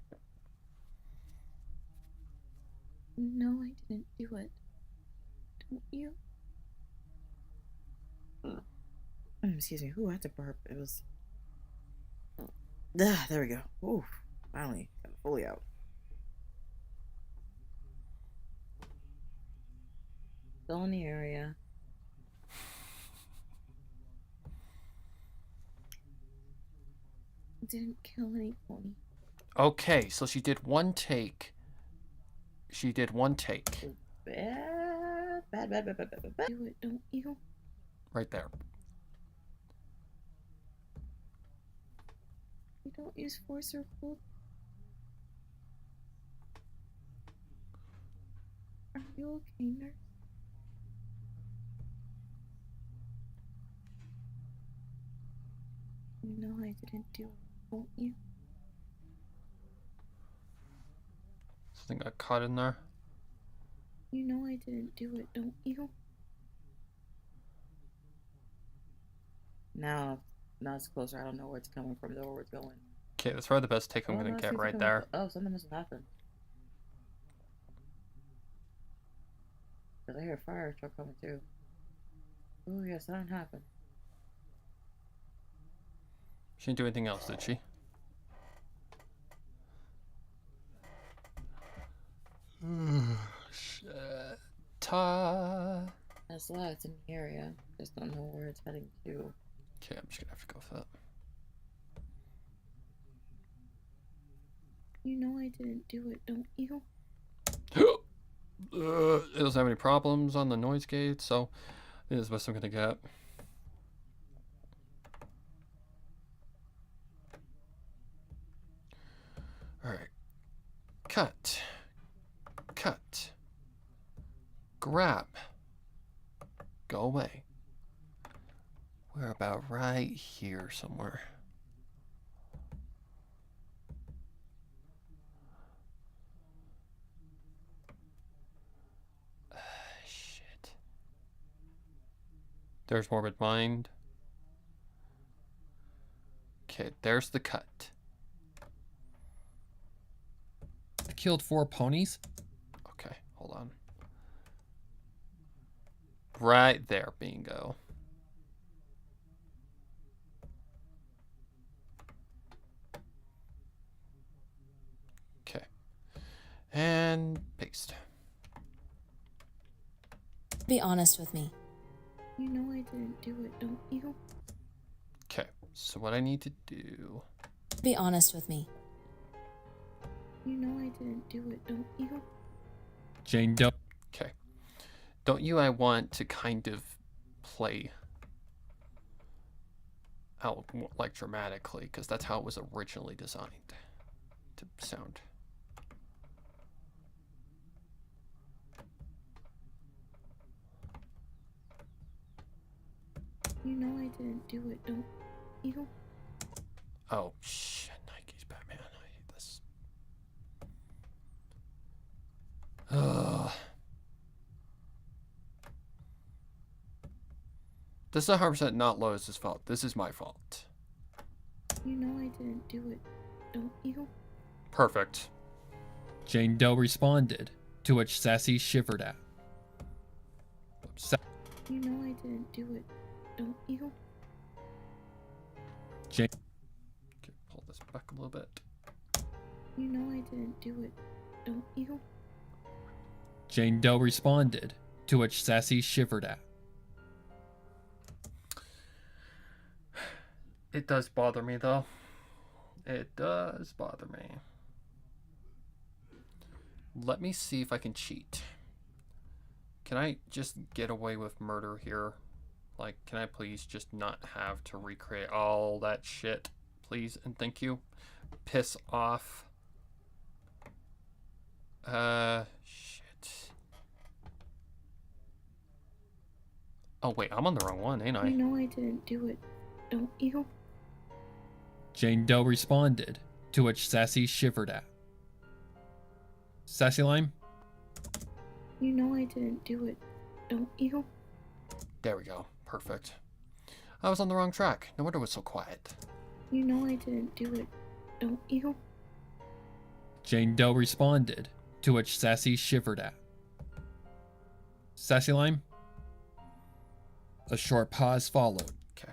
S8: No, I didn't do it. Don't you? Excuse me. Ooh, I had to burp. It was. There we go. Ooh, finally, got it fully out. Still in the area. Didn't kill any pony.
S1: Okay, so she did one take. She did one take.
S8: Bad. Do it, don't you?
S1: Right there.
S8: You don't use force or hold. Are you okay, nurse? You know I didn't do it, won't you?
S1: Something got caught in there.
S8: You know I didn't do it, don't you? Now it's closer. I don't know where it's coming from, or where it's going.
S1: Okay, that's probably the best take I'm gonna get right there.
S8: Oh, something must have happened. Cause I hear a fire truck coming too. Oh yes, that happened.
S1: She didn't do anything else, did she? Shit.
S8: That's why it's in the area. Just don't know where it's heading to.
S1: Okay, I'm just gonna have to go for that.
S8: You know I didn't do it, don't you?
S1: It doesn't have any problems on the noise gate, so this is the best I'm gonna get. Alright. Cut. Cut. Grab. Go away. We're about right here somewhere. Shit. There's Morbid Mind. Okay, there's the cut.
S2: I killed 4 ponies.
S1: Okay, hold on. Right there, bingo. Okay. And paste.
S5: Be honest with me.
S8: You know I didn't do it, don't you?
S1: Okay, so what I need to do...
S5: Be honest with me.
S8: You know I didn't do it, don't you?
S2: Jane Doe.
S1: Okay. Don't you I want to kind of play out like dramatically, because that's how it was originally designed to sound.
S8: You know I didn't do it, don't you?
S1: Oh shit, Nike's Batman. I hate this. Ugh. This is 100% not Lois's fault. This is my fault.
S8: You know I didn't do it, don't you?
S1: Perfect.
S2: Jane Doe responded, to which Sassy shivered at.
S8: You know I didn't do it, don't you?
S2: Jane.
S1: Okay, pull this back a little bit.
S8: You know I didn't do it, don't you?
S2: Jane Doe responded, to which Sassy shivered at.
S1: It does bother me though. It does bother me. Let me see if I can cheat. Can I just get away with murder here? Like, can I please just not have to recreate all that shit? Please and thank you. Piss off. Shit. Oh wait, I'm on the wrong one, ain't I?
S8: You know I didn't do it, don't you?
S2: Jane Doe responded, to which Sassy shivered at. Sassy Lime?
S8: You know I didn't do it, don't you?
S1: There we go. Perfect. I was on the wrong track. No wonder it was so quiet.
S8: You know I didn't do it, don't you?
S2: Jane Doe responded, to which Sassy shivered at. Sassy Lime? A short pause followed.
S1: Okay.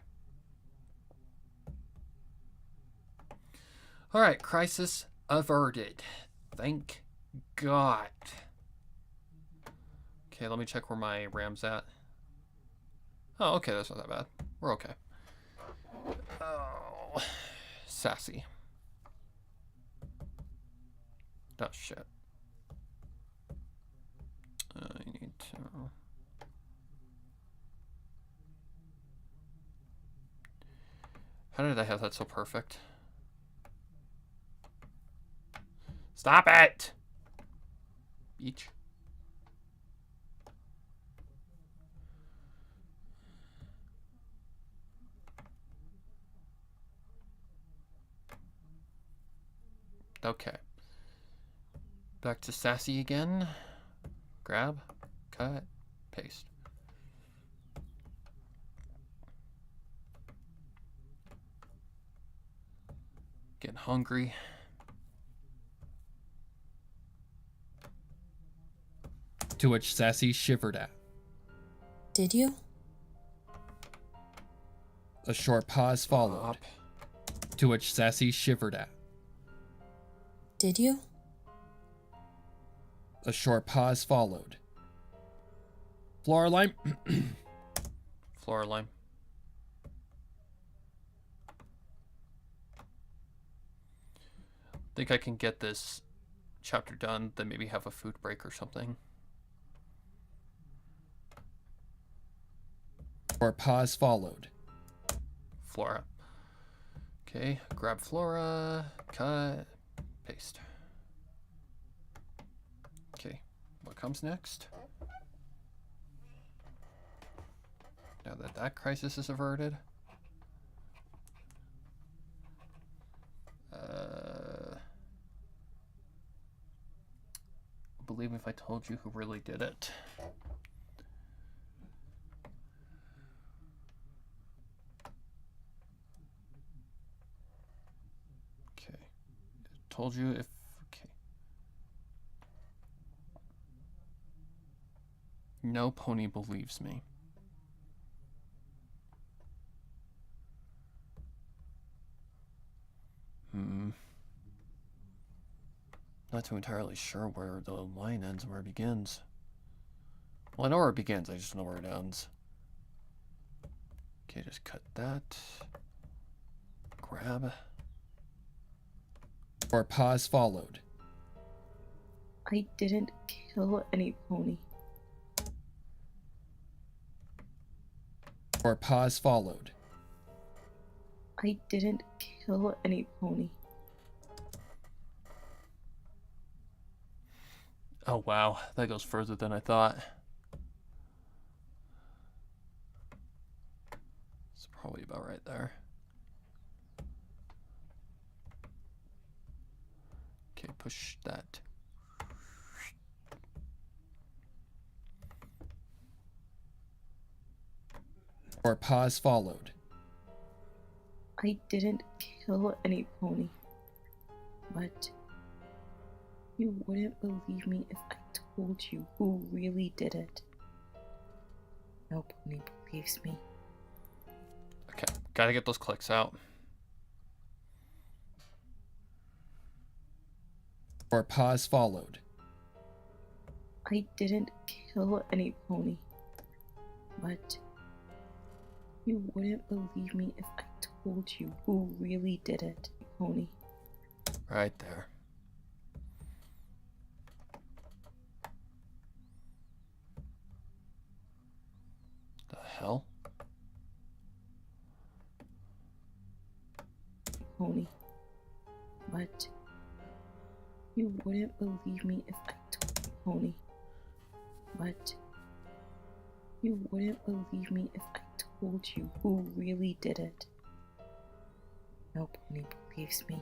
S1: Alright, crisis averted. Thank God. Okay, let me check where my RAM's at. Oh, okay, that's not that bad. We're okay. Oh, Sassy. Oh, shit. I need to... How did I have that so perfect? Stop it! Beach. Okay. Back to Sassy again. Grab, cut, paste. Getting hungry.
S2: To which Sassy shivered at.
S5: Did you?
S2: A short pause followed. To which Sassy shivered at.
S5: Did you?
S2: A short pause followed. Flora Lime?
S1: Flora Lime. Think I can get this chapter done, then maybe have a food break or something.
S2: Or pause followed.
S1: Flora. Okay, grab Flora, cut, paste. Okay, what comes next? Now that that crisis is averted. Believe me if I told you who really did it. Okay. Told you if... Okay. No pony believes me. Not too entirely sure where the line ends and where it begins. Well, I know where it begins, I just know where it ends. Okay, just cut that. Grab.
S2: Or pause followed.
S8: I didn't kill any pony.
S2: Or pause followed.
S8: I didn't kill any pony.
S1: Oh wow, that goes further than I thought. It's probably about right there. Okay, push that.
S2: Or pause followed.
S8: I didn't kill any pony. But you wouldn't believe me if I told you who really did it. No pony believes me.
S1: Okay, gotta get those clicks out.
S2: Or pause followed.
S8: I didn't kill any pony. But you wouldn't believe me if I told you who really did it, pony.
S1: Right there. The hell?
S8: Pony. But you wouldn't believe me if I told you, pony. But you wouldn't believe me if I told you who really did it. No pony believes me.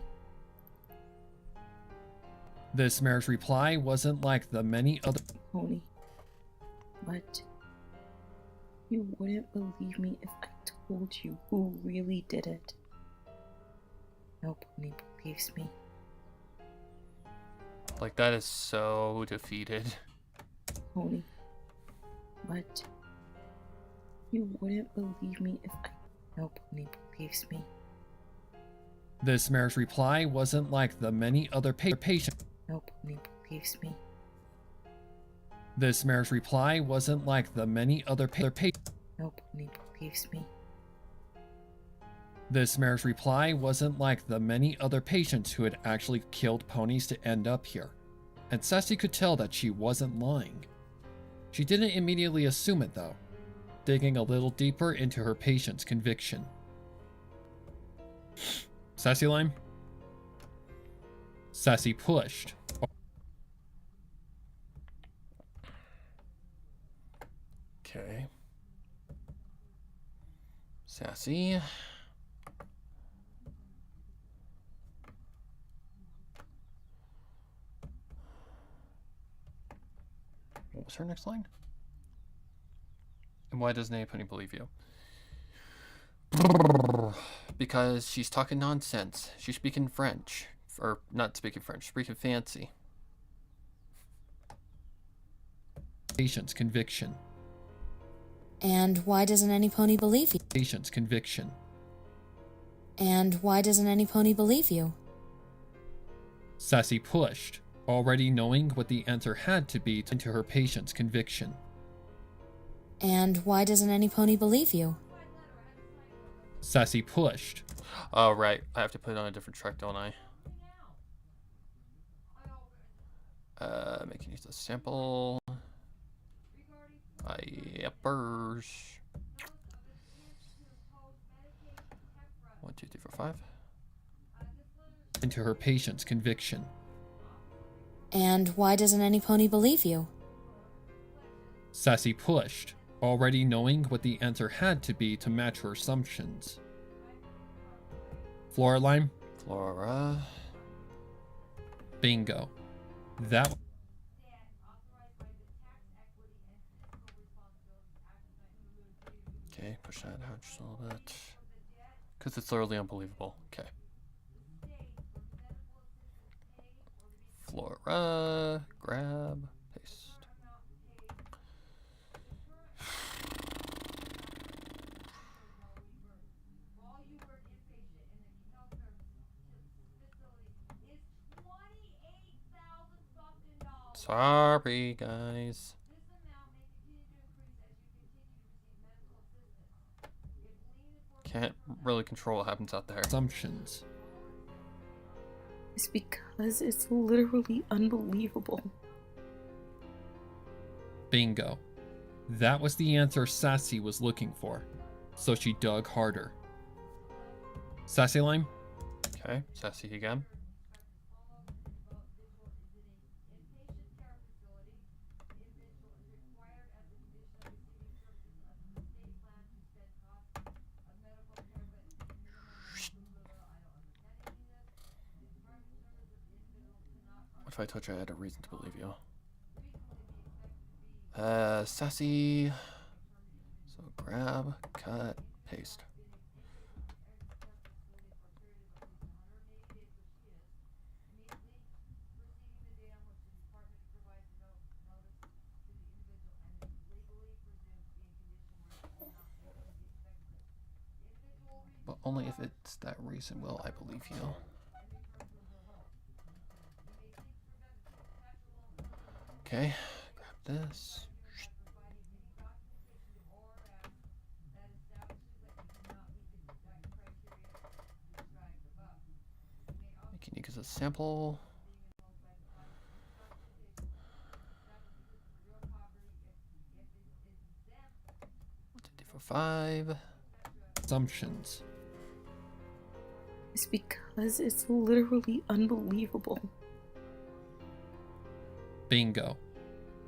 S2: This mare's reply wasn't like the many other
S8: Pony. But you wouldn't believe me if I told you who really did it. No pony believes me.
S1: Like, that is so defeated.
S8: Pony. But you wouldn't believe me if I... No pony believes me.
S2: This mare's reply wasn't like the many other patients.
S8: No pony believes me.
S2: This mare's reply wasn't like the many other patients.
S8: No pony believes me.
S2: This mare's reply wasn't like the many other patients who had actually killed ponies to end up here, and Sassy could tell that she wasn't lying. She didn't immediately assume it though, digging a little deeper into her patient's conviction. Sassy Lime? Sassy pushed.
S1: Okay. Sassy. What was her next line? And why doesn't anybody believe you? Because she's talking nonsense. She's speaking French. Or not speaking French, speaking fancy.
S2: Patient's conviction.
S5: And why doesn't any pony believe you?
S2: Patient's conviction.
S5: And why doesn't any pony believe you?
S2: Sassy pushed, already knowing what the answer had to be into her patient's conviction.
S5: And why doesn't any pony believe you?
S2: Sassy pushed.
S1: Oh, right. I have to put it on a different track, don't I? Making use of sample. Yippers. 1, 2, 3, 4, 5.
S2: Into her patient's conviction.
S5: And why doesn't any pony believe you?
S2: Sassy pushed, already knowing what the answer had to be to match her assumptions. Flora Lime?
S1: Flora.
S2: Bingo. That.
S1: Okay, push that out just a little bit. Because it's thoroughly unbelievable. Okay. Flora. Grab. Paste. Sorry, guys. Can't really control what happens out there.
S2: Assumptions.
S8: It's because it's literally unbelievable.
S2: Bingo. That was the answer Sassy was looking for. So she dug harder. Sassy Lime?
S1: Okay, sassy again. What if I told you I had a reason to believe you? Sassy. So grab, cut, paste. But only if it's that reason will I believe you. Okay, grab this. Making it as a sample. 5.
S2: Assumptions.
S8: It's because it's literally unbelievable.
S2: Bingo.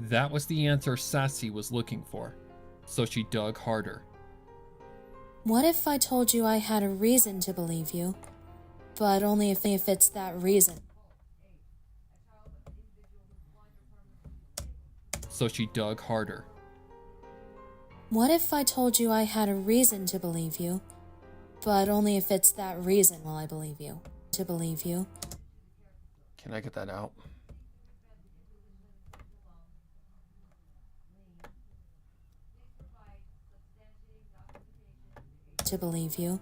S2: That was the answer Sassy was looking for. So she dug harder.
S5: What if I told you I had a reason to believe you, but only if it's that reason?
S2: So she dug harder.
S5: What if I told you I had a reason to believe you, but only if it's that reason will I believe you? To believe you.
S1: Can I get that out?
S5: To believe you,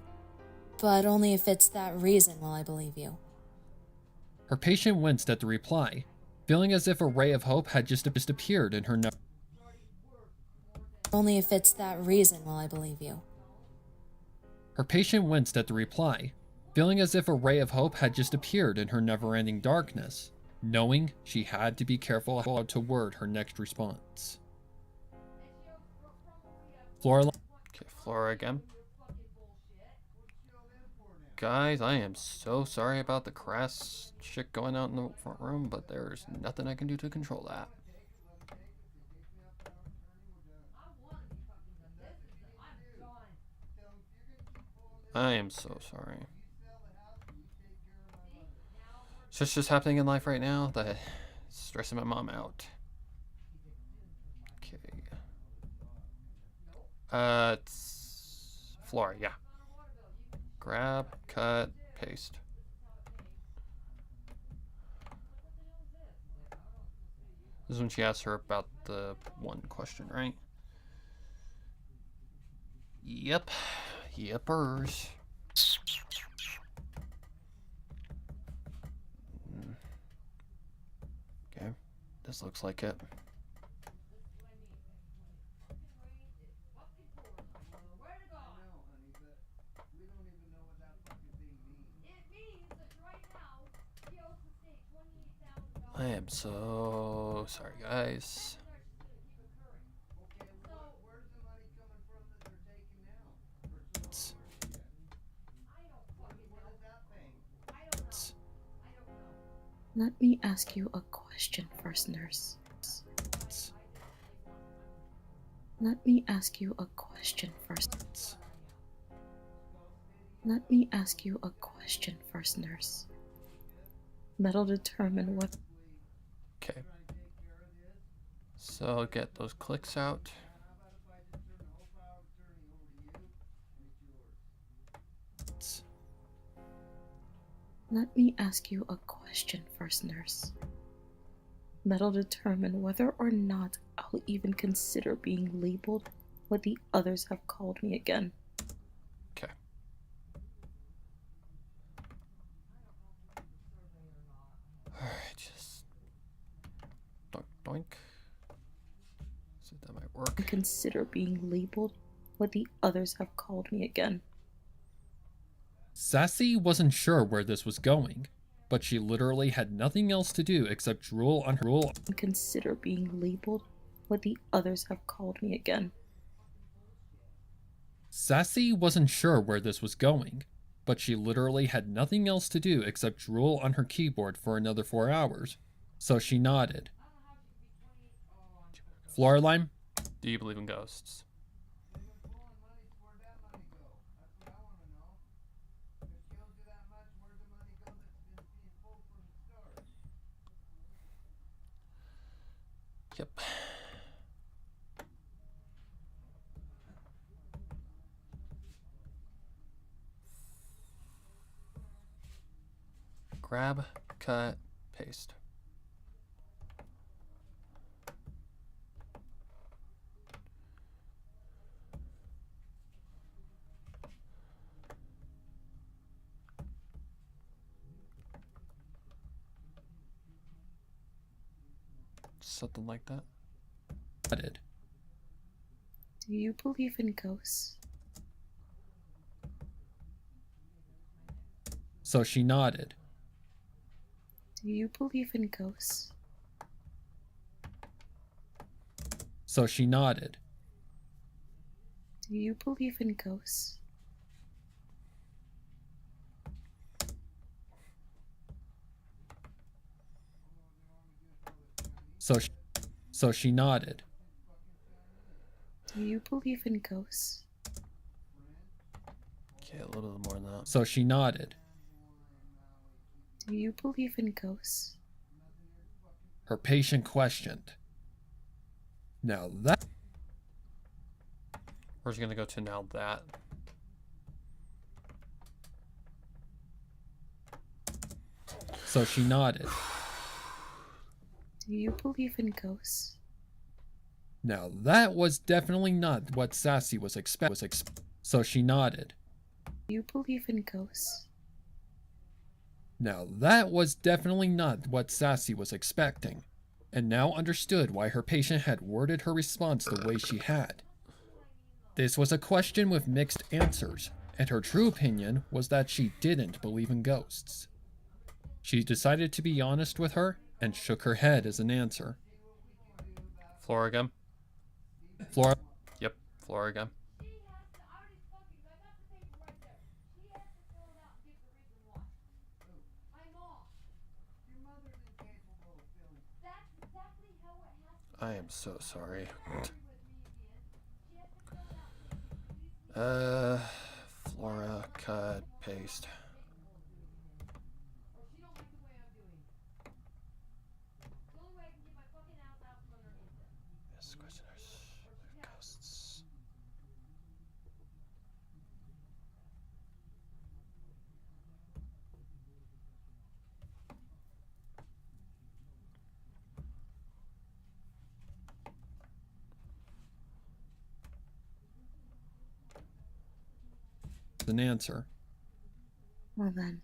S5: but only if it's that reason will I believe you.
S2: Her patient winced at the reply, feeling as if a ray of hope had just appeared in her
S5: Only if it's that reason will I believe you.
S2: Her patient winced at the reply, feeling as if a ray of hope had just appeared in her never-ending darkness, knowing she had to be careful how to word her next response. Flora.
S1: Okay, Flora again. Guys, I am so sorry about the crass shit going out in the front room, but there's nothing I can do to control that. I am so sorry. Shit's just happening in life right now that is stressing my mom out. Okay. It's Flora, yeah. Grab, cut, paste. This is when she asks her about the one question, right? Yep. Yepers. Okay. This looks like it. I am so sorry, guys.
S8: Let me ask you a question first, nurse. Let me ask you a question first. Let me ask you a question first, nurse. That'll determine what...
S1: Okay. So get those clicks out.
S8: Let me ask you a question first, nurse. That'll determine whether or not I'll even consider being labeled what the others have called me again.
S1: Okay. Alright, just doink doink. See if that might work.
S8: Consider being labeled what the others have called me again.
S2: Sassy wasn't sure where this was going, but she literally had nothing else to do except drool on her
S8: Consider being labeled what the others have called me again.
S2: Sassy wasn't sure where this was going, but she literally had nothing else to do except drool on her keyboard for another 4 hours, so she nodded. Floraline?
S1: Do you believe in ghosts? Yep. Grab, cut, paste. Something like that.
S2: Nodded.
S8: Do you believe in ghosts?
S2: So she nodded.
S8: Do you believe in ghosts?
S2: So she nodded.
S8: Do you believe in ghosts?
S2: So she nodded.
S8: Do you believe in ghosts?
S1: Okay, a little more than that.
S2: So she nodded.
S8: Do you believe in ghosts?
S2: Her patient questioned. Now that...
S1: Where's it gonna go to now that?
S2: So she nodded.
S8: Do you believe in ghosts?
S2: Now that was definitely not what Sassy was expecting. So she nodded.
S8: Do you believe in ghosts?
S2: Now that was definitely not what Sassy was expecting, and now understood why her patient had worded her response the way she had. This was a question with mixed answers, and her true opinion was that she didn't believe in ghosts. She decided to be honest with her and shook her head as an answer.
S1: Florigam?
S2: Flora...
S1: Yep, Florigam. I am so sorry. Flora, cut, paste. Yes, questioners, ghosts.
S2: An answer.
S8: Well then,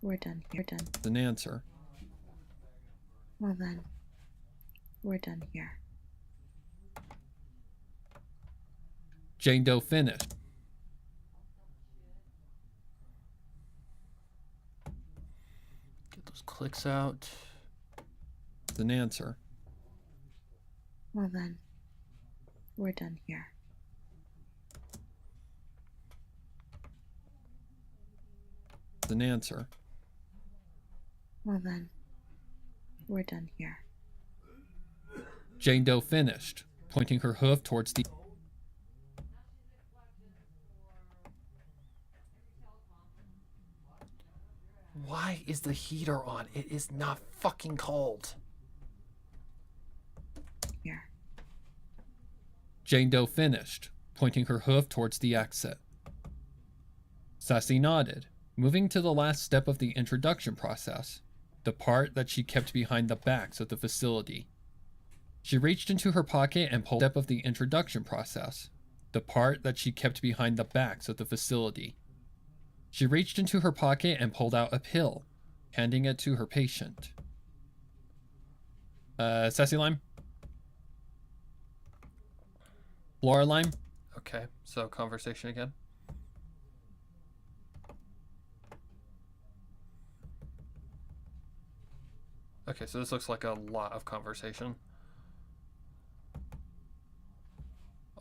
S8: we're done here.
S2: An answer.
S8: Well then, we're done here.
S2: Jane Doe finished.
S1: Get those clicks out.
S2: An answer.
S8: Well then, we're done here.
S2: An answer.
S8: Well then, we're done here.
S2: Jane Doe finished, pointing her hoof towards the...
S1: Why is the heater on? It is not fucking cold.
S8: Here.
S2: Jane Doe finished, pointing her hoof towards the exit. Sassy nodded, moving to the last step of the introduction process, the part that she kept behind the backs of the facility. She reached into her pocket and pulled step of the introduction process, the part that she kept behind the backs of the facility. She reached into her pocket and pulled out a pill, handing it to her patient. Sassy Lime? Flora Lime?
S1: Okay, so conversation again. Okay, so this looks like a lot of conversation.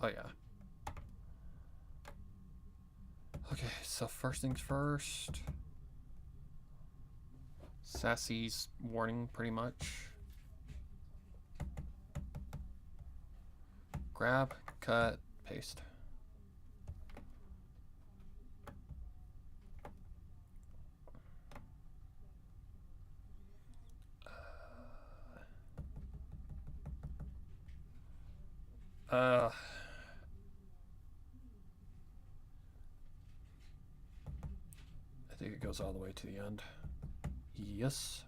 S1: Oh yeah. Okay, so first things first. Sassy's warning, pretty much. Grab, cut, paste. I think it goes all the way to the end. Yes.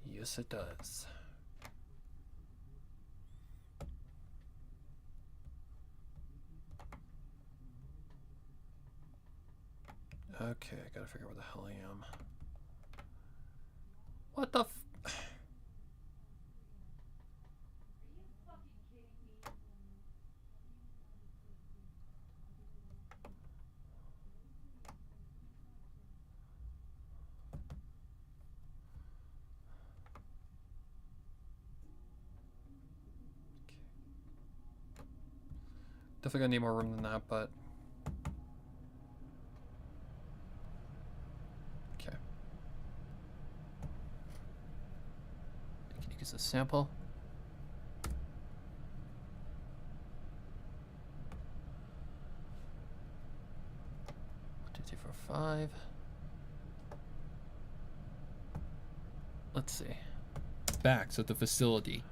S1: Yes, it does. Okay, I gotta figure out where the hell I am. What the f... Definitely gonna need more room than that, but... Okay. Can you use a sample? One, two, three, four, five. Let's see.
S2: Backs at the facility.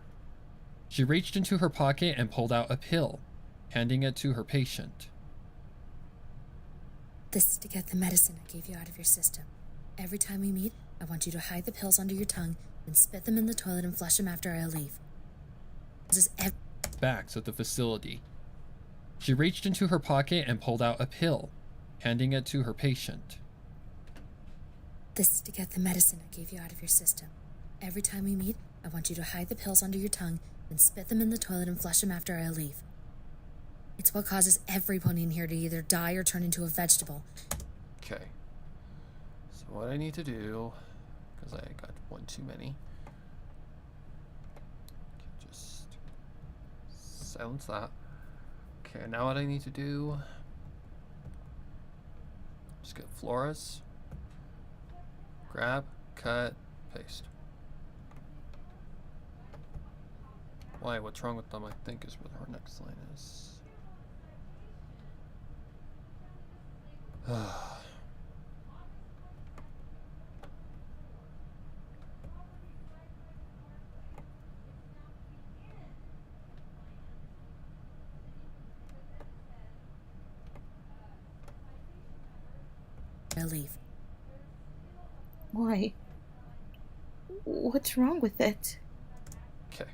S2: She reached into her pocket and pulled out a pill, handing it to her patient.
S5: This is to get the medicine I gave you out of your system. Every time we meet, I want you to hide the pills under your tongue and spit them in the toilet and flush them after I leave. This is
S2: Backs at the facility. She reached into her pocket and pulled out a pill, handing it to her patient.
S5: This is to get the medicine I gave you out of your system. Every time we meet, I want you to hide the pills under your tongue and spit them in the toilet and flush them after I leave. It's what causes every pony in here to either die or turn into a vegetable.
S1: Okay. So what I need to do, because I got one too many. Okay, just silence that. Okay, now what I need to do, just get Flora's. Grab, cut, paste. Why? What's wrong with them? I think is what her next line is.
S5: I leave.
S8: Why? What's wrong with it?
S1: Okay.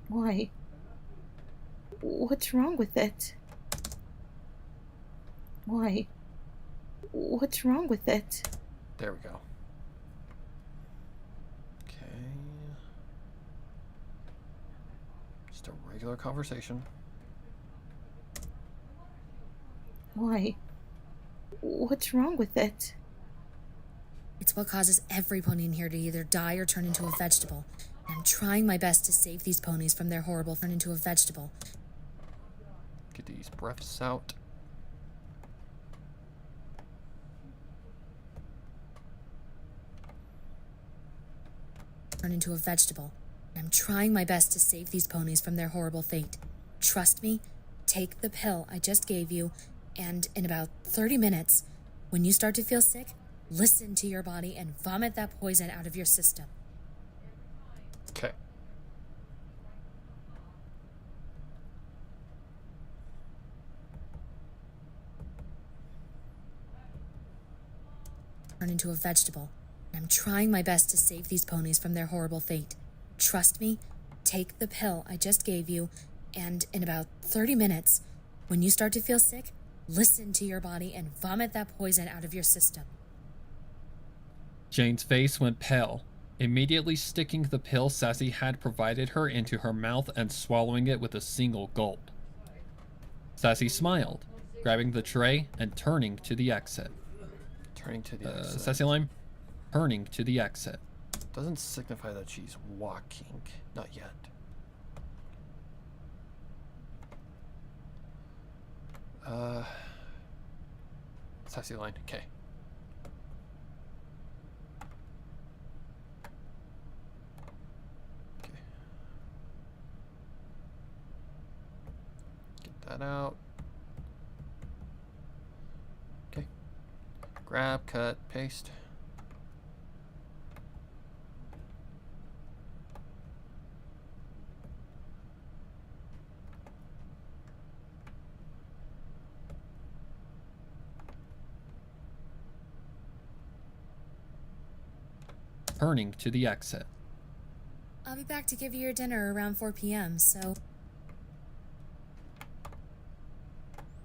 S8: Why? What's wrong with it? Why? What's wrong with it?
S1: There we go. Okay. Just a regular conversation.
S8: Why? What's wrong with it?
S5: It's what causes every pony in here to either die or turn into a vegetable. And I'm trying my best to save these ponies from their horrible turn into a vegetable.
S1: Get these breaths out.
S5: Turn into a vegetable. I'm trying my best to save these ponies from their horrible fate. Trust me, take the pill I just gave you, and in about 30 minutes, when you start to feel sick, listen to your body and vomit that poison out of your system.
S1: Okay.
S5: Turn into a vegetable. I'm trying my best to save these ponies from their horrible fate. Trust me, take the pill I just gave you, and in about 30 minutes, when you start to feel sick, listen to your body and vomit that poison out of your system.
S2: Jane's face went pale, immediately sticking the pill Sassy had provided her into her mouth and swallowing it with a single gulp. Sassy smiled, grabbing the tray and turning to the exit.
S1: Turning to the exit.
S2: Sassy Lime, turning to the exit.
S1: Doesn't signify that she's walking. Not yet. Sassy line. Okay. Okay. Get that out. Okay. Grab, cut, paste.
S2: Turning to the exit.
S5: I'll be back to give you your dinner around 4 p.m., so...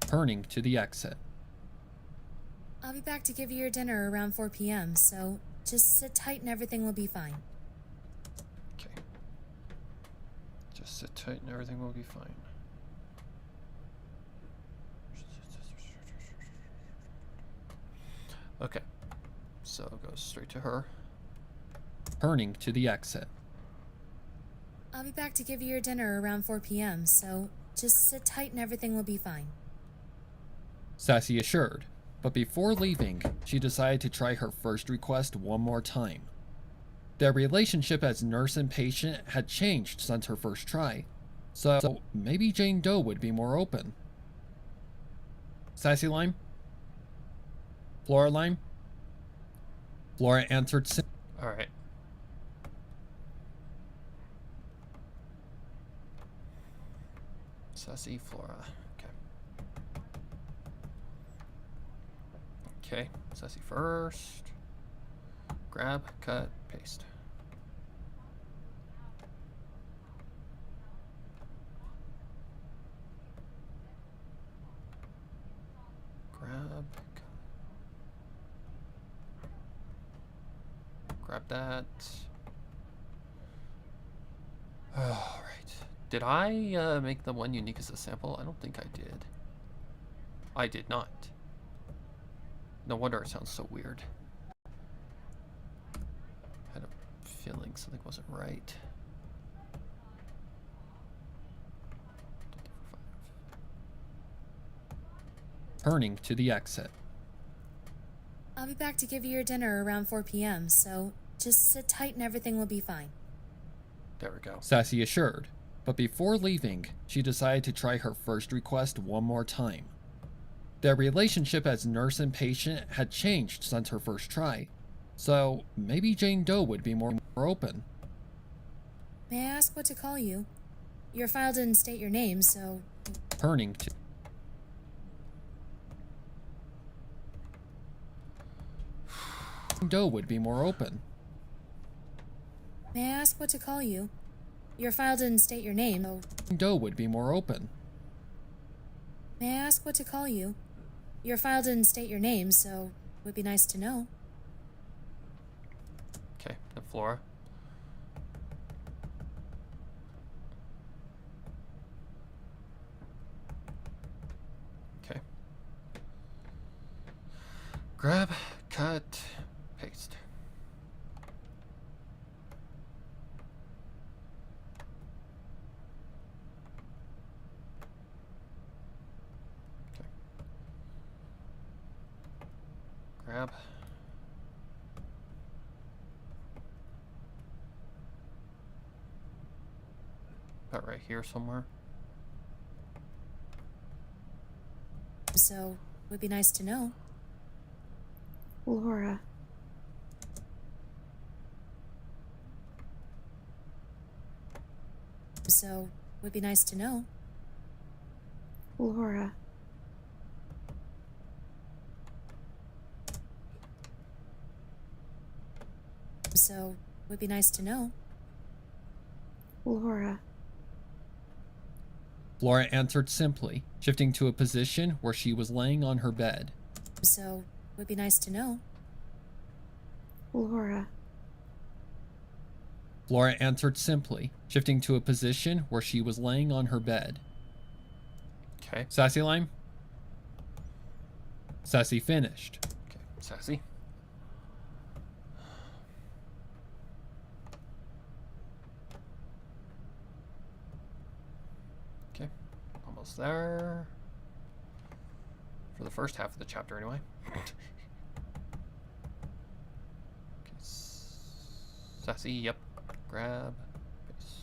S2: Turning to the exit.
S5: I'll be back to give you your dinner around 4 p.m., so just sit tight and everything will be fine.
S1: Okay. Just sit tight and everything will be fine. Okay. So it goes straight to her.
S2: Turning to the exit.
S5: I'll be back to give you your dinner around 4 p.m., so just sit tight and everything will be fine.
S2: Sassy assured, but before leaving, she decided to try her first request one more time. Their relationship as nurse and patient had changed since her first try, so maybe Jane Doe would be more open. Sassy Lime? Flora Lime? Flora answered
S1: Alright. Sassy Flora. Okay. Okay. Sassy first. Grab, cut, paste. Grab, cut. Grab that. Alright. Did I make the one unique as a sample? I don't think I did. I did not. No wonder it sounds so weird. I had a feeling something wasn't right.
S2: turning to the exit.
S5: I'll be back to give you your dinner around 4 p.m., so just sit tight and everything will be fine.
S1: There we go.
S2: Sassy assured, but before leaving, she decided to try her first request one more time. Their relationship as nurse and patient had changed since her first try, so maybe Jane Doe would be more open.
S5: May I ask what to call you? Your file didn't state your name, so...
S2: Turning to... Jane Doe would be more open.
S5: May I ask what to call you? Your file didn't state your name, so...
S2: Jane Doe would be more open.
S5: May I ask what to call you? Your file didn't state your name, so would be nice to know.
S1: Okay, and Flora. Okay. Grab, cut, paste. Okay. Grab. About right here somewhere.
S5: So would be nice to know.
S8: Laura.
S5: So would be nice to know.
S8: Laura.
S5: So would be nice to know.
S8: Laura.
S2: Flora answered simply, shifting to a position where she was laying on her bed.
S5: So would be nice to know.
S8: Laura.
S2: Flora answered simply, shifting to a position where she was laying on her bed.
S1: Okay.
S2: Sassy Lime? Sassy finished.
S1: Okay. Sassy. Okay, almost there. For the first half of the chapter, anyway. Okay, sassy, yep. Grab, paste.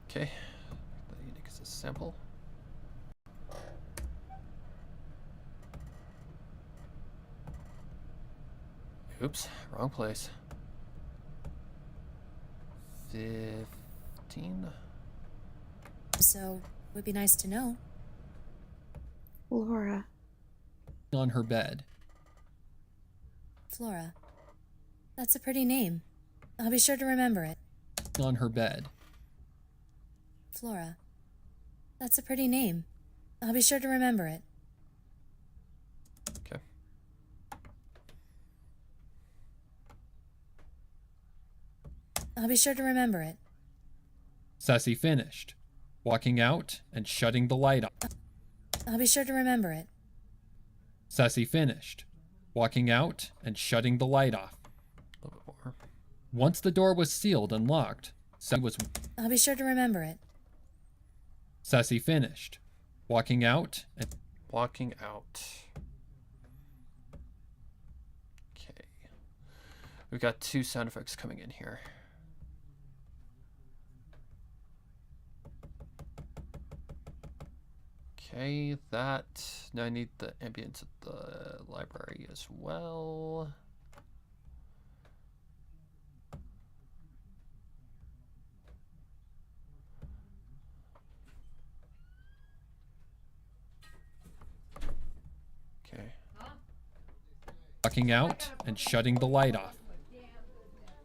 S1: Okay, that unique as a sample. Oops, wrong place. 15.
S5: So, would be nice to know.
S8: Flora.
S2: On her bed.
S5: Flora. That's a pretty name. I'll be sure to remember it.
S2: On her bed.
S5: Flora. That's a pretty name. I'll be sure to remember it.
S1: Okay.
S5: I'll be sure to remember it.
S2: Sassy finished, walking out and shutting the light off.
S5: I'll be sure to remember it.
S2: Sassy finished, walking out and shutting the light off.
S1: A little bit more.
S2: Once the door was sealed and locked,
S5: I'll be sure to remember it.
S2: Sassy finished, walking out and
S1: Walking out. Okay. We've got 2 sound effects coming in here. Okay, that. Now I need the ambience of the library as well. Okay.
S2: walking out and shutting the light off.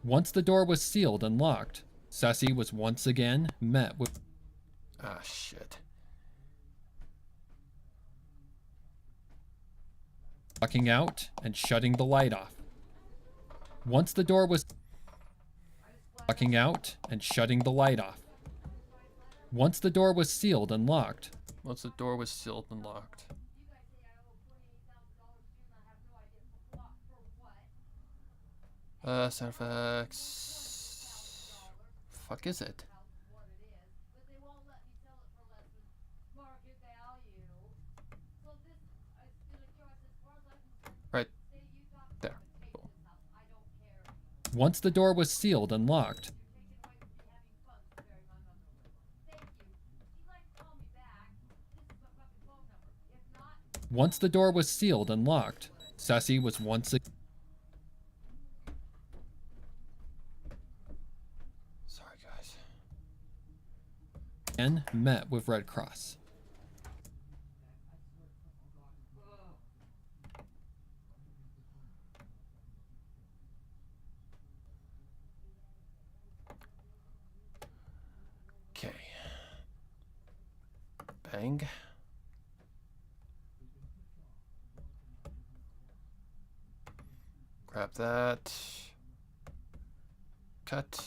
S2: Once the door was sealed and locked, Sassy was once again met with
S1: Ah, shit.
S2: walking out and shutting the light off. Once the door was walking out and shutting the light off. Once the door was sealed and locked.
S1: Once the door was sealed and locked. Sound effects. Fuck is it? Right there. Boom.
S2: Once the door was sealed and locked. Once the door was sealed and locked, Sassy was once
S1: Sorry, guys.
S2: again met with Red Cross.
S1: Okay. Bang. Grab that. Cut.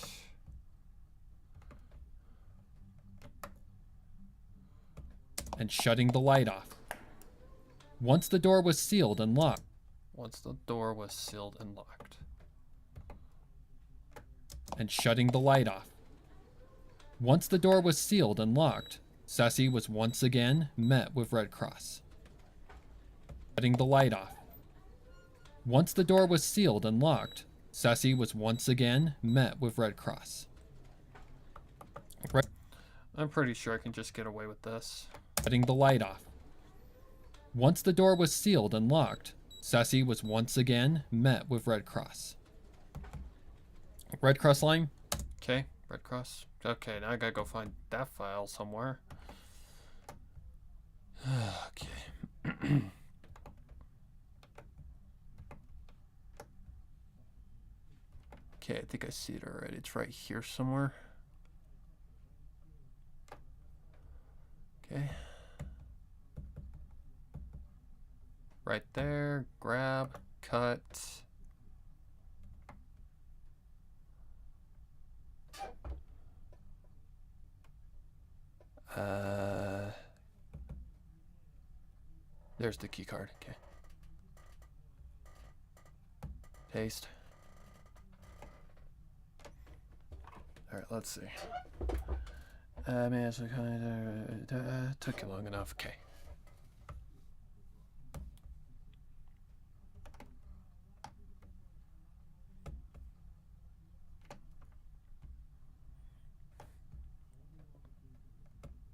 S2: And shutting the light off. Once the door was sealed and locked.
S1: Once the door was sealed and locked.
S2: And shutting the light off. Once the door was sealed and locked, Sassy was once again met with Red Cross. Shutting the light off. Once the door was sealed and locked, Sassy was once again met with Red Cross.
S1: I'm pretty sure I can just get away with this.
S2: Shutting the light off. Once the door was sealed and locked, Sassy was once again met with Red Cross. Red Cross line?
S1: Okay, Red Cross. Okay, now I gotta go find that file somewhere. Okay. Okay, I think I see it already. It's right here somewhere. Okay. Right there. Grab. Cut. There's the key card. Okay. Paste. All right, let's see. Took you long enough. Okay.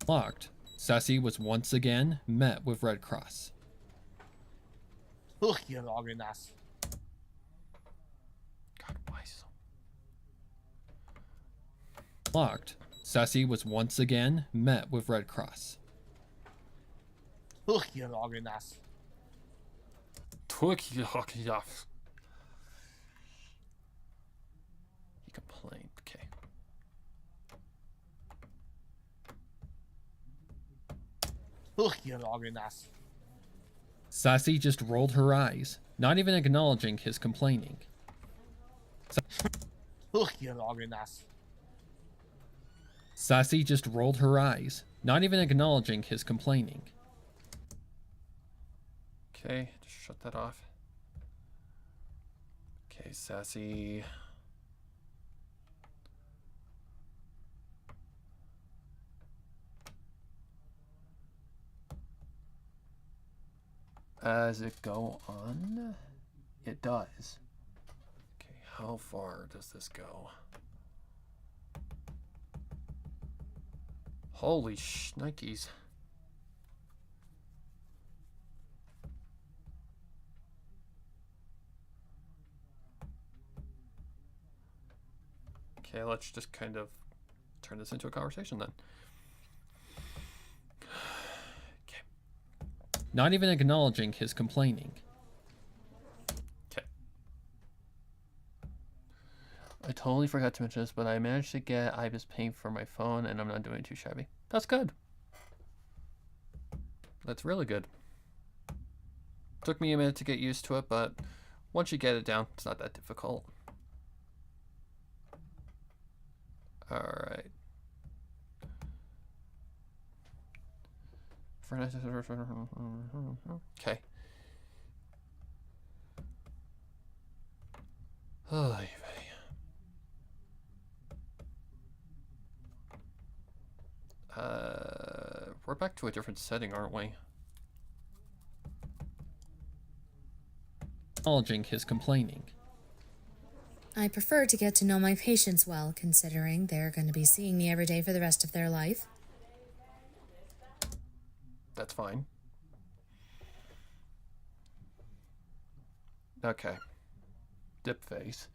S2: Locked. Sassy was once again met with Red Cross.
S6: Took you long enough.
S1: God, why so?
S2: Locked. Sassy was once again met with Red Cross.
S6: Took you long enough.
S1: Took you long enough. He complained. Okay.
S6: Took you long enough.
S2: Sassy just rolled her eyes, not even acknowledging his complaining.
S6: Took you long enough.
S2: Sassy just rolled her eyes, not even acknowledging his complaining.
S1: Okay, just shut that off. Okay, Sassy. As it go on? It does. Okay, how far does this go? Holy shnikes. Okay, let's just kind of turn this into a conversation then. Okay.
S2: Not even acknowledging his complaining.
S1: Okay. I totally forgot to mention this, but I managed to get IBIS paying for my phone, and I'm not doing too shabby. That's good. That's really good. Took me a minute to get used to it, but once you get it down, it's not that difficult. Alright. Okay. We're back to a different setting, aren't we?
S2: Acknowledging his complaining.
S5: I prefer to get to know my patients well, considering they're going to be seeing me every day for the rest of their life.
S1: That's fine. Okay. Dip face.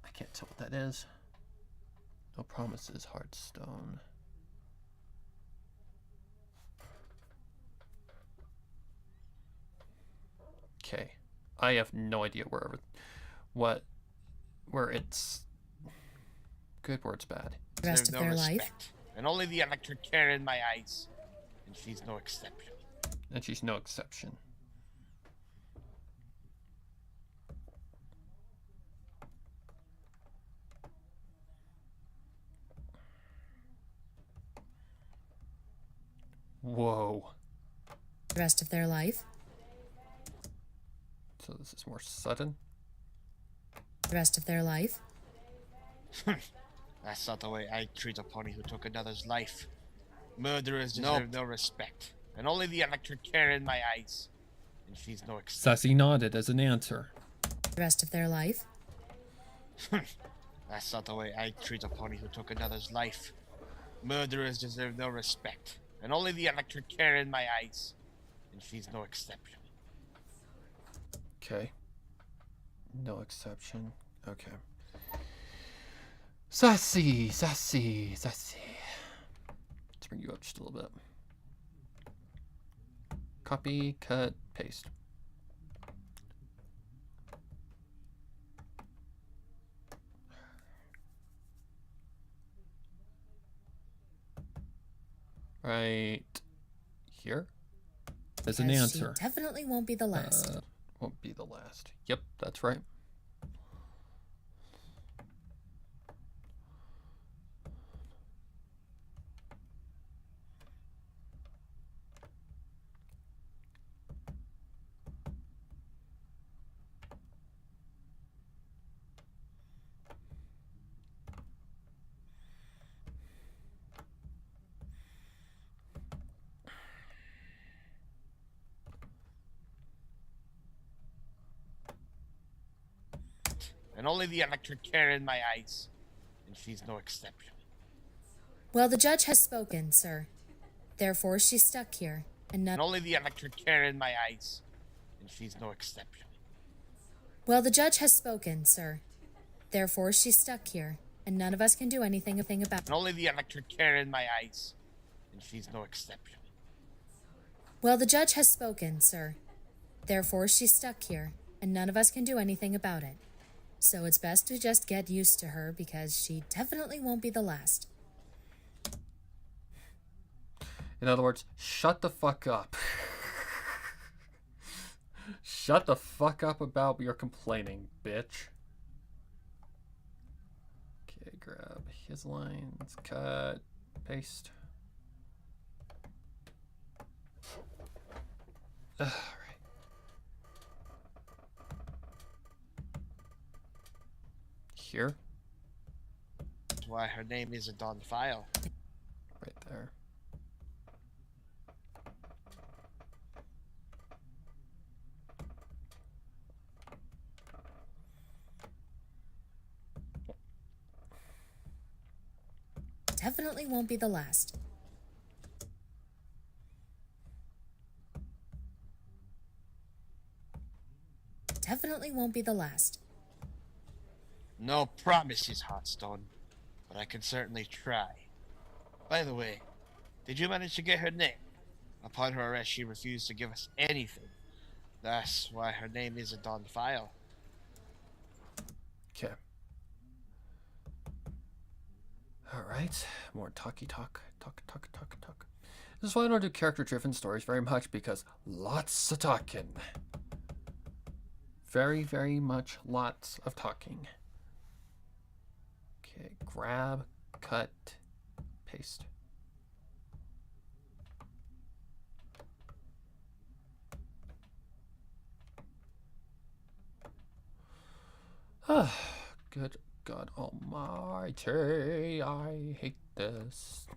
S1: I can't tell what that is. No promises, Heartstone. Okay. I have no idea where it's good, where it's bad.
S5: The rest of
S6: No
S5: their life.
S6: respect. And only the electric care in my eyes. And she's no exception.
S1: And she's no exception. Whoa.
S5: The rest of their life.
S1: So this is more sudden.
S5: The rest of their life.
S6: That's not the way I treat a pony who took another's life. Murderers deserve no respect. And only the electric care in my eyes. And she's no exception.
S2: Sassy nodded as an answer.
S5: The rest of their life.
S6: That's not the way I treat a pony who took another's life. Murderers deserve no respect. And only the electric care in my eyes. And she's no exception.
S1: Okay. No exception. Okay. Sassy, sassy, sassy. Let's bring you up just a little bit. Copy, cut, paste. Right here.
S2: As an
S5: Yes,
S2: answer.
S5: She definitely won't be the last.
S1: won't be the last. Yep, that's right.
S6: And only the electric care in my eyes. And she's no exception.
S5: Well, the judge has spoken, sir. Therefore, she's stuck here, and none.
S6: And only the electric care in my eyes. And she's no exception.
S5: Well, the judge has spoken, sir. Therefore, she's stuck here, and none of us can do anything about.
S6: And only the electric care in my eyes. And she's no exception.
S5: Well, the judge has spoken, sir. Therefore, she's stuck here, and none of us can do anything about it. So it's best to just get used to her, because she definitely won't be the last.
S1: In other words, shut the fuck up. Shut the fuck up about your complaining, bitch. Okay, grab his lines, cut, paste. All right. Here.
S6: That's why her name isn't on the file.
S1: Right there.
S5: Definitely won't be the last. Definitely won't be the last.
S6: No promises, Hotstone. But I can certainly try. By the way, did you manage to get her name? Upon her arrest, she refused to give us anything. That's why her name isn't on the file.
S1: Okay. Alright, more talky talk. Talk. This is why I don't do character-driven stories very much, because lots of talking. Very, very much lots of talking. Okay, grab, cut, paste. Good God Almighty, I hate this.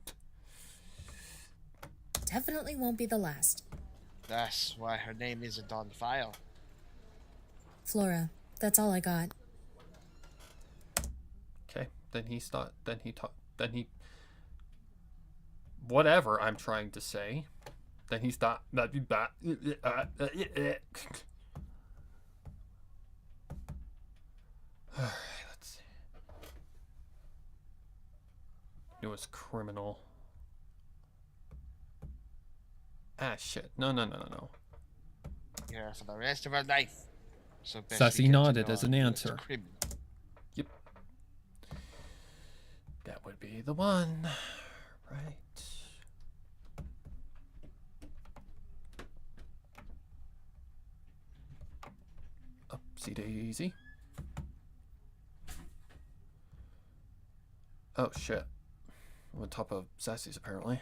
S5: Definitely won't be the last.
S6: That's why her name isn't on the file.
S5: Flora, that's all I got.
S1: Okay, then he whatever I'm trying to say. Then he stopped. Alright, let's see. Newest criminal. Ah, shit. No.
S6: Here for the rest of her life. So best
S2: Sassy
S6: we get to
S2: nodded
S6: know
S2: as
S6: our
S2: an
S6: newest
S2: answer.
S6: criminal.
S1: Yep. That would be the one. Right. Upsy daisy. Oh shit. I'm on top of Sassy's apparently.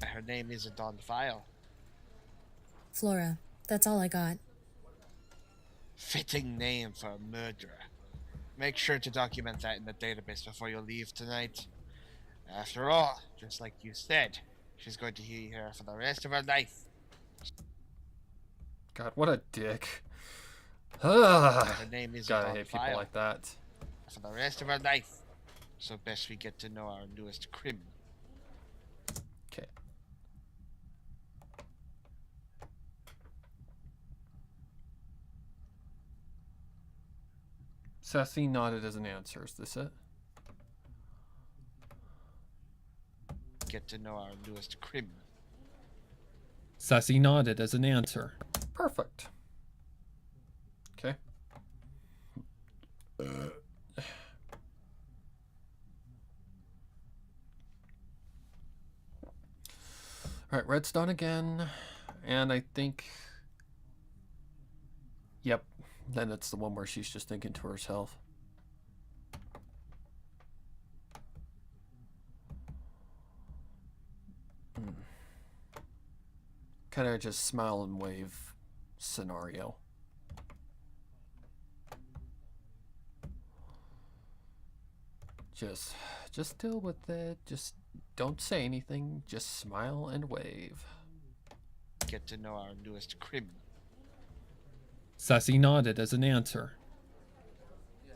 S6: Her name isn't on the file.
S5: Flora, that's all I got.
S6: Fitting name for a murderer. Make sure to document that in the database before you leave tonight. After all, just like you said, she's going to be here for the rest of her life.
S1: God, what a dick.
S6: Her name isn't
S1: God, I
S6: on the
S1: hate people
S6: file.
S1: like that.
S6: For the rest of her life. So best we get to know our newest criminal.
S1: Okay. Sassy nodded as an answer. Is this it?
S6: Get to know our newest criminal.
S2: Sassy nodded as an answer.
S1: Perfect. Okay. Alright, redstone again. and I think... Yep, then it's the one where she's just thinking to herself. Kind of just smile and wave scenario. Just deal with it. Just don't say anything. Just smile and wave.
S6: Get to know our newest criminal.
S2: Sassy nodded as an answer.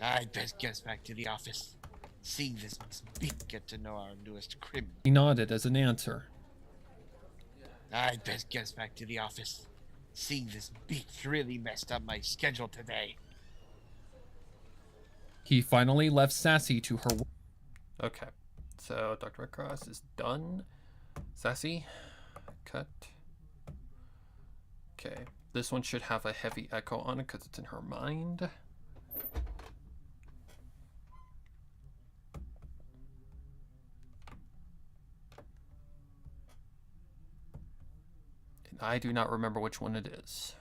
S6: I'd best get back to the office. See this bitch get to know our newest criminal.
S2: He nodded as an answer.
S6: I'd best get back to the office. See this bitch really messed up my schedule today.
S2: He finally left Sassy to her.
S1: Okay, so Dr. Redcross is done. Sassy, cut. Okay, this one should have a heavy echo on it because it's in her mind. And I do not remember which one it is.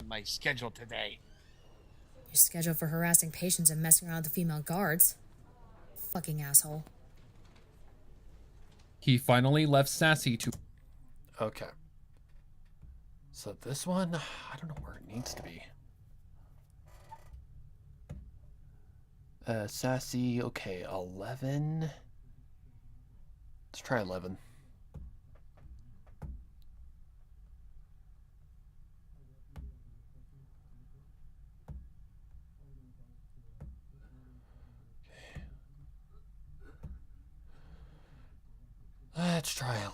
S6: My schedule today.
S5: Your schedule for harassing patients and messing around with the female guards. Fucking asshole.
S2: He finally left Sassy to.
S1: Okay. So this one, I don't know where it needs to be. Sassy, okay, 11. Let's try 11. Let's try 11.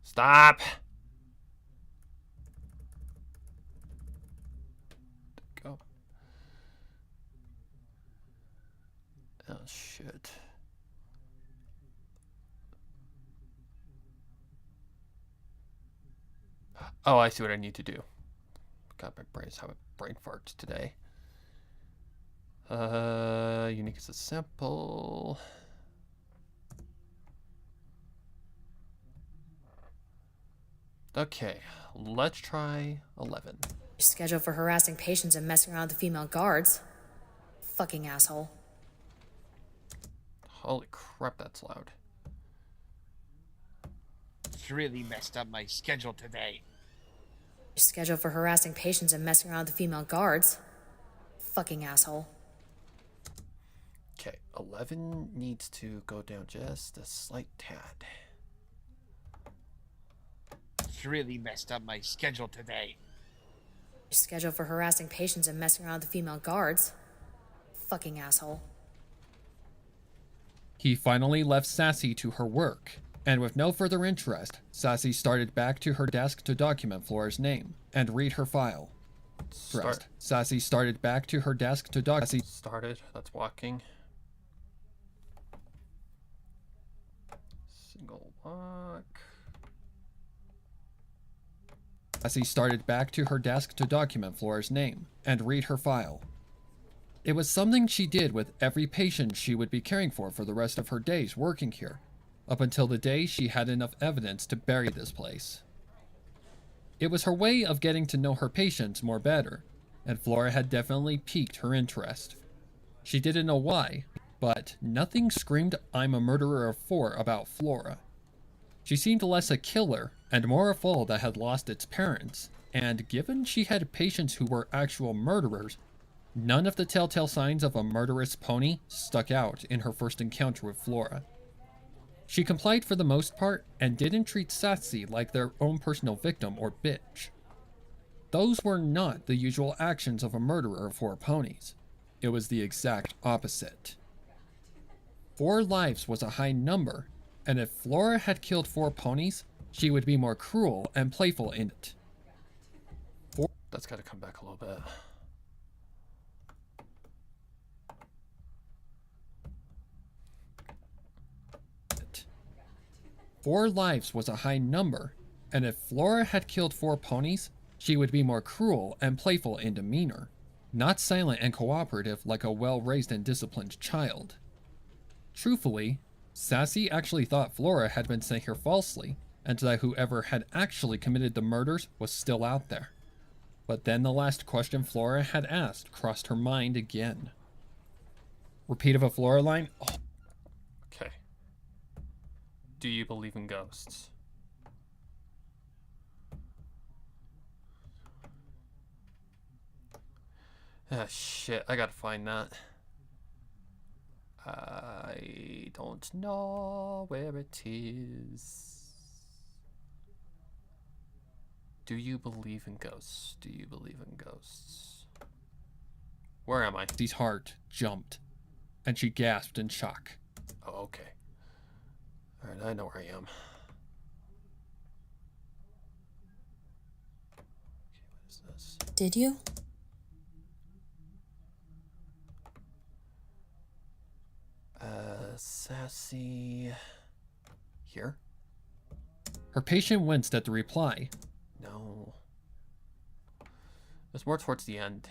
S1: Stop! Go. Oh, shit. Oh, I see what I need to do. God, my brain's having brain farts today. Unique as a sample. Okay, let's try 11.
S5: Your schedule for harassing patients and messing around with the female guards. Fucking asshole.
S1: Holy crap, that's loud.
S6: It's really messed up my schedule today.
S5: Your schedule for harassing patients and messing around with the female guards. Fucking asshole.
S1: Okay, 11 needs to go down just a slight tad.
S6: It's really messed up my schedule today.
S5: Your schedule for harassing patients and messing around with the female guards. Fucking asshole.
S2: He finally left Sassy to her work, and with no further interest, Sassy started back to her desk to document Flora's name and read her file. Dressed, Sassy started back to her desk to document.
S1: Started, that's walking. Single walk.
S2: Sassy started back to her desk to document Flora's name and read her file. It was something she did with every patient she would be caring for the rest of her days working here, up until the day she had enough evidence to bury this place. It was her way of getting to know her patients more better, and Flora had definitely piqued her interest. She didn't know why, but nothing screamed "I'm a murderer of 4" about Flora. She seemed less a killer and more a foal that had lost its parents, and given she had patients who were actual murderers, none of the telltale signs of a murderous pony stuck out in her first encounter with Flora. She complied for the most part and didn't treat Sassy like their own personal victim or bitch. Those were not the usual actions of a murderer of 4 ponies. It was the exact opposite. 4 lives was a high number, and if Flora had killed 4 ponies, she would be more cruel and playful in it.
S1: That's got to come back a little bit.
S2: Four lives was a high number, and if Flora had killed 4 ponies, she would be more cruel and playful in demeanor. not silent and cooperative like a well-raised and disciplined child. Truthfully, Sassy actually thought Flora had been sent here falsely, and that whoever had actually committed the murders was still out there. But then the last question Flora had asked crossed her mind again. Repeat of a Flora line? Oh.
S1: Okay. Do you believe in ghosts? Ah, shit. I gotta find that. I don't know where it is. Do you believe in ghosts? Do you believe in ghosts? Where am I?
S2: Sassy's heart jumped, and she gasped in shock.
S1: Oh, okay. Alright, I know where I am. Okay, what is this?
S5: Did you?
S1: Sassy... Here?
S2: Her patient winced at the reply.
S1: No. There's more towards the end.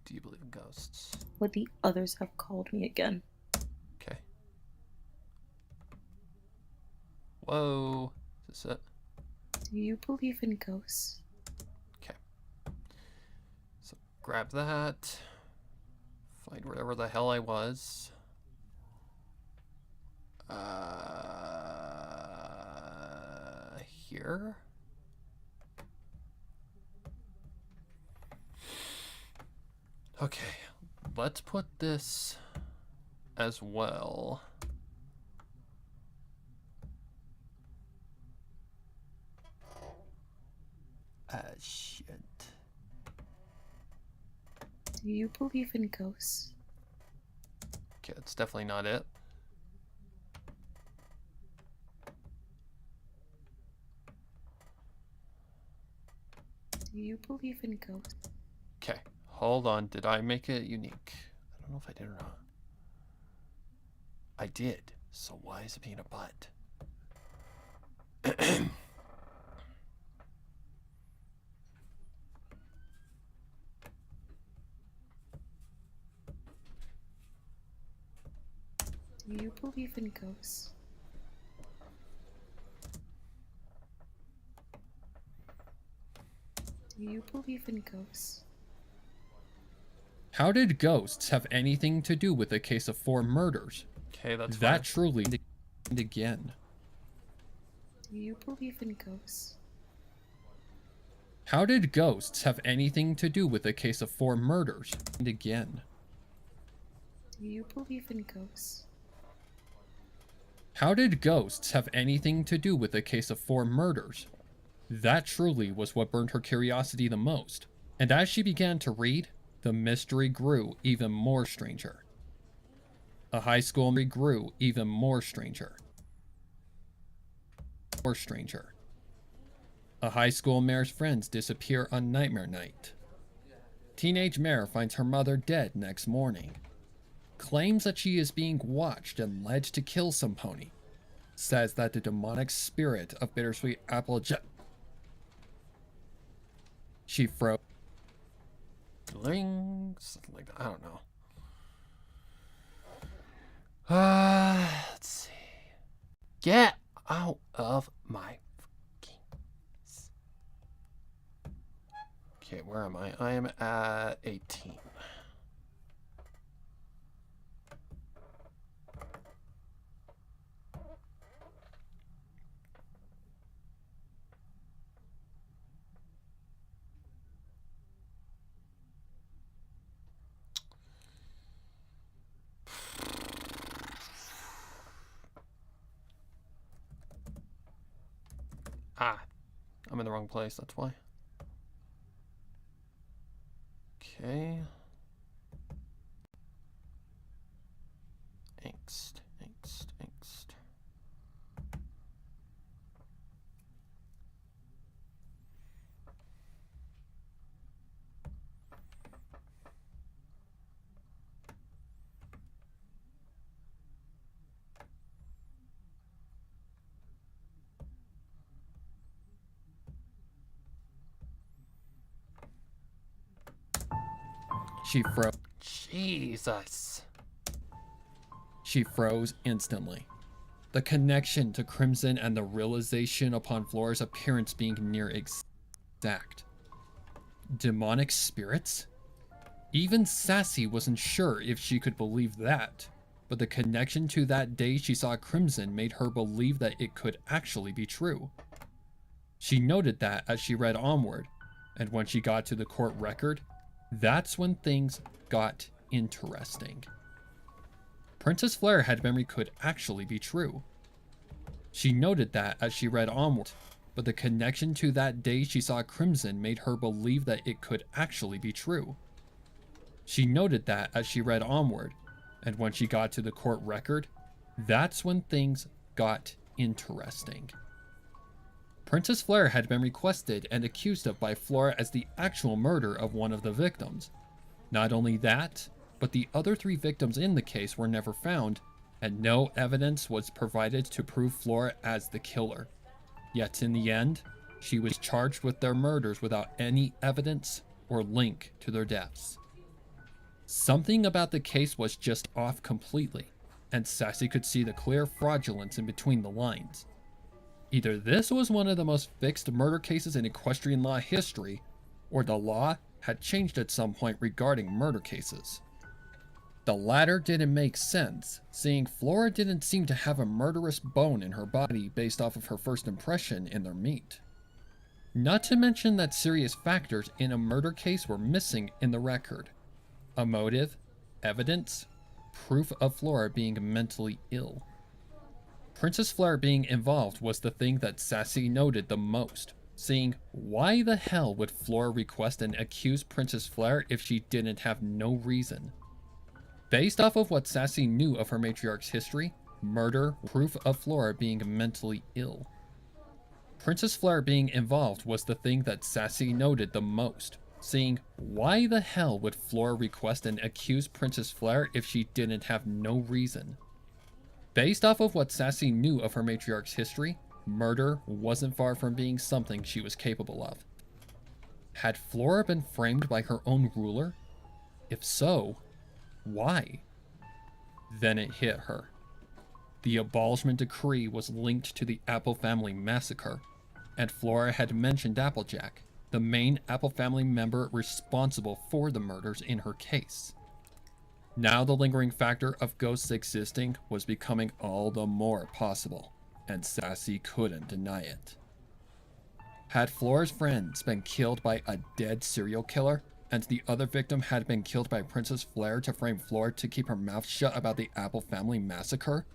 S1: Do you believe in ghosts?
S8: Would the others have called me again?
S1: Okay. Whoa. Is this it?
S8: Do you believe in ghosts?
S1: Okay. So grab that. Find wherever the hell I was. Here? Okay, let's put this as well. Shit.
S8: Do you believe in ghosts?
S1: Okay, that's definitely not it.
S8: Do you believe in ghosts?
S1: Okay, hold on. Did I make it unique? I don't know if I did or not. I did. So why is it being a butt?
S8: Do you believe in ghosts? Do you believe in ghosts?
S2: How did ghosts have anything to do with the case of 4 murders?
S1: Okay, that's
S2: That
S1: fine.
S2: truly and again.
S8: Do you believe in ghosts?
S2: How did ghosts have anything to do with the case of 4 murders? And again.
S8: Do you believe in ghosts?
S2: How did ghosts have anything to do with the case of 4 murders? That truly was what burned her curiosity the most. And as she began to read, the mystery grew even more stranger. A high school grew even more stranger. More stranger. A high school mare's friends disappear on Nightmare Night. Teenage mare finds her mother dead next morning. Claims that she is being watched and led to kill some pony. Says that the demonic spirit of Bittersweet Applejack. She froze.
S1: Something like that. I don't know. Let's see. Get out of my fucking... Okay, where am I? I am at 18. Ah, I'm in the wrong place, that's why. Okay. Angst, angst, angst.
S2: She froze.
S1: Jesus.
S2: She froze instantly. The connection to Crimson and the realization upon Flora's appearance being near exact. Demonic spirits? Even Sassy wasn't sure if she could believe that, but the connection to that day she saw Crimson made her believe that it could actually be true. She noted that as she read onward, and when she got to the court record, that's when things got interesting. Princess Flare had memory could actually be true. She noted that as she read onward, but the connection to that day she saw Crimson made her believe that it could actually be true. She noted that as she read onward, and when she got to the court record, that's when things got interesting. Princess Flare had been requested and accused of by Flora as the actual murder of one of the victims. Not only that, but the other 3 victims in the case were never found, and no evidence was provided to prove Flora as the killer. Yet in the end, she was charged with their murders without any evidence or link to their deaths. Something about the case was just off completely, and Sassy could see the clear fraudulence in between the lines. Either this was one of the most fixed murder cases in equestrian law history, or the law had changed at some point regarding murder cases. The latter didn't make sense, seeing Flora didn't seem to have a murderous bone in her body based off of her first impression in their meet. Not to mention that serious factors in a murder case were missing in the record. A motive, evidence, proof of Flora being mentally ill. Princess Flare being involved was the thing that Sassy noted the most, seeing why the hell would Flora request and accuse Princess Flare if she didn't have no reason? Based off of what Sassy knew of her matriarch's history, murder, proof of Flora being mentally ill. Princess Flare being involved was the thing that Sassy noted the most, seeing why the hell would Flora request and accuse Princess Flare if she didn't have no reason? Based off of what Sassy knew of her matriarch's history, murder wasn't far from being something she was capable of. Had Flora been framed by her own ruler? If so, why? Then it hit her. The abolishment decree was linked to the Apple family massacre, and Flora had mentioned Applejack, the main Apple family member responsible for the murders in her case. Now the lingering factor of ghosts existing was becoming all the more possible, and Sassy couldn't deny it. Had Flora's friends been killed by a dead serial killer, and the other victim had been killed by Princess Flare to frame Flora to keep her mouth shut about the Apple family massacre?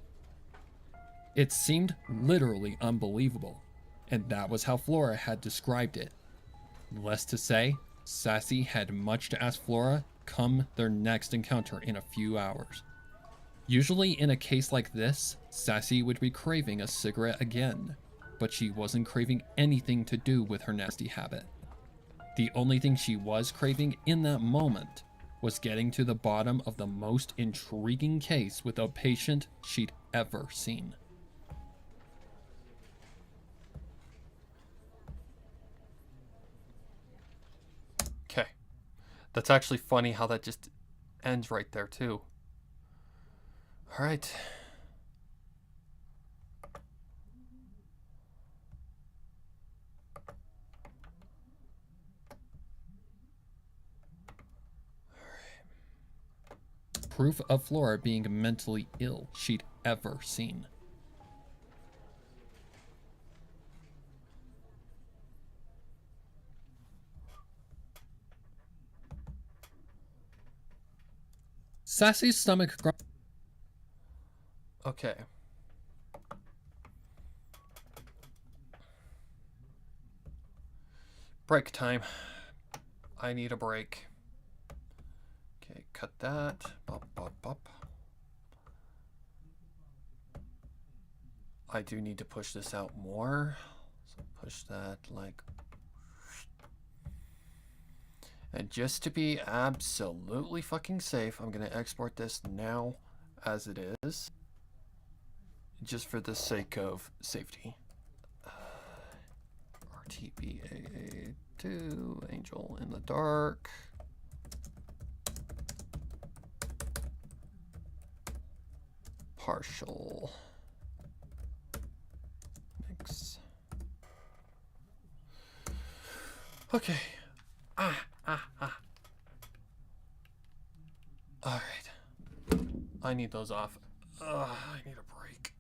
S2: It seemed literally unbelievable, and that was how Flora had described it. Less to say, Sassy had much to ask Flora come their next encounter in a few hours. Usually in a case like this, Sassy would be craving a cigarette again, but she wasn't craving anything to do with her nasty habit. The only thing she was craving in that moment was getting to the bottom of the most intriguing case with a patient she'd ever seen.
S1: Okay. That's actually funny how that just ends right there, too. All right.
S2: Proof of Flora being mentally ill she'd ever seen. Sassy's stomach grumbled.
S1: Okay. Break time. I need a break. Okay, cut that. Bop, bop, bop. I do need to push this out more. So push that like... And just to be absolutely fucking safe, I'm going to export this now as it is. Just for the sake of safety. RTBAA 2, Angel in the Dark. partial mix. Okay. All right. I need those off. I need a break.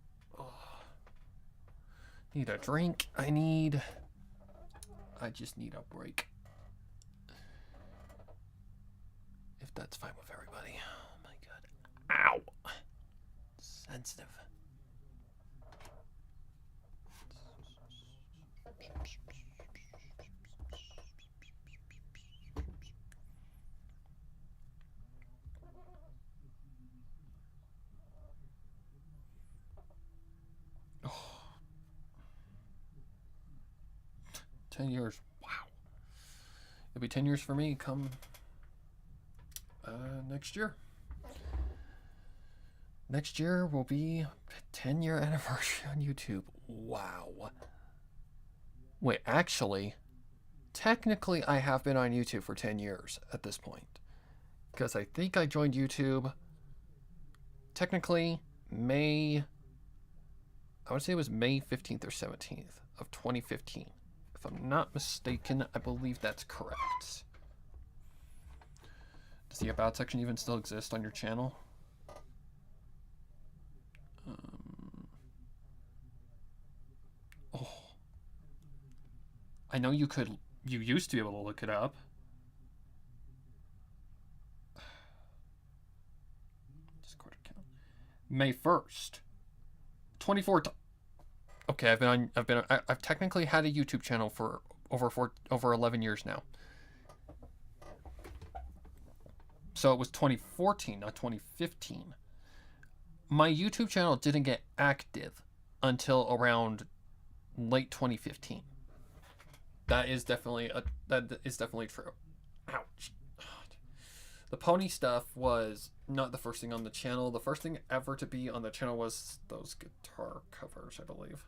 S1: Need a drink. I just need a break. If that's fine with everybody. Oh my god. Ow. Sensitive. Oh. 10 years. Wow. It'll be 10 years for me come next year. Next year will be 10-year anniversary on YouTube. Wow. Wait, actually, technically I have been on YouTube for 10 years at this point. Because I think I joined YouTube technically I would say it was May 15th or 17th of 2015. If I'm not mistaken, I believe that's correct. Does the About section even still exist on your channel? Oh. I know you used to be able to look it up. Discord account. May 1st. 2014. Okay, I've technically had a YouTube channel for over 11 years now. So it was 2014, not 2015. My YouTube channel didn't get active until around late 2015. That is definitely true. Ouch. The pony stuff was not the first thing on the channel. The first thing ever to be on the channel was those guitar covers, I believe.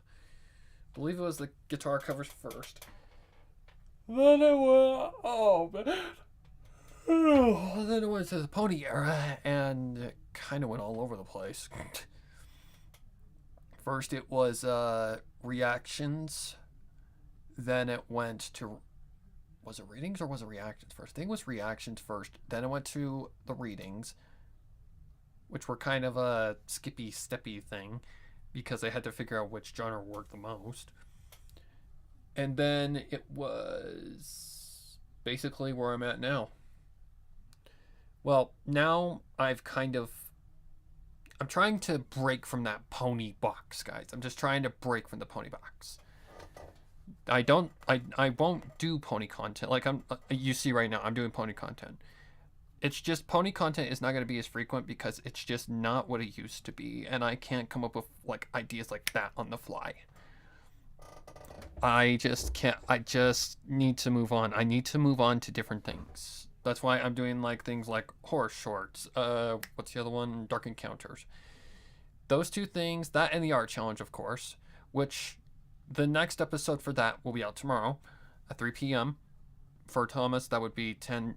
S1: I believe it was the guitar covers first. Then it was then it was the pony era, and it kind of went all over the place. First it was reactions, then it went to, was it readings or was it reactions first? I think it was reactions first, then it went to the readings, which were kind of a skippy steppy thing because they had to figure out which genre worked the most. And then it was basically where I'm at now. Well, now I'm trying to break from that pony box, guys. I'm just trying to break from the pony box. I won't do pony content. Like you see right now, I'm doing pony content. It's just pony content is not going to be as frequent because it's just not what it used to be. And I can't come up with like ideas like that on the fly. I just can't. I just need to move on. I need to move on to different things. That's why I'm doing like things like horror shorts. What's the other one? Dark Encounters. Those two things, that and the art challenge, of course, which the next episode for that will be out tomorrow at 3 p.m. For Thomas, that would be 10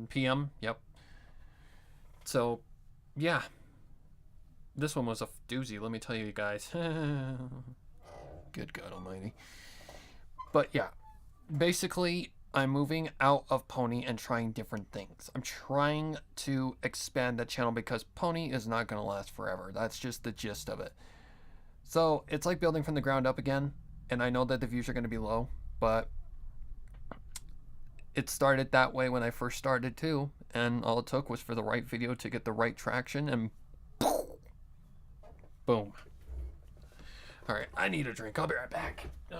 S1: p.m. Yep. So, yeah. This one was a doozy, let me tell you guys. Good God almighty. But yeah, basically, I'm moving out of Pony and trying different things. I'm trying to expand the channel because Pony is not going to last forever. That's just the gist of it. So it's like building from the ground up again. And I know that the views are going to be low, but it started that way when I first started too. And all it took was for the right video to get the right traction and boom. All right, I need a drink. I'll be right back. Ugh.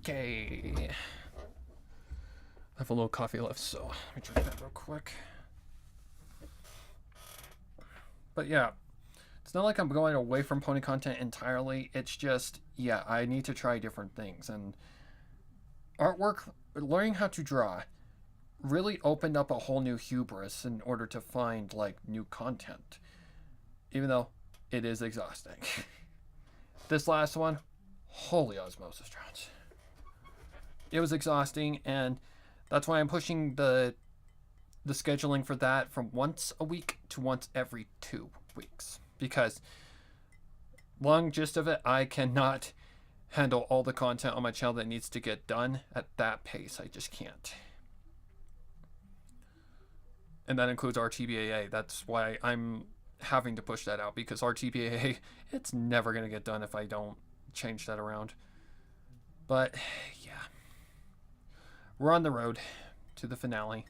S1: Okay. I have a little coffee left, so let me drink that real quick. But yeah, it's not like I'm going away from pony content entirely. It's just, yeah, I need to try different things. And artwork, learning how to draw, really opened up a whole new hubris in order to find, like, new content. Even though it is exhausting. This last one, holy osmosis drones. It was exhausting, and that's why I'm pushing the scheduling for that from once a week to once every 2 weeks. Because, long gist of it, I cannot handle all the content on my channel that needs to get done at that pace. I just can't. And that includes RTBAA. That's why I'm having to push that out, because RTBAA, it's never going to get done if I don't change that around. But, yeah. We're on the road to the finale.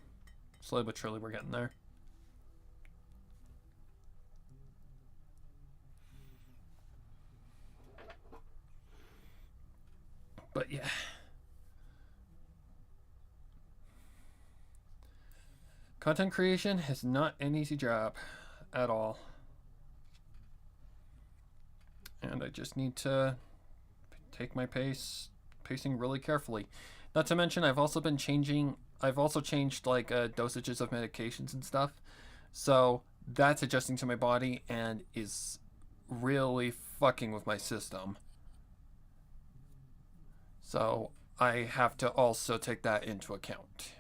S1: Slowly but surely, we're getting there. But yeah. Content creation is not an easy job at all. And I just need to take my pacing really carefully. Not to mention, I've also changed like dosages of medications and stuff. So that's adjusting to my body and is really fucking with my system. So I have to also take that into account.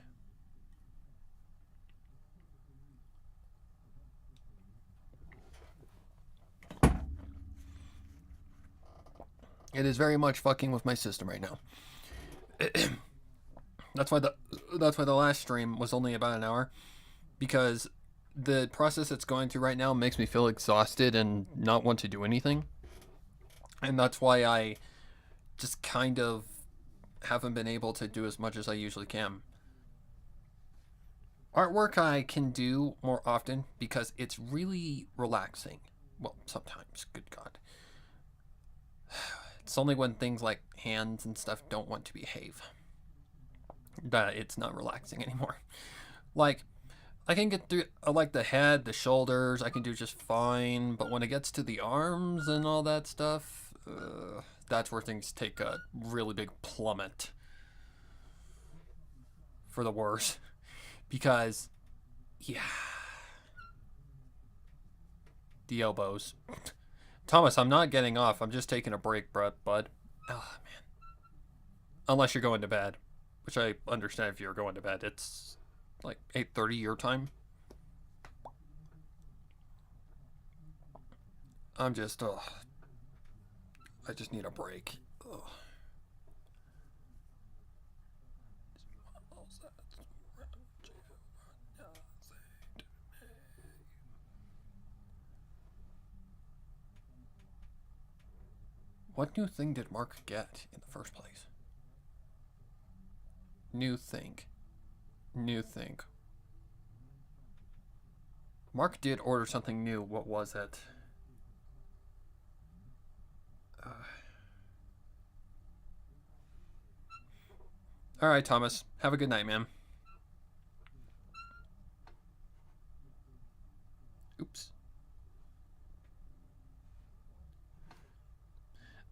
S1: It is very much fucking with my system right now. That's why the last stream was only about an hour, because the process it's going through right now makes me feel exhausted and not want to do anything. And that's why I just kind of haven't been able to do as much as I usually can. Artwork I can do more often because it's really relaxing. Well, sometimes, good God. It's only when things like hands and stuff don't want to behave that it's not relaxing anymore. Like, I can get through, like, the head, the shoulders, I can do just fine, but when it gets to the arms and all that stuff, that's where things take a really big plummet for the worse. Because, yeah, the elbows. Thomas, I'm not getting off. I'm just taking a break, bud. Oh, man. Unless you're going to bed, which I understand if you're going to bed. It's like 8:30 your time. I'm just, I just need a break. Ugh. What new thing did Mark get in the first place? New thing. Mark did order something new. What was it? All right, Thomas. Have a good night, man. Oops.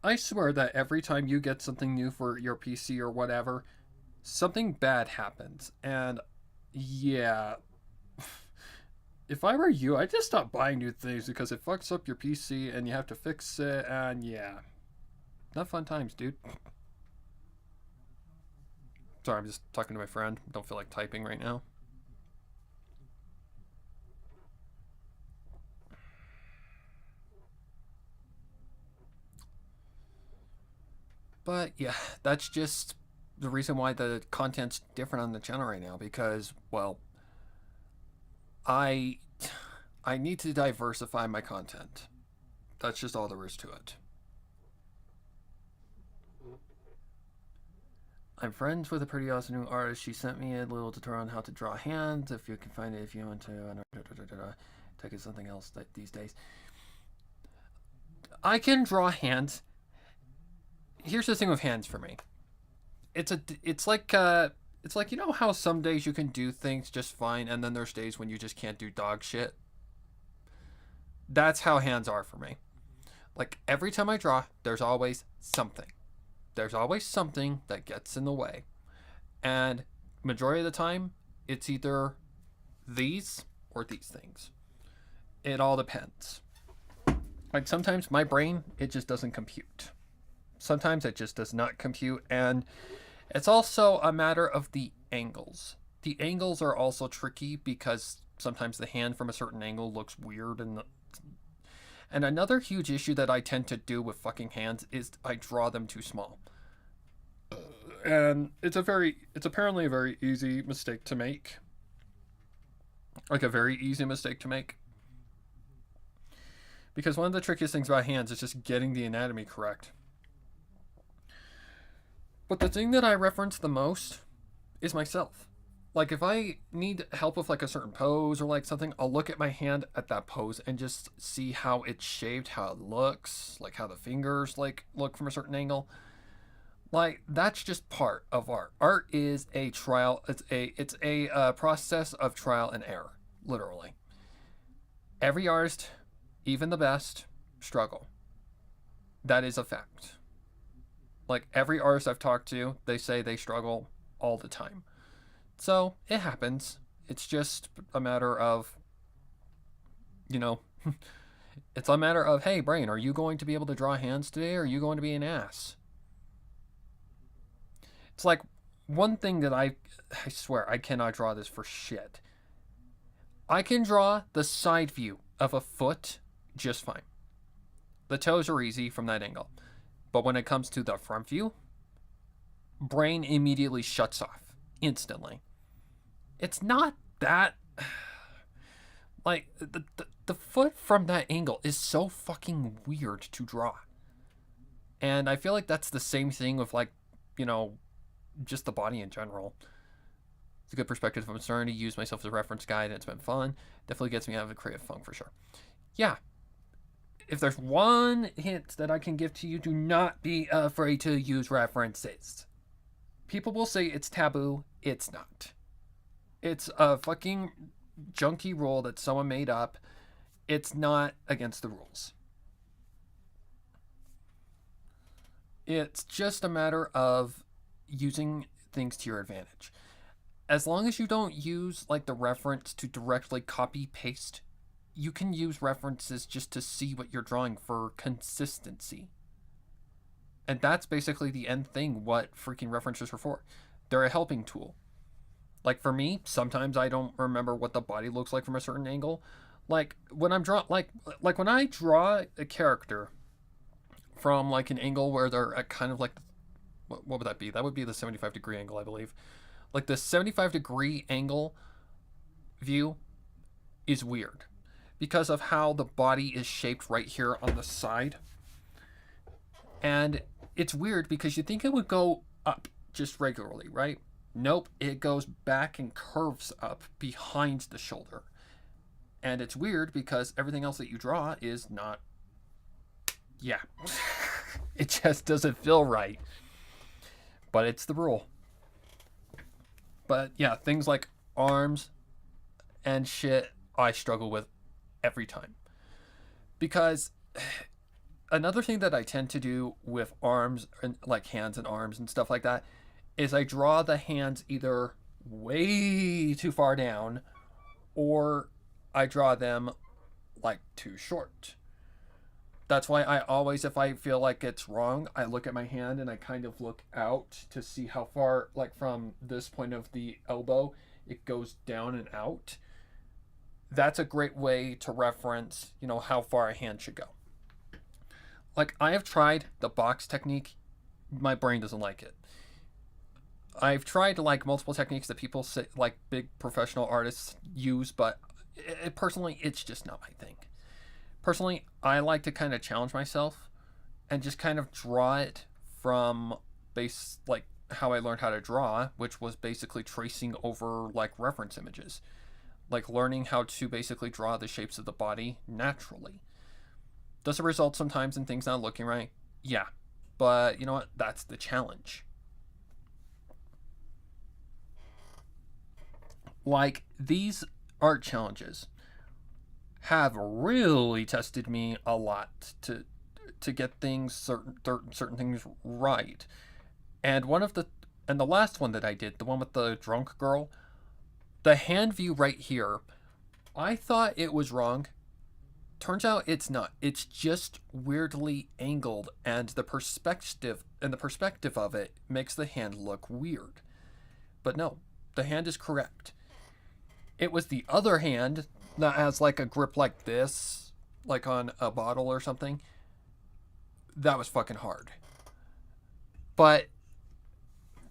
S1: I swear that every time you get something new for your PC or whatever, something bad happens. And yeah, if I were you, I'd just stop buying new things because it fucks up your PC and you have to fix it. And yeah, not fun times, dude. Sorry, I'm just talking to my friend. Don't feel like typing right now. But yeah, that's just the reason why the content's different on the channel right now, because, well, I need to diversify my content. That's just all there is to it. I'm friends with a pretty awesome new artist. She sent me a little tutorial on how to draw hands. If you can find it, if you want to. Take it something else these days. I can draw hands. Here's the thing with hands for me. it's like, you know how some days you can do things just fine and then there's days when you just can't do dog shit. That's how hands are for me. Like every time I draw, there's always something. There's always something that gets in the way. And majority of the time, it's either these or these things. It all depends. Like sometimes my brain, it just doesn't compute. Sometimes it just does not compute, and it's also a matter of the angles. The angles are also tricky because sometimes the hand from a certain angle looks weird, and another huge issue that I tend to do with fucking hands is I draw them too small. And it's apparently a very easy mistake to make. Like a very easy mistake to make. Because one of the trickiest things about hands is just getting the anatomy correct. But the thing that I reference the most is myself. Like if I need help with like a certain pose or like something, I'll look at my hand at that pose and just see how it's shaped, how it looks, like how the fingers like look from a certain angle. Like that's just part of art. Art is a trial. It's a process of trial and error, literally. Every artist, even the best, struggle. That is a fact. Like every artist I've talked to, they say they struggle all the time. So it happens. It's just a matter of, you know, it's a matter of, hey, brain, are you going to be able to draw hands today or are you going to be an ass? It's like one thing that I swear I cannot draw this for shit. I can draw the side view of a foot just fine. The toes are easy from that angle. But when it comes to the front view, brain immediately shuts off instantly. It's not that like the foot from that angle is so fucking weird to draw. And I feel like that's the same thing with like, you know, just the body in general. It's a good perspective. I'm starting to use myself as a reference guide and it's been fun. Definitely gets me out of a creative funk for sure. Yeah. If there's one hint that I can give to you, do not be afraid to use references. People will say it's taboo. It's not. It's a fucking junky rule that someone made up. It's not against the rules. It's just a matter of using things to your advantage. As long as you don't use like the reference to directly copy paste, you can use references just to see what you're drawing for consistency. And that's basically the end thing, what freaking references are for. They're a helping tool. Like for me, sometimes I don't remember what the body looks like from a certain angle. Like when I'm drawing, like when I draw a character from like an angle where they're at kind of like, what would that be? That would be the 75-degree angle, I believe. Like the 75-degree angle view is weird because of how the body is shaped right here on the side. And it's weird because you think it would go up just regularly, right? Nope, it goes back and curves up behind the shoulder. And it's weird because everything else that you draw is not, yeah. It just doesn't feel right. But it's the rule. But yeah, things like arms and shit, I struggle with every time. Because another thing that I tend to do with arms, and like hands and arms and stuff like that, is I draw the hands either way too far down or I draw them like too short. That's why I always, if I feel like it's wrong, I look at my hand and I kind of look out to see how far, like from this point of the elbow, it goes down and out. That's a great way to reference, you know, how far a hand should go. Like I have tried the box technique. My brain doesn't like it. I've tried like multiple techniques that people say, like big professional artists use, but personally, it's just not my thing. Personally, I like to kind of challenge myself and just kind of draw it from base, like how I learned how to draw, which was basically tracing over like reference images, like learning how to basically draw the shapes of the body naturally. Does it result sometimes in things not looking right? Yeah, but you know what? That's the challenge. Like, these art challenges have really tested me a lot to get things certain things right. And the last one that I did, the one with the drunk girl, the hand view right here, I thought it was wrong. Turns out it's not. It's just weirdly angled, and the perspective of it makes the hand look weird. But no, the hand is correct. It was the other hand that has like a grip like this, like on a bottle or something. That was fucking hard. But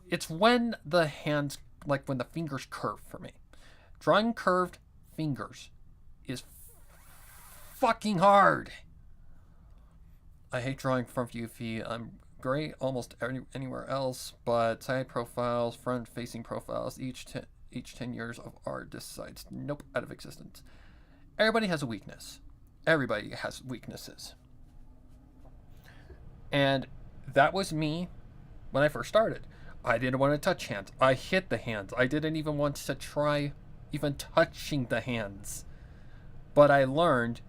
S1: it's when the hands, like when the fingers curve for me. Drawing curved fingers is fucking hard. I hate drawing front view feet. I'm great almost anywhere else, but side profiles, front facing profiles, each 10 years of art decides nope, out of existence. Everybody has a weakness. Everybody has weaknesses. And that was me when I first started. I didn't want to touch hands. I hit the hands. I didn't even want to try even touching the hands. But I learned,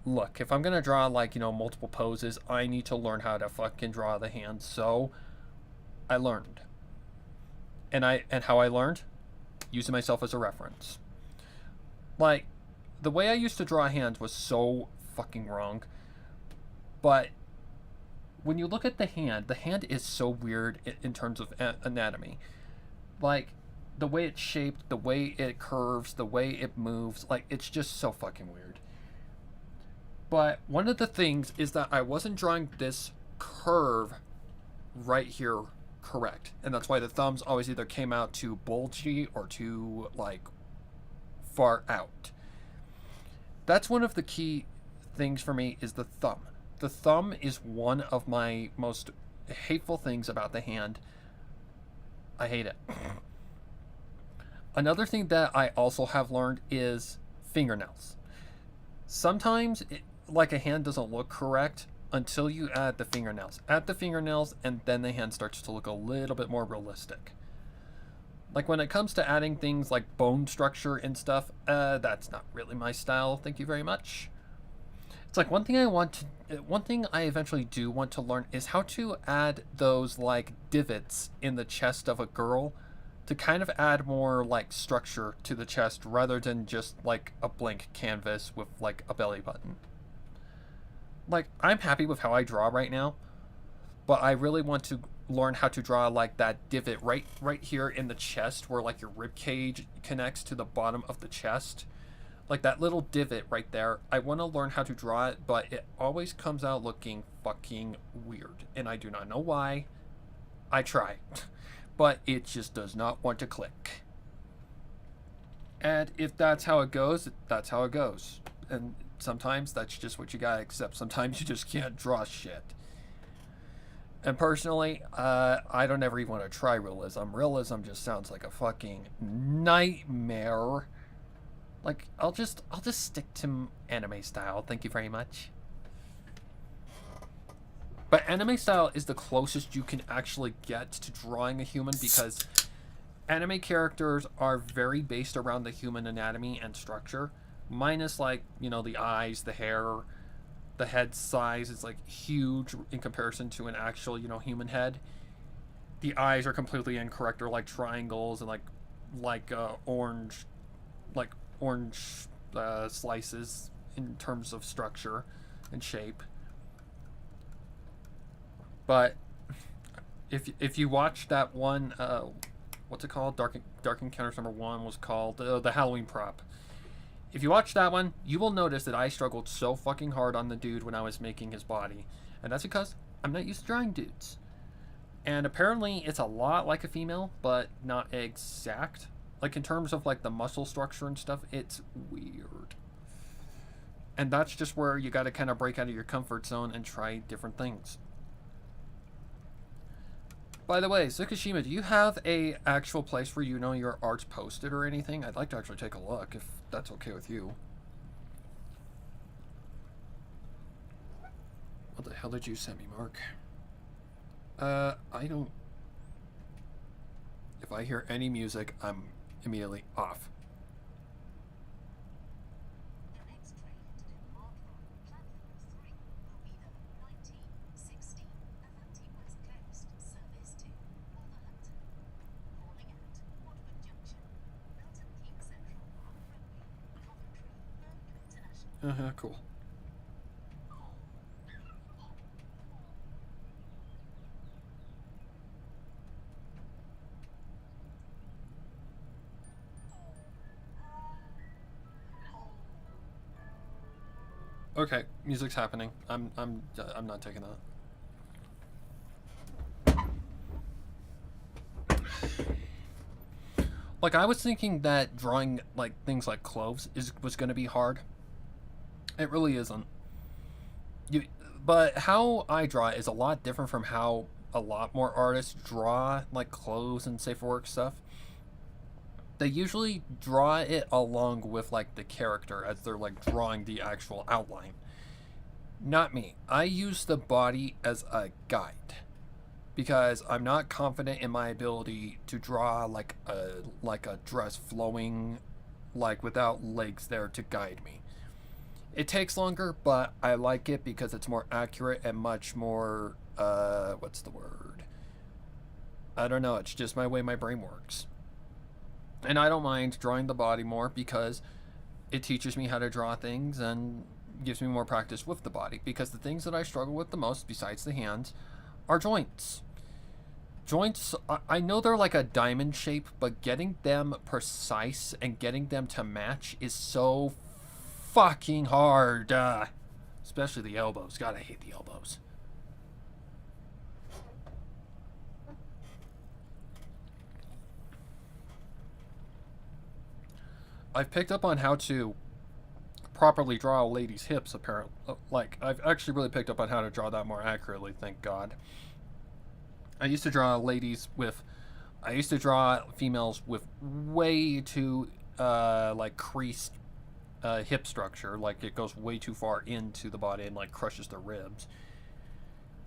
S1: look, if I'm going to draw like, multiple poses, I need to learn how to fucking draw the hands. So I learned. And how I learned? Using myself as a reference. Like, the way I used to draw hands was so fucking wrong. But when you look at the hand is so weird in terms of anatomy. Like, the way it's shaped, the way it curves, the way it moves, like, it's just so fucking weird. But one of the things is that I wasn't drawing this curve right here correct. And that's why the thumbs always either came out too bulgy or too, like, far out. That's one of the key things for me is the thumb. The thumb is one of my most hateful things about the hand. I hate it. Another thing that I also have learned is fingernails. Sometimes, like, a hand doesn't look correct until you add the fingernails. Add the fingernails, and then the hand starts to look a little bit more realistic. Like, when it comes to adding things like bone structure and stuff, that's not really my style. Thank you very much. It's like one thing I eventually do want to learn is how to add those like divots in the chest of a girl to kind of add more like structure to the chest rather than just like a blank canvas with like a belly button. Like, I'm happy with how I draw right now, but I really want to learn how to draw like that divot right here in the chest where like your rib cage connects to the bottom of the chest. Like that little divot right there. I want to learn how to draw it, but it always comes out looking fucking weird. And I do not know why. I try. But it just does not want to click. And if that's how it goes, that's how it goes. And sometimes that's just what you gotta accept. Sometimes you just can't draw shit. And personally, I don't ever even want to try realism. Realism just sounds like a fucking nightmare. Like, I'll just stick to anime style. Thank you very much. But anime style is the closest you can actually get to drawing a human because anime characters are very based around the human anatomy and structure. Minus, like, the eyes, the hair, the head size is, like, huge in comparison to an actual, human head. The eyes are completely incorrect, or like triangles and like orange slices in terms of structure and shape. But if you watch that one, what's it called? Dark Encounters #1 was called the Halloween prop. If you watch that one, you will notice that I struggled so fucking hard on the dude when I was making his body, and that's because I'm not used to drawing dudes. And apparently, it's a lot like a female, but not exact. Like, in terms of, like, the muscle structure and stuff, it's weird. And that's just where you gotta kind of break out of your comfort zone and try different things. By the way, Tsukishima, do you have a actual place where your art's posted or anything? I'd like to actually take a look, if that's okay with you. What the hell did you send me, Mark? I don't... If I hear any music, I'm immediately off.
S3: The next train to depart from platform 3 will be the 1960 Atlantic West Coast service to Wolverhampton. Calling at Watford Junction, Milton Keynes Central, Rugby, Coventry, Birmingham International.
S1: Cool. Okay, music's happening. I'm not taking that. Like, I was thinking that drawing like things like cloves was going to be hard. It really isn't. But how I draw is a lot different from how a lot more artists draw like clothes and safe for work stuff. They usually draw it along with like the character as they're like drawing the actual outline. Not me. I use the body as a guide because I'm not confident in my ability to draw like a dress flowing like without legs there to guide me. It takes longer, but I like it because it's more accurate and much more what's the word? I don't know, it's just my way my brain works. And I don't mind drawing the body more because it teaches me how to draw things and gives me more practice with the body. Because the things that I struggle with the most, besides the hands, are joints. Joints, I know they're like a diamond shape, but getting them precise and getting them to match is so fucking hard. Especially the elbows. God, I hate the elbows. I've picked up on how to properly draw a lady's hips, apparently. Like, I've actually really picked up on how to draw that more accurately, thank God. I used to draw females with way too, like, creased hip structure. Like, it goes way too far into the body and, like, crushes the ribs.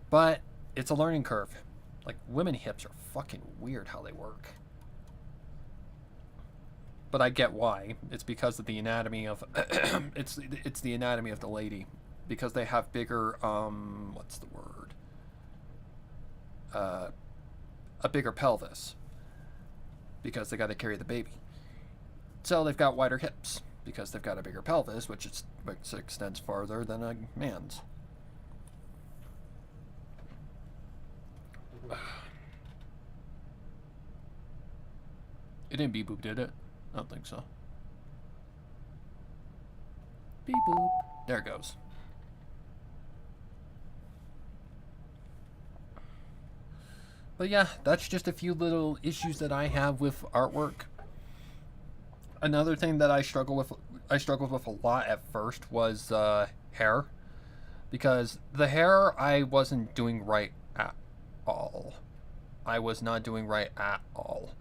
S1: But it's a learning curve. Like, women hips are fucking weird how they work. But I get why. It's because of the anatomy of it's the anatomy of the lady, because they have bigger what's the word? A bigger pelvis, because they got to carry the baby. So they've got wider hips because they've got a bigger pelvis, which extends farther than a man's. It didn't beep boop, did it? I don't think so. Beep boop. There it goes. But yeah, that's just a few little issues that I have with artwork. Another thing that I struggled with a lot at first was hair. Because the hair I wasn't doing right at all. I was not doing right at all.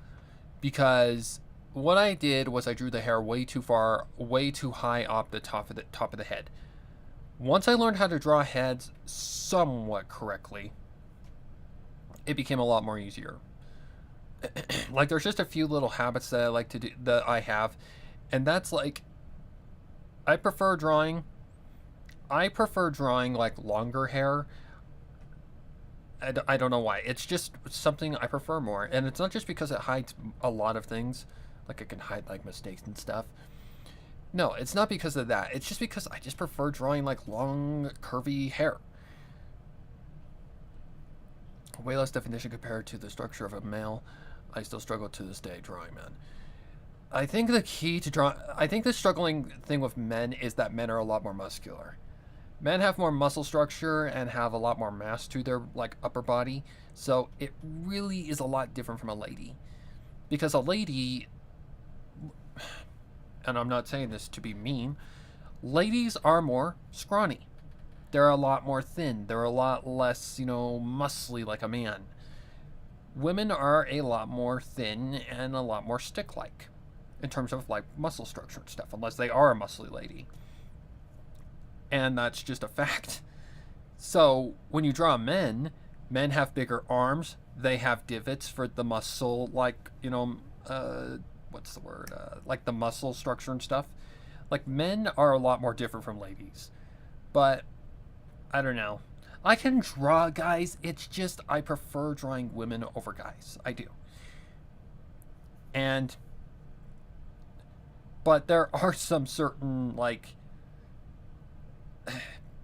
S1: Because what I did was I drew the hair way too far, way too high up the top of the head. Once I learned how to draw heads somewhat correctly, it became a lot more easier. Like, there's just a few little habits that I like to do, that I have, and that's like, I prefer drawing like longer hair. I don't know why. It's just something I prefer more, and it's not just because it hides a lot of things. Like, it can hide, like, mistakes and stuff. No, it's not because of that. It's just because I just prefer drawing, like, long, curvy hair. Way less definition compared to the structure of a male. I still struggle to this day drawing men. I think the struggling thing with men is that men are a lot more muscular. Men have more muscle structure and have a lot more mass to their, like, upper body. So it really is a lot different from a lady. Because a lady, and I'm not saying this to be mean, ladies are more scrawny. They're a lot more thin. They're a lot less, muscly like a man. Women are a lot more thin and a lot more stick-like in terms of, like, muscle structure and stuff, unless they are a muscly lady. And that's just a fact. So when you draw men have bigger arms. They have divots for the muscle, like, what's the word? Like the muscle structure and stuff. Like men are a lot more different from ladies. But I don't know. I can draw guys. It's just I prefer drawing women over guys. I do. But there are some certain, like,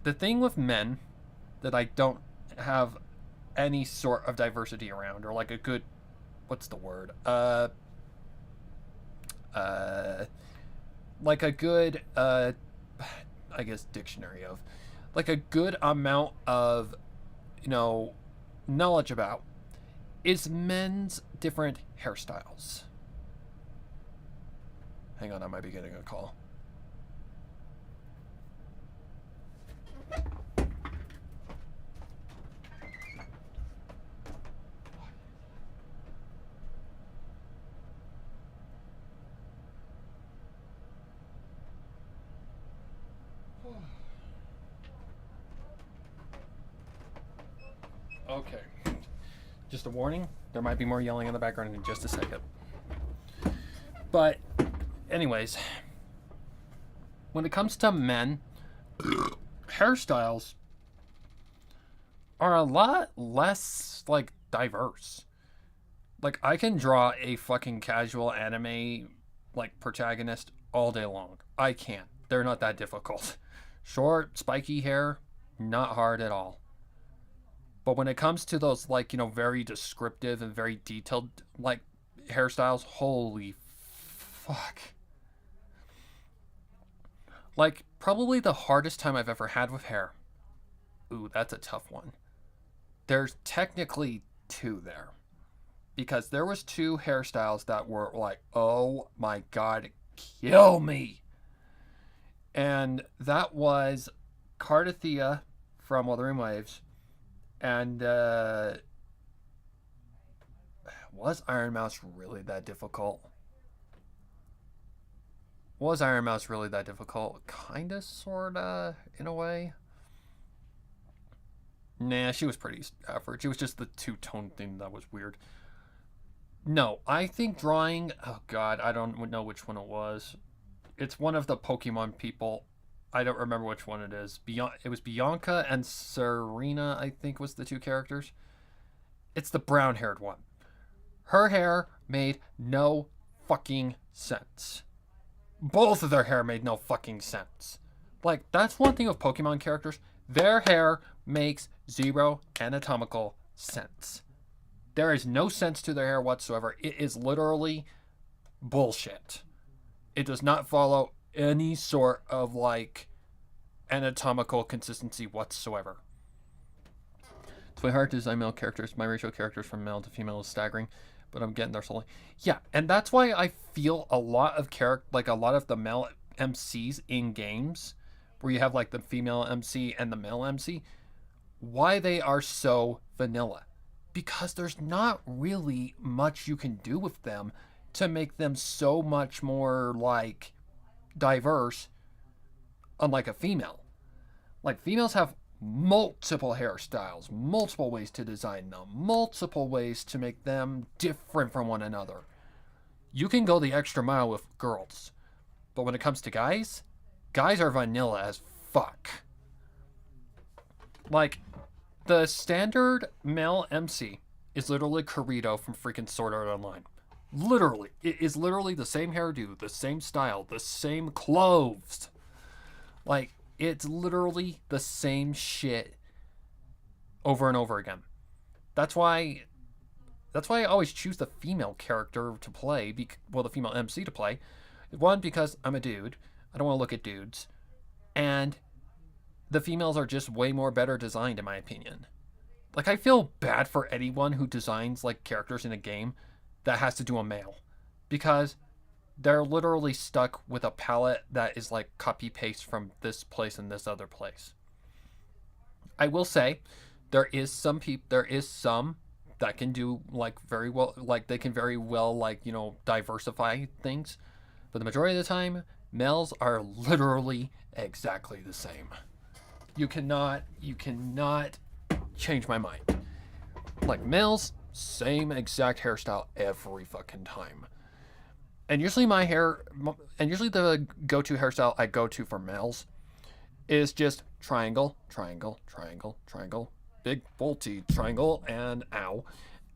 S1: the thing with men that I don't have any sort of diversity around, or like a good, what's the word? Like a good, I guess dictionary of, like a good amount of, knowledge about, is men's different hairstyles. Hang on, I might be getting a call. Okay. Just a warning, there might be more yelling in the background in just a second. But, anyways, when it comes to men, hairstyles are a lot less, like, diverse. Like, I can draw a fucking casual anime, like, protagonist all day long. I can. They're not that difficult. Short, spiky hair, not hard at all. But when it comes to those, like, very descriptive and very detailed, like, hairstyles, holy fuck. Like, probably the hardest time I've ever had with hair. Ooh, that's a tough one. There's technically two there. Because there was two hairstyles that were like, oh my god, kill me. And that was Cardathea from Wuthering Waves. And was Iron Mouse really that difficult? Was Iron Mouse really that difficult? Kinda, sorta, in a way. Nah, she was pretty average. It was just the two-tone thing that was weird. No, I think drawing... Oh god, I don't know which one it was. It's one of the Pokemon people. I don't remember which one it is. It was Bianca and Serena, I think, was the two characters. It's the brown-haired one. Her hair made no fucking sense. Both of their hair made no fucking sense. Like, that's one thing with Pokemon characters. Their hair makes zero anatomical sense. There is no sense to their hair whatsoever. It is literally bullshit. It does not follow any sort of, like, anatomical consistency whatsoever. It's way hard to design male characters. My ratio of characters from male to female is staggering, but I'm getting there slowly. Yeah, and that's why I feel a lot of a lot of the male MCs in games, where you have like the female MC and the male MC, why they are so vanilla. Because there's not really much you can do with them to make them so much more, like, diverse, unlike a female. Like, females have multiple hairstyles, multiple ways to design them, multiple ways to make them different from one another. You can go the extra mile with girls, but when it comes to guys, guys are vanilla as fuck. Like, the standard male MC is literally Kirito from freaking Sword Art Online. Literally. It is literally the same hairdo, the same style, the same clothes. Like, it's literally the same shit over and over again. That's why I always choose the female character to play, the female MC to play. One, because I'm a dude. I don't want to look at dudes. And the females are just way more better designed, in my opinion. Like, I feel bad for anyone who designs, like, characters in a game that has to do a male. Because they're literally stuck with a palette that is, like, copy-paste from this place and this other place. I will say, there is some that can do, like, very well, like, they can very well, like, diversify things. But the majority of the time, males are literally exactly the same. You cannot change my mind. Like, males, same exact hairstyle every fucking time. And usually and usually the go-to hairstyle I go to for males is just triangle, triangle, triangle, triangle, big full T, triangle, and ow,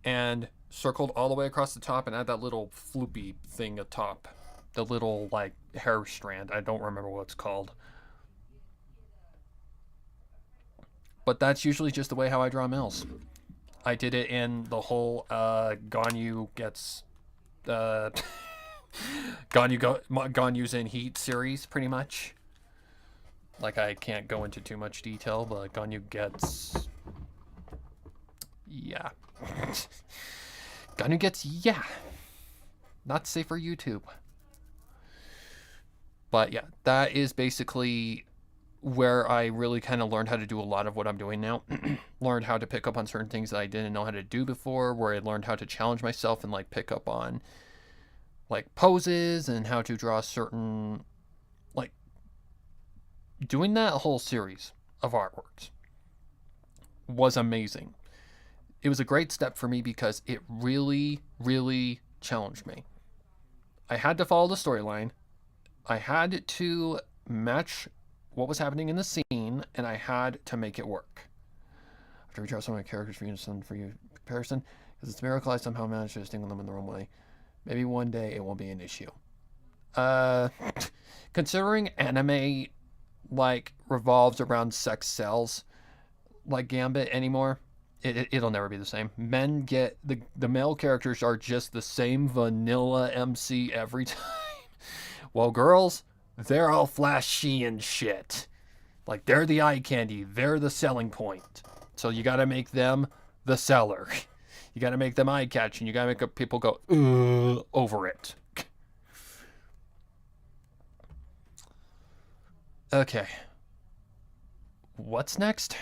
S1: and circled all the way across the top and add that little floopy thing atop, the little like hair strand. I don't remember what it's called. But that's usually just the way how I draw males. I did it in the whole Ganyu gets Ganyu's in Heat series, pretty much. Like, I can't go into too much detail, but Ganyu gets... Yeah. Ganyu gets... Yeah. Not safe for YouTube. But yeah, that is basically where I really kind of learned how to do a lot of what I'm doing now. Learned how to pick up on certain things that I didn't know how to do before, where I learned how to challenge myself and like pick up on like poses and how to draw certain, like, doing that whole series of artworks was amazing. It was a great step for me because it really, really challenged me. I had to follow the storyline. I had to match what was happening in the scene, and I had to make it work. After we draw some of my characters for unison for you comparison, because it's a miracle I somehow managed to distinguish them in the wrong way. Maybe one day it won't be an issue. Considering anime like revolves around sex cells like Gambit anymore, it'll never be the same. Men get the male characters are just the same vanilla MC every time. While girls, they're all flashy and shit. Like, they're the eye candy. They're the selling point. So you gotta make them the seller. You gotta make them eye-catching. You gotta make people go, over it. Okay. What's next?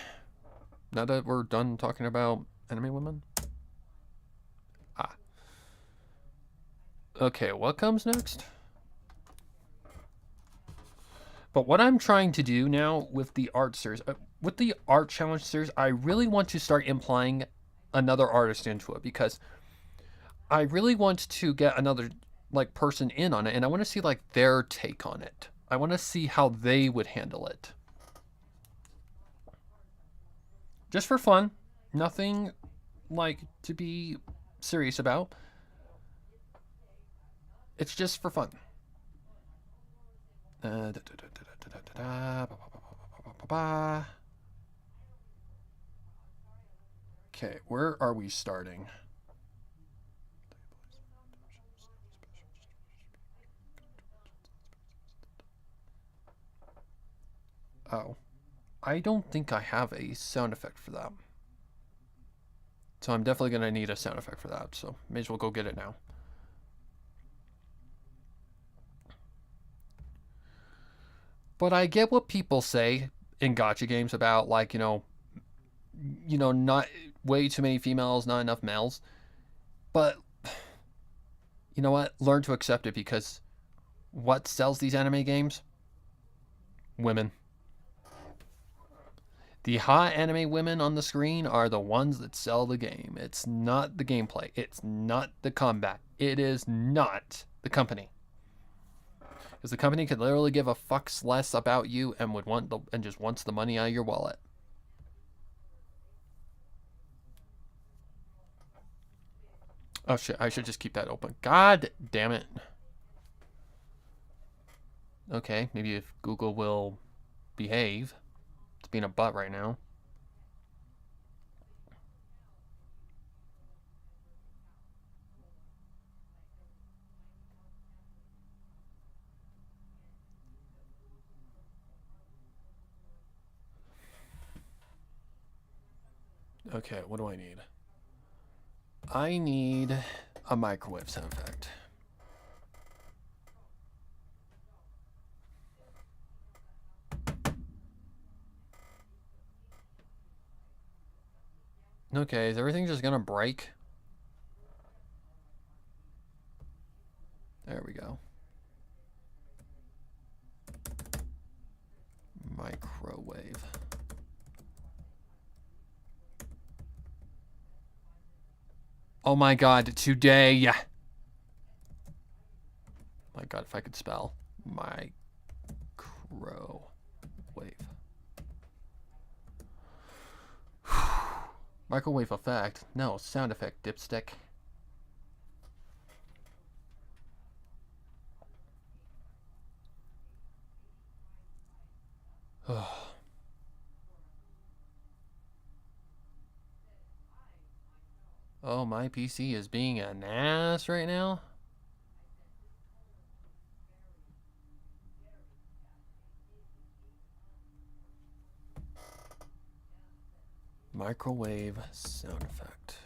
S1: Now that we're done talking about anime women? Okay, what comes next? But what I'm trying to do now with the art series, with the art challenge series, I really want to start implying another artist into it, because I really want to get another like person in on it, and I want to see like their take on it. I want to see how they would handle it. Just for fun. Nothing like to be serious about. It's just for fun. Okay, where are we starting? Oh, I don't think I have a sound effect for that. So I'm definitely going to need a sound effect for that, so may as well go get it now. But I get what people say in gacha games about, like, you know, not way too many females, not enough males. But you know what? Learn to accept it, because what sells these anime games? Women. The hot anime women on the screen are the ones that sell the game. It's not the gameplay. It's not the combat. It is not the company. Because the company could literally give a fuck's less about you and would want and just wants the money out of your wallet. Oh shit, I should just keep that open. God damn it. Okay, maybe if Google will behave. It's being a butt right now. Okay, what do I need? I need a microwave sound effect. Okay, is everything just gonna break? There we go. Microwave. Oh my god, today. god, if I could spell. Microwave. Microwave effect? No, sound effect, dipstick. Oh, my PC is being an ass right now. Microwave sound effect.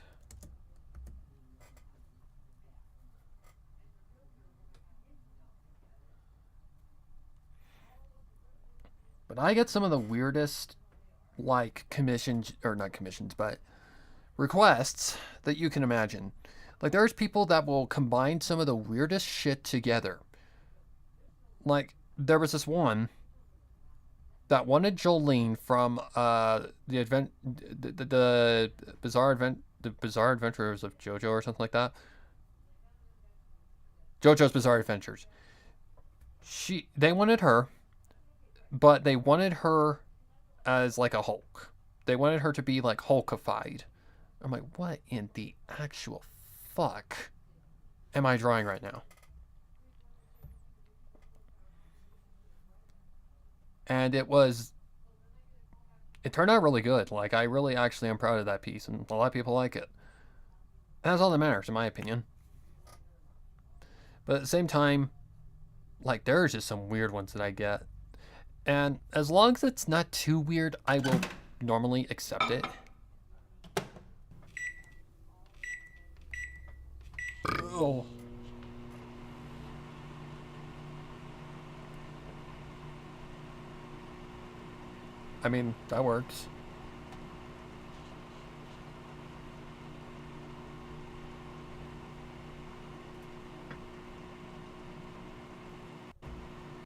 S1: But I get some of the weirdest, like, commissions, or not commissions, but requests that you can imagine. Like, there's people that will combine some of the weirdest shit together. Like, there was this one that wanted Jolene from the Bizarre Adventures of JoJo or something like that. JoJo's Bizarre Adventures. They wanted her, but they wanted her as like a Hulk. They wanted her to be like Hulkified. I'm like, what in the actual fuck am I drawing right now? And it turned out really good. Like, I really actually am proud of that piece, and a lot of people like it. And that's all that matters, in my opinion. But at the same time, like, there's just some weird ones that I get. And as long as it's not too weird, I will normally accept it. Oh. I mean, that works.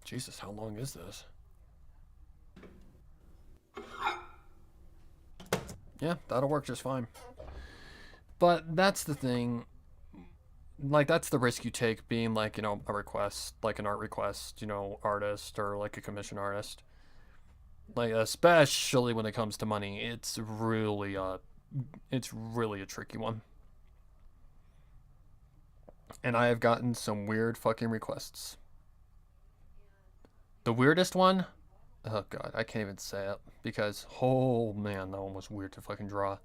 S1: Jesus, how long is this? Yeah, that'll work just fine. But that's the thing. Like, that's the risk you take being, like, you know, a request, like an art request, you know, artist, or like a commission artist. Like, especially when it comes to money, it's really a tricky one. And I have gotten some weird fucking requests. The weirdest one, oh god, I can't even say it, because, oh man, that one was weird to fucking draw.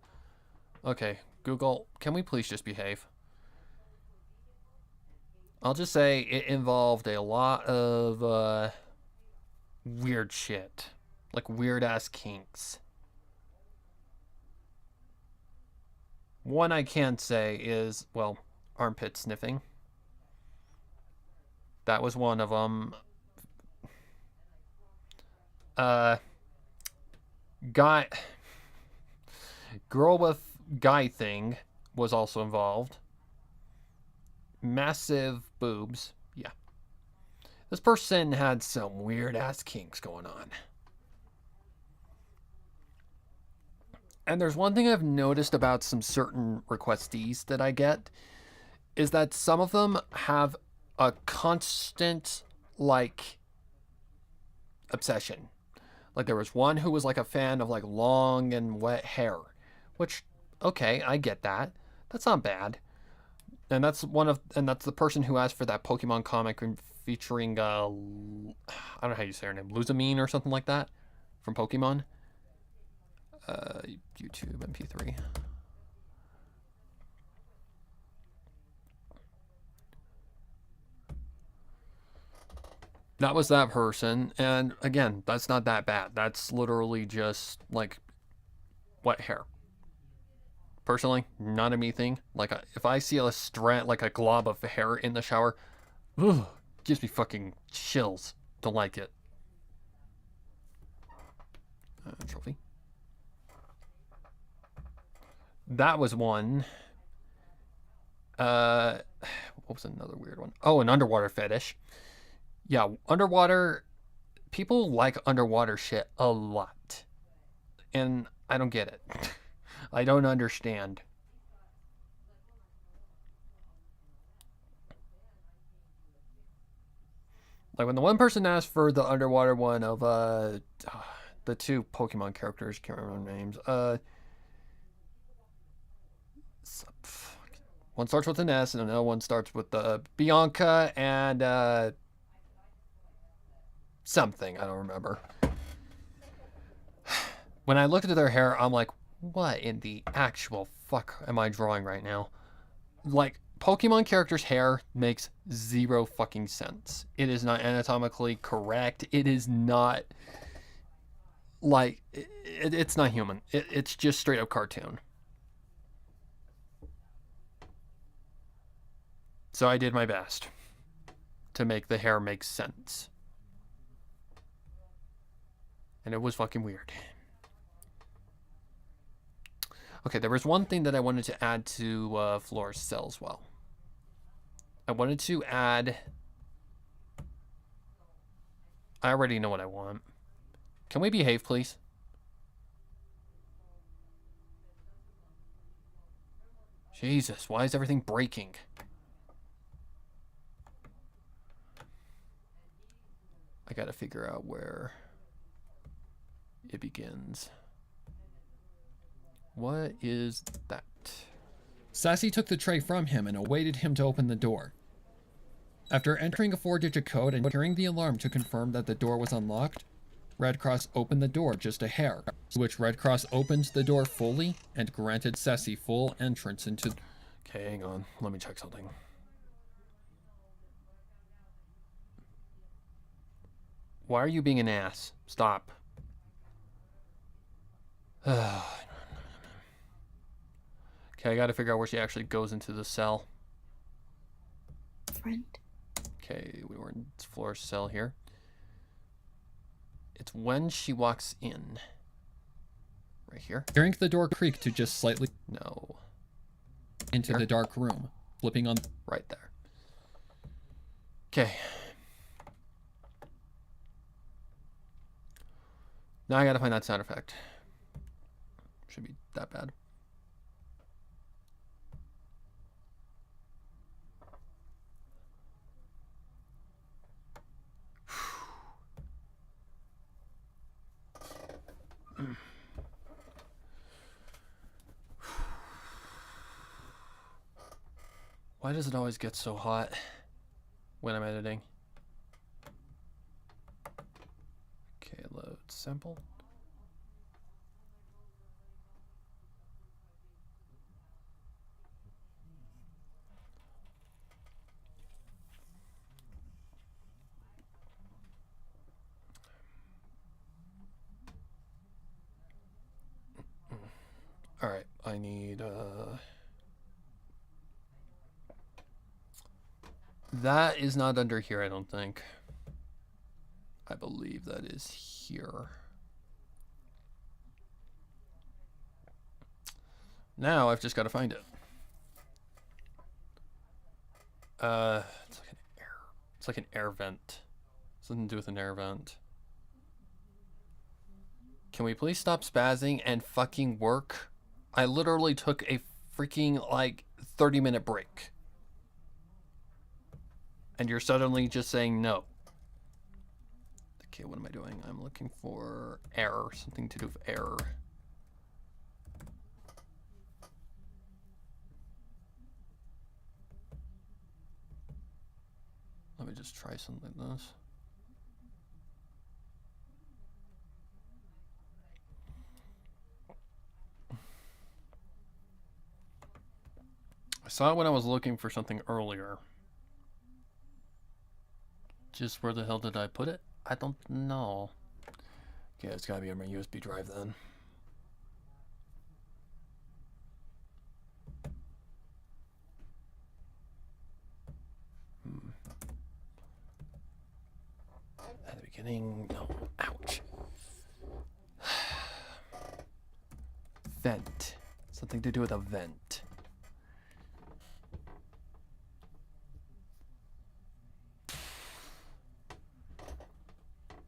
S1: Okay, Google, can we please just behave? I'll just say it involved a lot of weird shit. Like weird ass kinks. One I can say is, well, armpit sniffing. That was one of them. Girl with guy thing was also involved. Massive boobs. Yeah. This person had some weird ass kinks going on. And there's one thing I've noticed about some certain requestees that I get is that some of them have a constant, like, obsession. Like, there was one who was like a fan of like long and wet hair, which, okay, I get that. That's not bad. And that's the person who asked for that Pokemon comic featuring I don't know how you say her name, Luzamine or something like that from Pokemon. YouTube MP3. That was that person, and again, that's not that bad. That's literally just like wet hair. Personally, not a me thing. Like, if I see a strand, like a glob of hair in the shower, ugh, gives me fucking chills. Don't like it. Trophy. That was one. What was another weird one? Oh, an underwater fetish. Yeah, underwater. People like underwater shit a lot. And I don't get it. I don't understand. Like when the one person asked for the underwater one of the two Pokemon characters, can't remember their names. One starts with an S and another one starts with Bianca and something, I don't remember. When I looked at their hair, I'm like, what in the actual fuck am I drawing right now? Like, Pokemon characters' hair makes zero fucking sense. It is not anatomically correct. It is not, like, it's not human. It's just straight up cartoon. So I did my best to make the hair make sense. And it was fucking weird. Okay, there was one thing that I wanted to add to Flora's cell as well. I wanted to add... I already know what I want. Can we behave, please? Jesus, why is everything breaking? I gotta figure out where it begins. What is that?
S2: Sassy took the tray from him and awaited him to open the door. After entering a 4-digit code and hearing the alarm to confirm that the door was unlocked, Red Cross opened the door just a hair, to which Red Cross opened the door fully and granted Sassy full entrance into...
S1: Okay, hang on. Let me check something. Why are you being an ass? Stop. Okay, I gotta figure out where she actually goes into the cell.
S8: Friend.
S1: Okay, we were in Flora's cell here. It's when she walks in. Right here?
S2: Hearing the door creak to just slightly...
S1: No.
S2: Into the dark room, flipping on...
S1: Right there. Okay. Now I gotta find that sound effect. Should be that bad. Why does it always get so hot when I'm editing? Okay, load sample. All right, I need that is not under here, I don't think. I believe that is here. Now I've just got to find it. It's like an air. It's like an air vent. Something to do with an air vent. Can we please stop spazzing and fucking work? I literally took a freaking like 30-minute break. And you're suddenly just saying no. Okay, what am I doing? I'm looking for error. Something to do with error. Let me just try something like this. I saw it when I was looking for something earlier. Just where the hell did I put it? I don't know. Okay, it's gotta be on my USB drive then. At the beginning, no. Ouch. Vent. Something to do with a vent.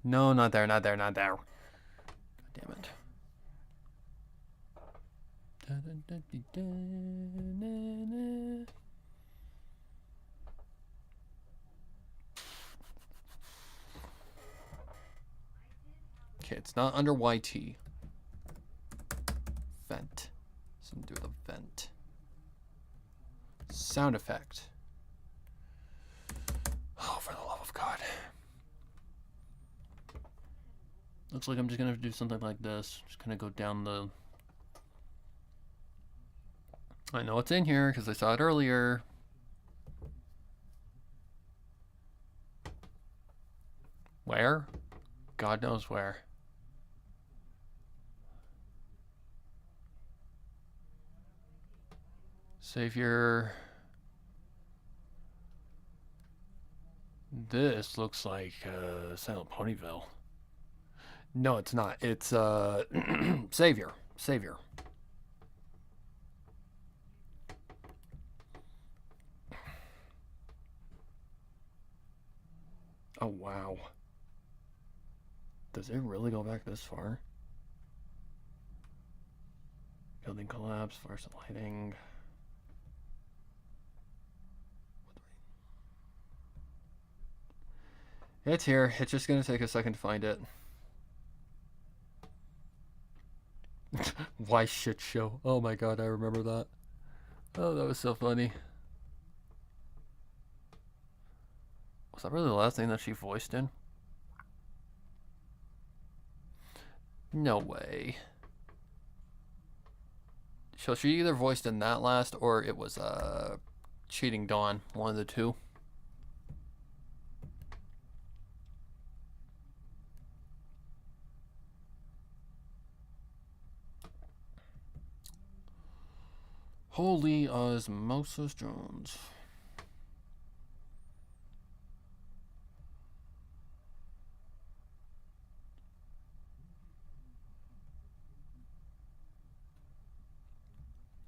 S1: No, not there, not there, not there. God damn it. Okay, it's not under YT. Vent. Something to do with a vent. Sound effect. Oh, for the love of God. Looks like I'm just gonna have to do something like this. Just gonna go down the... I know it's in here because I saw it earlier. Where? God knows where. Savior. This looks like Silent Ponyville. No, it's not. It's Savior. Savior. Oh wow. Does it really go back this far? Building collapse, fluorescent lighting. It's here. It's just gonna take a second to find it. Why shit show? Oh my god, I remember that. Oh, that was so funny. Was that really the last thing that she voiced in? No way. So she either voiced in that last or it was Cheating Dawn, one of the two. Holy Osmosis Jones.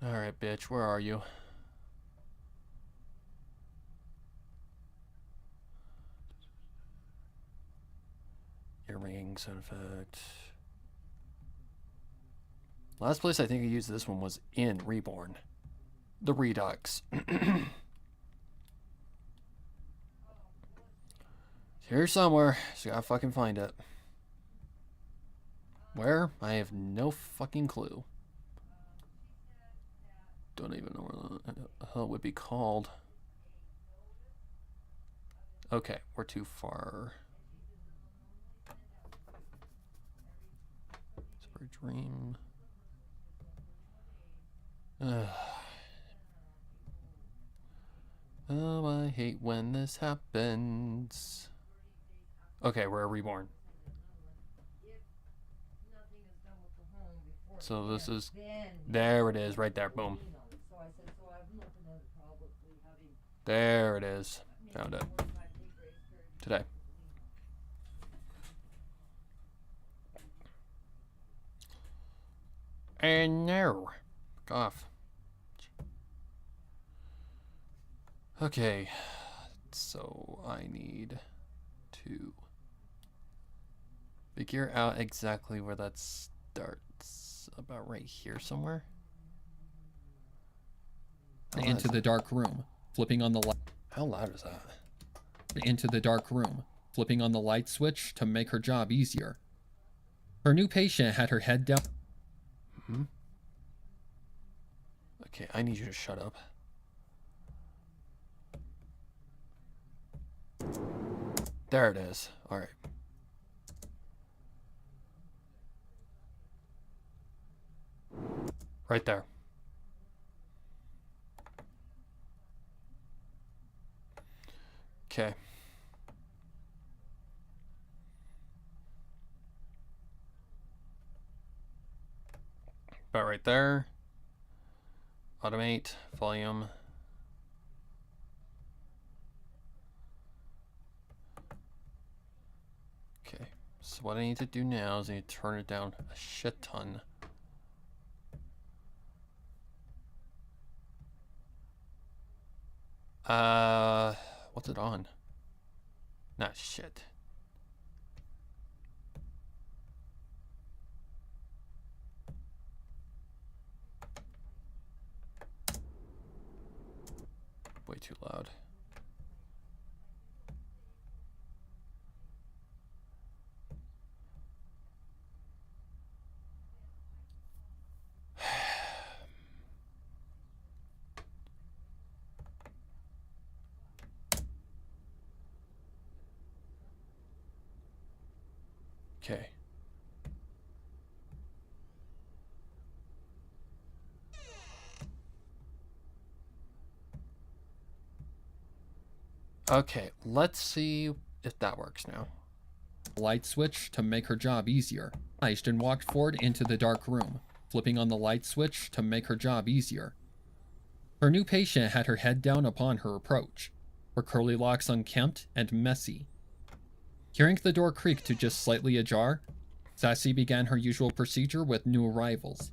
S1: Alright, bitch, where are you? Earring sound effect. Last place I think I used this one was in Reborn. The Redux. Here somewhere. Just gotta fucking find it. Where? I have no fucking clue. Don't even know where the hell it would be called. Okay, we're too far. Super Dream. Oh, I hate when this happens. Okay, we're Reborn. So this is... There it is, right there. Boom. There it is. Found it. Today. And no. Off. Okay. So I need to figure out exactly where that starts. About right here somewhere.
S2: Into the dark room, flipping on the light.
S1: How loud is that?
S2: Into the dark room, flipping on the light switch to make her job easier. Her new patient had her head down.
S1: Okay, I need you to shut up. There it is. All right. Right there. Okay. About right there. Automate, volume. Okay, so what I need to do now is I need to turn it down a shit ton. What's it on? Nah, shit. Way too loud. Okay. Okay, let's see if that works now.
S2: Light switch to make her job easier. And walked forward into the dark room, flipping on the light switch to make her job easier. Her new patient had her head down upon her approach, her curly locks unkempt and messy. Hearing the door creak to just slightly ajar, Sassy began her usual procedure with new arrivals.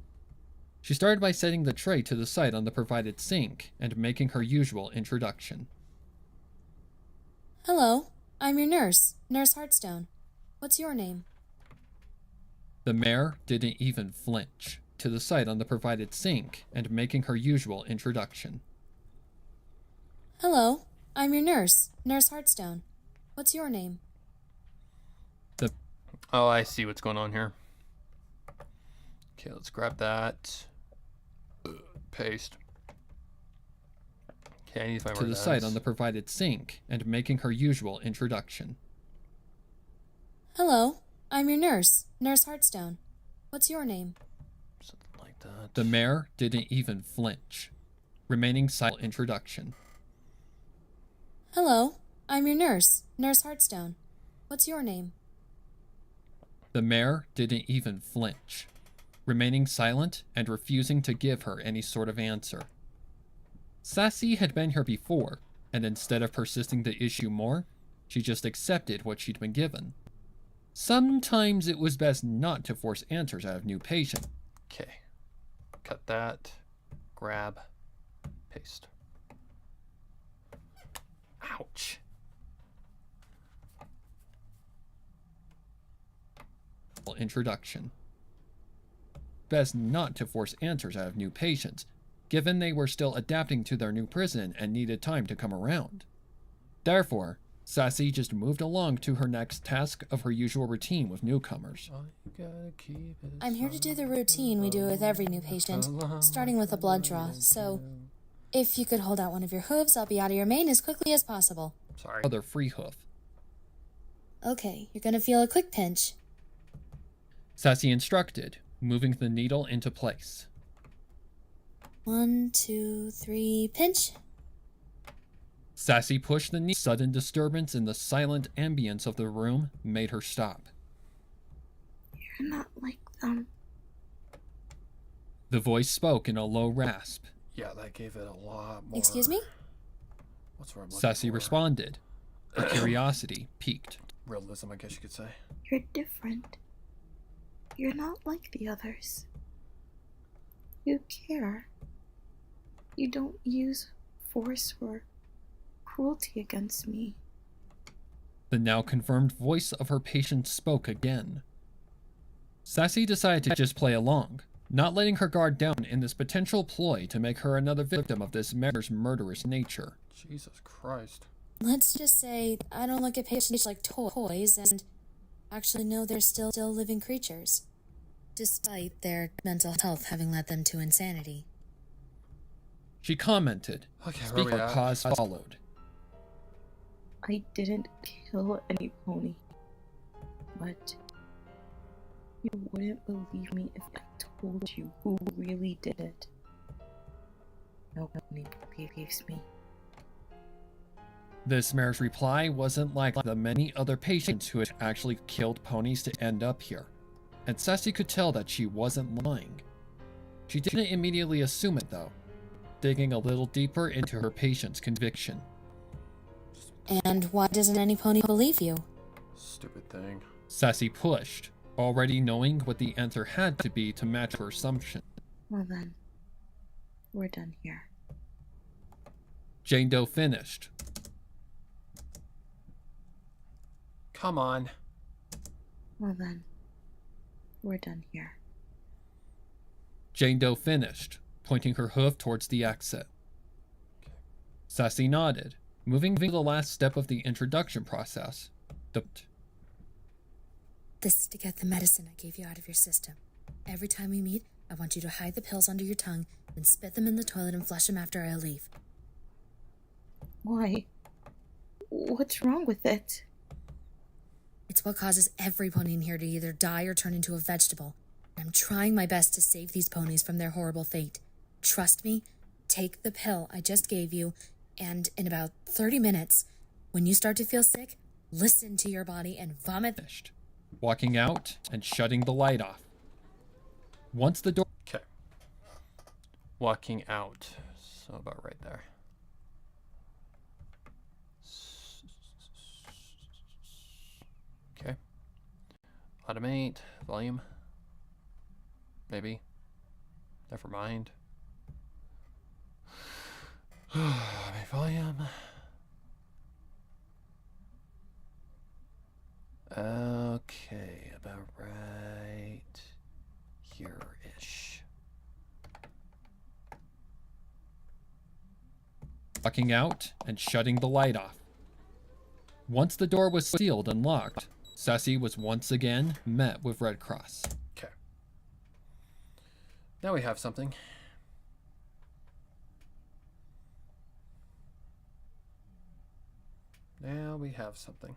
S2: She started by setting the tray to the side on the provided sink and making her usual introduction.
S5: Hello, I'm your nurse, Nurse Heartstone. What's your name?
S2: The mare didn't even flinch, to the side on the provided sink and making her usual introduction.
S5: Hello, I'm your nurse, Nurse Heartstone. What's your name?
S1: Oh, I see what's going on here. Okay, let's grab that. Paste. Okay, I need to find
S2: To
S1: where
S2: the
S1: that
S2: side
S1: is.
S2: on the provided sink and making her usual introduction.
S5: Hello, I'm your nurse, Nurse Heartstone. What's your name?
S1: Something like that.
S2: The mare didn't even flinch, remaining silent introduction.
S5: Hello, I'm your nurse, Nurse Heartstone. What's your name?
S2: The mare didn't even flinch, remaining silent and refusing to give her any sort of answer. Sassy had been here before, and instead of persisting the issue more, she just accepted what she'd been given. Sometimes it was best not to force answers out of new patients.
S1: Okay. Cut that. Grab. Paste. Ouch.
S2: Introduction. Best not to force answers out of new patients, given they were still adapting to their new prison and needed time to come around. Therefore, Sassy just moved along to her next task of her usual routine with newcomers.
S5: I'm here to do the routine we do with every new patient, starting with a blood draw, so if you could hold out one of your hooves, I'll be out of your mane as quickly as possible.
S1: Sorry.
S2: Other free hoof.
S5: Okay, you're gonna feel a quick pinch.
S2: Sassy instructed, moving the needle into place.
S5: 1, 2, 3, pinch.
S2: Sassy pushed the needle. Sudden disturbance in the silent ambience of the room made her stop.
S8: You're not like them.
S2: The voice spoke in a low rasp.
S1: Yeah, that gave it a lot more.
S5: Excuse me?
S1: What's the word I'm looking
S2: Sassy
S1: for?
S2: responded. Her curiosity piqued.
S1: Realism, I guess you could say.
S8: You're different. You're not like the others. You care. You don't use force or cruelty against me.
S2: The now confirmed voice of her patient spoke again. Sassy decided to just play along, not letting her guard down in this potential ploy to make her another victim of this mare's murderous nature.
S1: Jesus Christ.
S5: Let's just say I don't look at patients like toys and actually know they're still living creatures, despite their mental health having led them to insanity.
S2: She commented.
S1: Okay, where
S2: Speaking,
S1: we
S2: a
S1: at?
S2: pause followed.
S8: I didn't kill any pony. But you wouldn't believe me if I told you who really did it. Nobody believes me.
S2: This mare's reply wasn't like the many other patients who had actually killed ponies to end up here, and Sassy could tell that she wasn't lying. She didn't immediately assume it though, digging a little deeper into her patient's conviction.
S5: And why doesn't any pony believe you?
S1: Stupid thing.
S2: Sassy pushed, already knowing what the answer had to be to match her assumption.
S8: Well then, we're done here.
S2: Jane Doe finished.
S1: Come on.
S8: Well then, we're done here.
S2: Jane Doe finished, pointing her hoof towards the exit. Sassy nodded, moving to the last step of the introduction process.
S5: This is to get the medicine I gave you out of your system. Every time we meet, I want you to hide the pills under your tongue, then spit them in the toilet and flush them after I leave.
S8: Why? What's wrong with it?
S5: It's what causes every pony in here to either die or turn into a vegetable. I'm trying my best to save these ponies from their horrible fate. Trust me, take the pill I just gave you, and in about 30 minutes, when you start to feel sick, listen to your body and vomit.
S2: Finished. Walking out and shutting the light off. Once the door...
S1: Okay. Walking out. So about right there. Okay. Automate. Volume. Maybe. Never mind. Automate volume. Okay, about right here-ish.
S2: Walking out and shutting the light off. Once the door was sealed and locked, Sassy was once again met with Red Cross.
S1: Okay. Now we have something. Now we have something.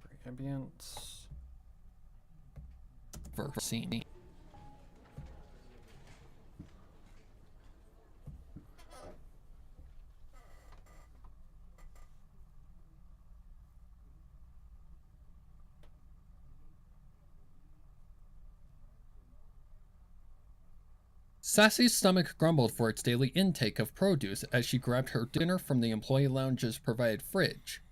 S1: Library ambience.
S2: For scene. Sassy's stomach grumbled for its daily intake of produce as she grabbed her dinner from the employee lounge's provided fridge.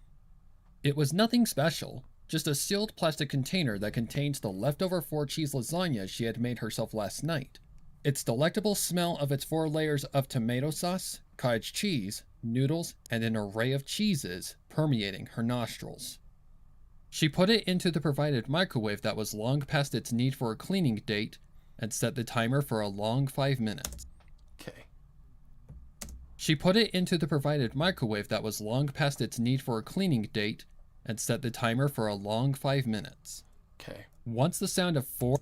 S2: It was nothing special, just a sealed plastic container that contains the leftover 4-cheese lasagna she had made herself last night. Its delectable smell of its 4 layers of tomato sauce, cottage cheese, noodles, and an array of cheeses permeating her nostrils. She put it into the provided microwave that was long past its need for a cleaning date and set the timer for a long 5 minutes.
S1: Okay.
S2: She put it into the provided microwave that was long past its need for a cleaning date and set the timer for a long 5 minutes.
S1: Okay.
S2: Once the sound of 4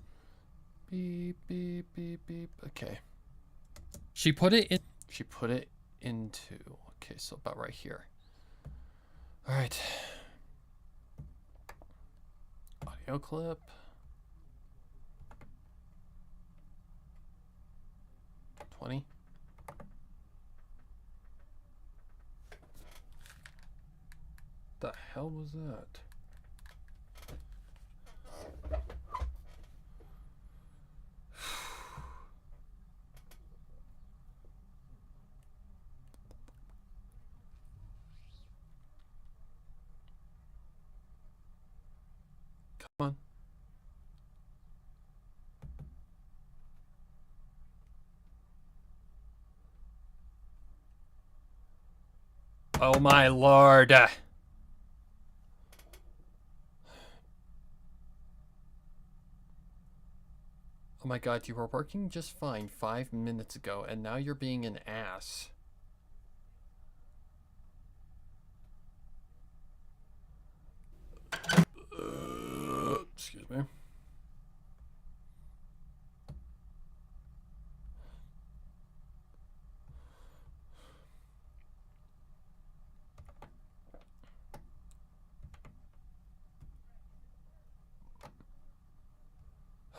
S1: Beep, beep, beep, beep. Okay.
S2: She put it in.
S1: She put it into. Okay, so about right here. All right. Audio clip. $20. The hell was that? Come on. Oh my lord. Oh my god, you were working just fine 5 minutes ago, and now you're being an ass. Excuse me.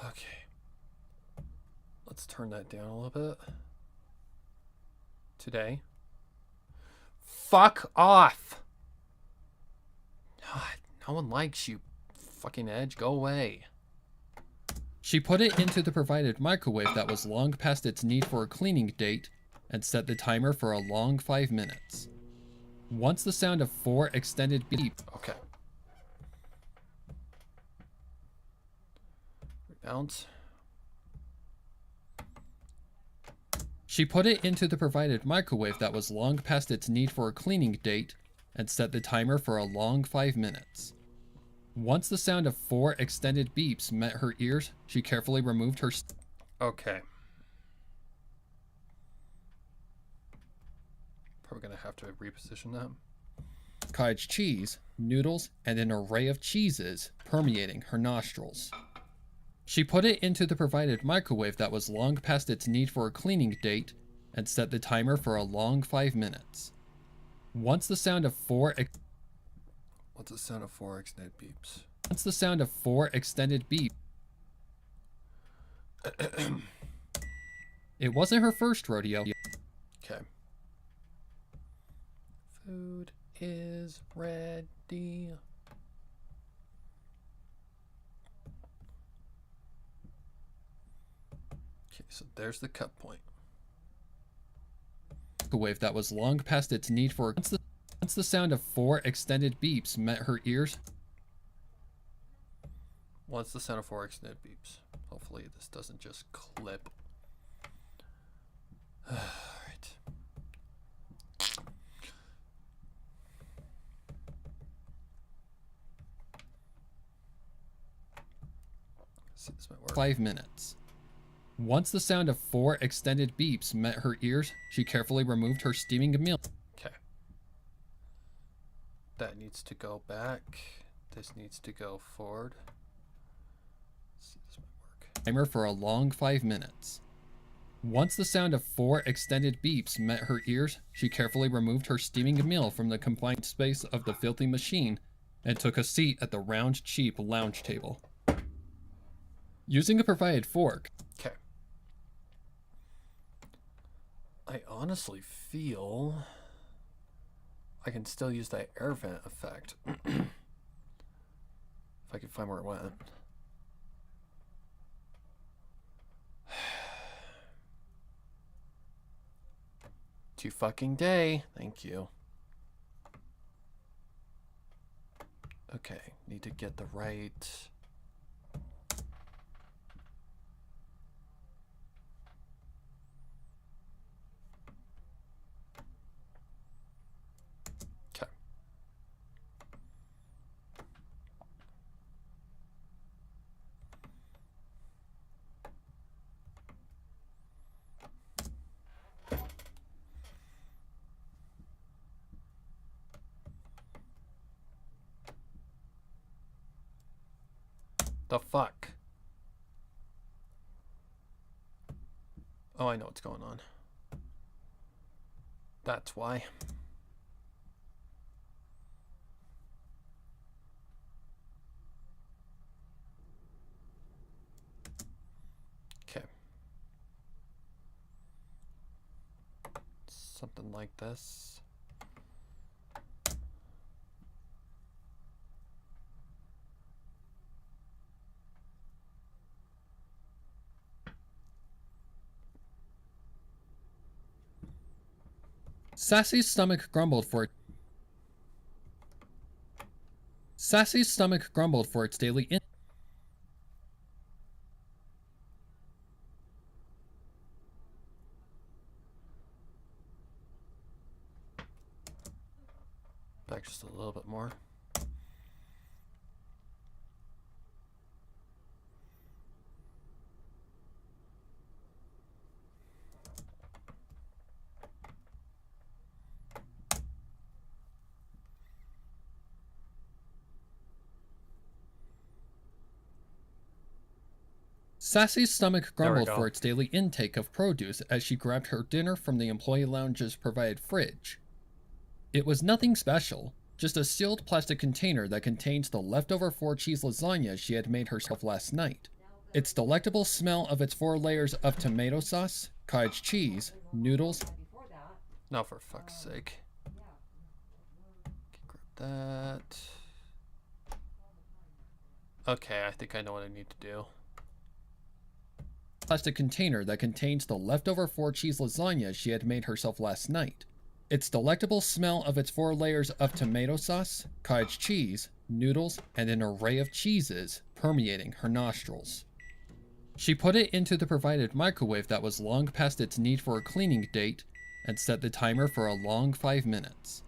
S1: Okay. Let's turn that down a little bit. Today. Fuck off! God, no one likes you, fucking Edge. Go away.
S2: She put it into the provided microwave that was long past its need for a cleaning date and set the timer for a long 5 minutes. Once the sound of 4 extended beep.
S1: Okay. Bounce.
S2: She put it into the provided microwave that was long past its need for a cleaning date and set the timer for a long 5 minutes. Once the sound of 4 extended beeps met her ears, she carefully removed her...
S1: Okay. Probably gonna have to reposition that.
S2: cottage cheese, noodles, and an array of cheeses permeating her nostrils. She put it into the provided microwave that was long past its need for a cleaning date and set the timer for a long 5 minutes. Once the sound of four
S1: What's the sound of 4 extended beeps?
S2: Once the sound of 4 extended beeps. It wasn't her first rodeo.
S1: Okay. Food is ready. Okay, so there's the cut point.
S2: Wave that was long past its need for. Once the sound of 4 extended beeps met her ears.
S1: Once the sound of 4 extended beeps. Hopefully this doesn't just clip. Alright. See, this might work.
S2: 5 minutes. Once the sound of 4 extended beeps met her ears, she carefully removed her steaming meal.
S1: Okay. That needs to go back. This needs to go forward. Let's see, this might work.
S2: Timer for a long 5 minutes. Once the sound of 4 extended beeps met her ears, she carefully removed her steaming meal from the confined space of the filthy machine and took a seat at the round, cheap lounge table. Using a provided fork.
S1: Okay. I honestly feel I can still use that air vent effect. If I can find where it went. Too fucking day. Thank you. Okay, need to get the right. Okay. The fuck? Oh, I know what's going on. That's why. Okay. Something like this.
S2: Sassy's stomach grumbled for it. Sassy's stomach grumbled for its daily
S1: Back just a little bit more.
S2: Sassy's stomach
S1: There we
S2: grumbled
S1: go.
S2: for its daily intake of produce as she grabbed her dinner from the employee lounge's provided fridge. It was nothing special, just a sealed plastic container that contains the leftover 4-cheese lasagna she had made herself last night. Its delectable smell of its 4 layers of tomato sauce, cottage cheese, noodles,
S1: Now for fuck's sake. Okay, grab that. Okay, I think I know what I need to do.
S2: plastic container that contains the leftover 4-cheese lasagna she had made herself last night. Its delectable smell of its 4 layers of tomato sauce, cottage cheese, noodles, and an array of cheeses permeating her nostrils. She put it into the provided microwave that was long past its need for a cleaning date and set the timer for a long 5 minutes.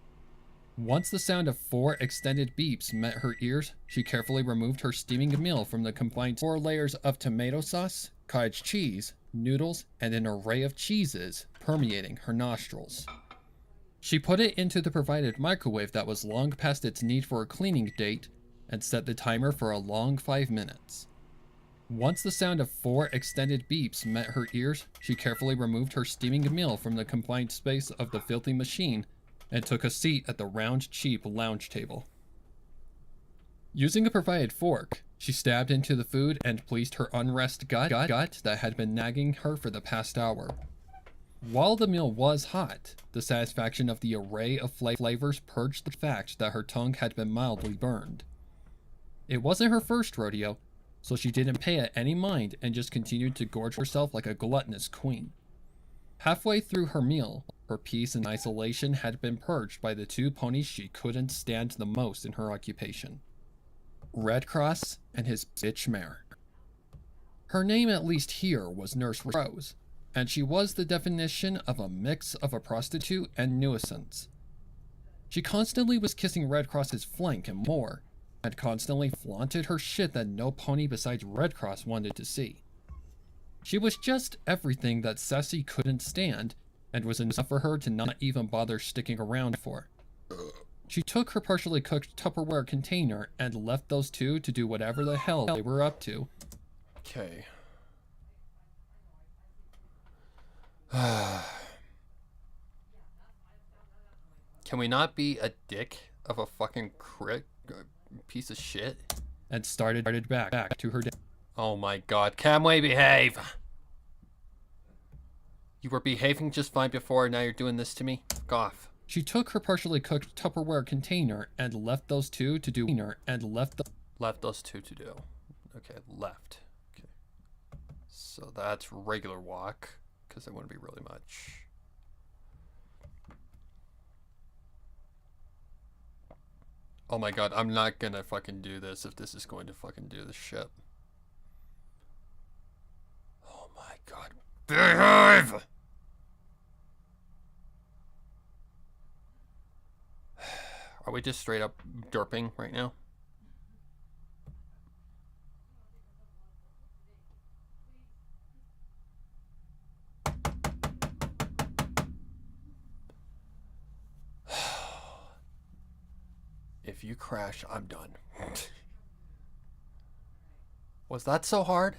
S2: Once the sound of 4 extended beeps met her ears, she carefully removed her steaming meal from the combined 4 layers of tomato sauce, cottage cheese, noodles, and an array of cheeses permeating her nostrils. She put it into the provided microwave that was long past its need for a cleaning date and set the timer for a long 5 minutes. Once the sound of 4 extended beeps met her ears, she carefully removed her steaming meal from the confined space of the filthy machine and took a seat at the round, cheap lounge table. Using a provided fork, she stabbed into the food and pleased her unrest gut that had been nagging her for the past hour. While the meal was hot, the satisfaction of the array of flavors purged the fact that her tongue had been mildly burned. It wasn't her first rodeo, so she didn't pay it any mind and just continued to gorge herself like a gluttonous queen. Halfway through her meal, her peace and isolation had been purged by the two ponies she couldn't stand the most in her occupation: Red Cross and his bitch mare. Her name, at least here, was Nurse Rose, and she was the definition of a mix of a prostitute and nuisance. She constantly was kissing Red Cross's flank and more, and constantly flaunted her shit that no pony besides Red Cross wanted to see. She was just everything that Sassy couldn't stand, and was enough for her to not even bother sticking around for. She took her partially cooked Tupperware container and left those two to do whatever the hell they were up to.
S1: Okay. Can we not be a dick of a fucking piece of shit?
S2: And started back to her day.
S1: Oh my god, can we behave? You were behaving just fine before, now you're doing this to me? Fuck off.
S2: She took her partially cooked Tupperware container and left those two to do.
S1: Left those two to do. Okay, left. Okay. So that's regular walk, because it wouldn't be really much. Oh my god, I'm not gonna fucking do this if this is going to fucking do this shit. Oh my god. Behave! Are we just straight up derping right now? If you crash, I'm done. Was that so hard?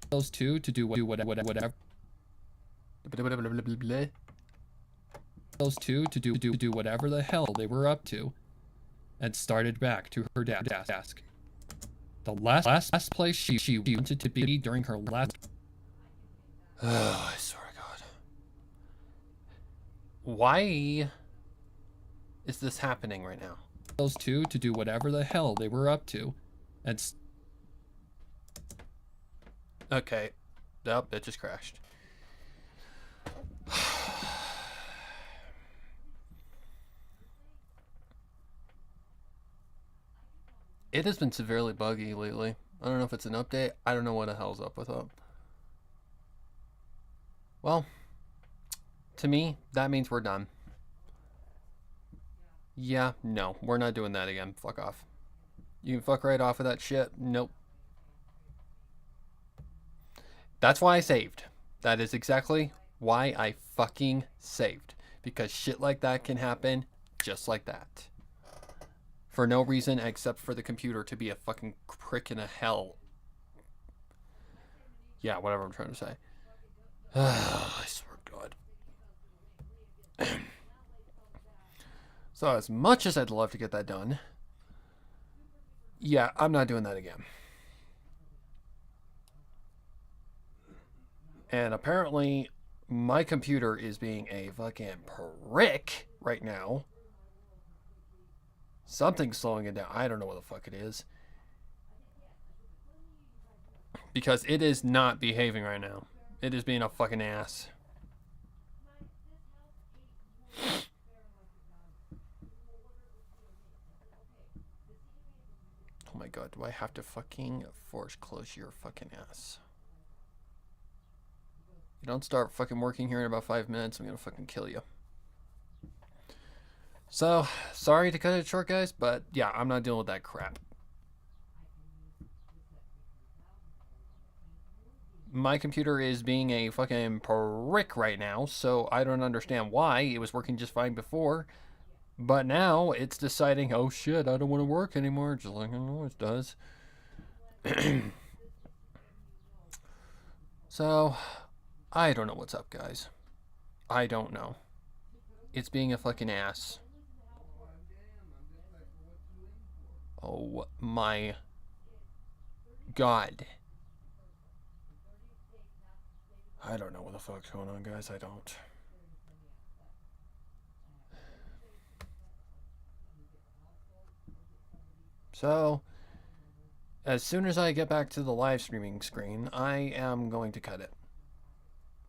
S2: Those two to do whatever. Those two to do whatever the hell they were up to, and started back to her desk. The last place she wanted to be during her last.
S1: Oh, I swear to God. Why is this happening right now?
S2: Those two to do whatever the hell they were up to, and.
S1: Okay. Nope, it just crashed. It has been severely buggy lately. I don't know if it's an update. I don't know what the hell's up with it. Well, to me, that means we're done. Yeah, no, we're not doing that again. Fuck off. You can fuck right off of that shit. Nope. That's why I saved. That is exactly why I fucking saved. Because shit like that can happen just like that. For no reason except for the computer to be a fucking prick in a hell. Yeah, whatever I'm trying to say. I swear to God. So as much as I'd love to get that done, yeah, I'm not doing that again. And apparently my computer is being a fucking prick right now. Something's slowing it down. I don't know what the fuck it is. Because it is not behaving right now. It is being a fucking ass. Oh my god, do I have to fucking force close your fucking ass? You don't start fucking working here in about 5 minutes, I'm gonna fucking kill you. So, sorry to cut it short, guys, but yeah, I'm not dealing with that crap. My computer is being a fucking prick right now, so I don't understand why. It was working just fine before, but now it's deciding, oh shit, I don't want to work anymore, just like it always does. So, I don't know what's up, guys. I don't know. it's being a fucking ass. Oh my God. I don't know what the fuck's going on, guys. I don't. So, as soon as I get back to the live streaming screen, I am going to cut it.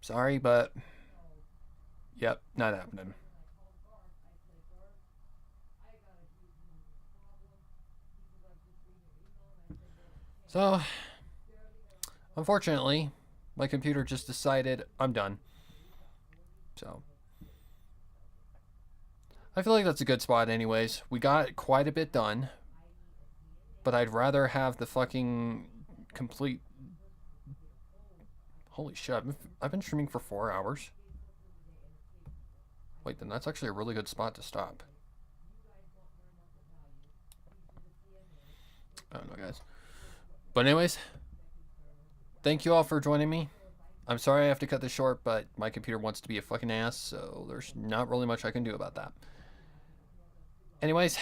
S1: Sorry, but yep, not happening. So, unfortunately, my computer just decided I'm done. So, I feel like that's a good spot anyways. We got quite a bit done, but I'd rather have the fucking complete... Holy shit, I've been streaming for 4 hours. Wait, then that's actually a really good spot to stop. I don't know, guys. But anyways, thank you all for joining me. I'm sorry I have to cut this short, but my computer wants to be a fucking ass, so there's not really much I can do about that. Anyways,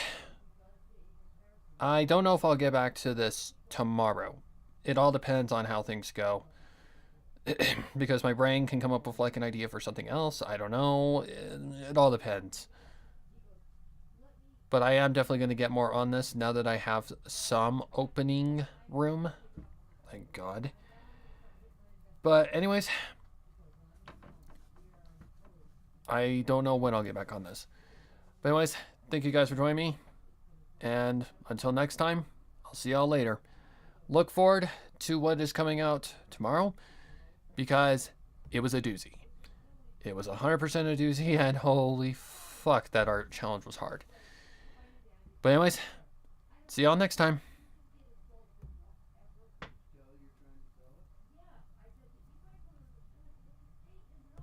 S1: I don't know if I'll get back to this tomorrow. It all depends on how things go. Because my brain can come up with like an idea for something else. I don't know. It all depends. But I am definitely going to get more on this now that I have some opening room. Thank God. But anyways, I don't know when I'll get back on this. But anyways, thank you guys for joining me. And until next time, I'll see y'all later. Look forward to what is coming out tomorrow, because it was a doozy. It was 100% a doozy, and holy fuck, that art challenge was hard. But anyways, see y'all next time.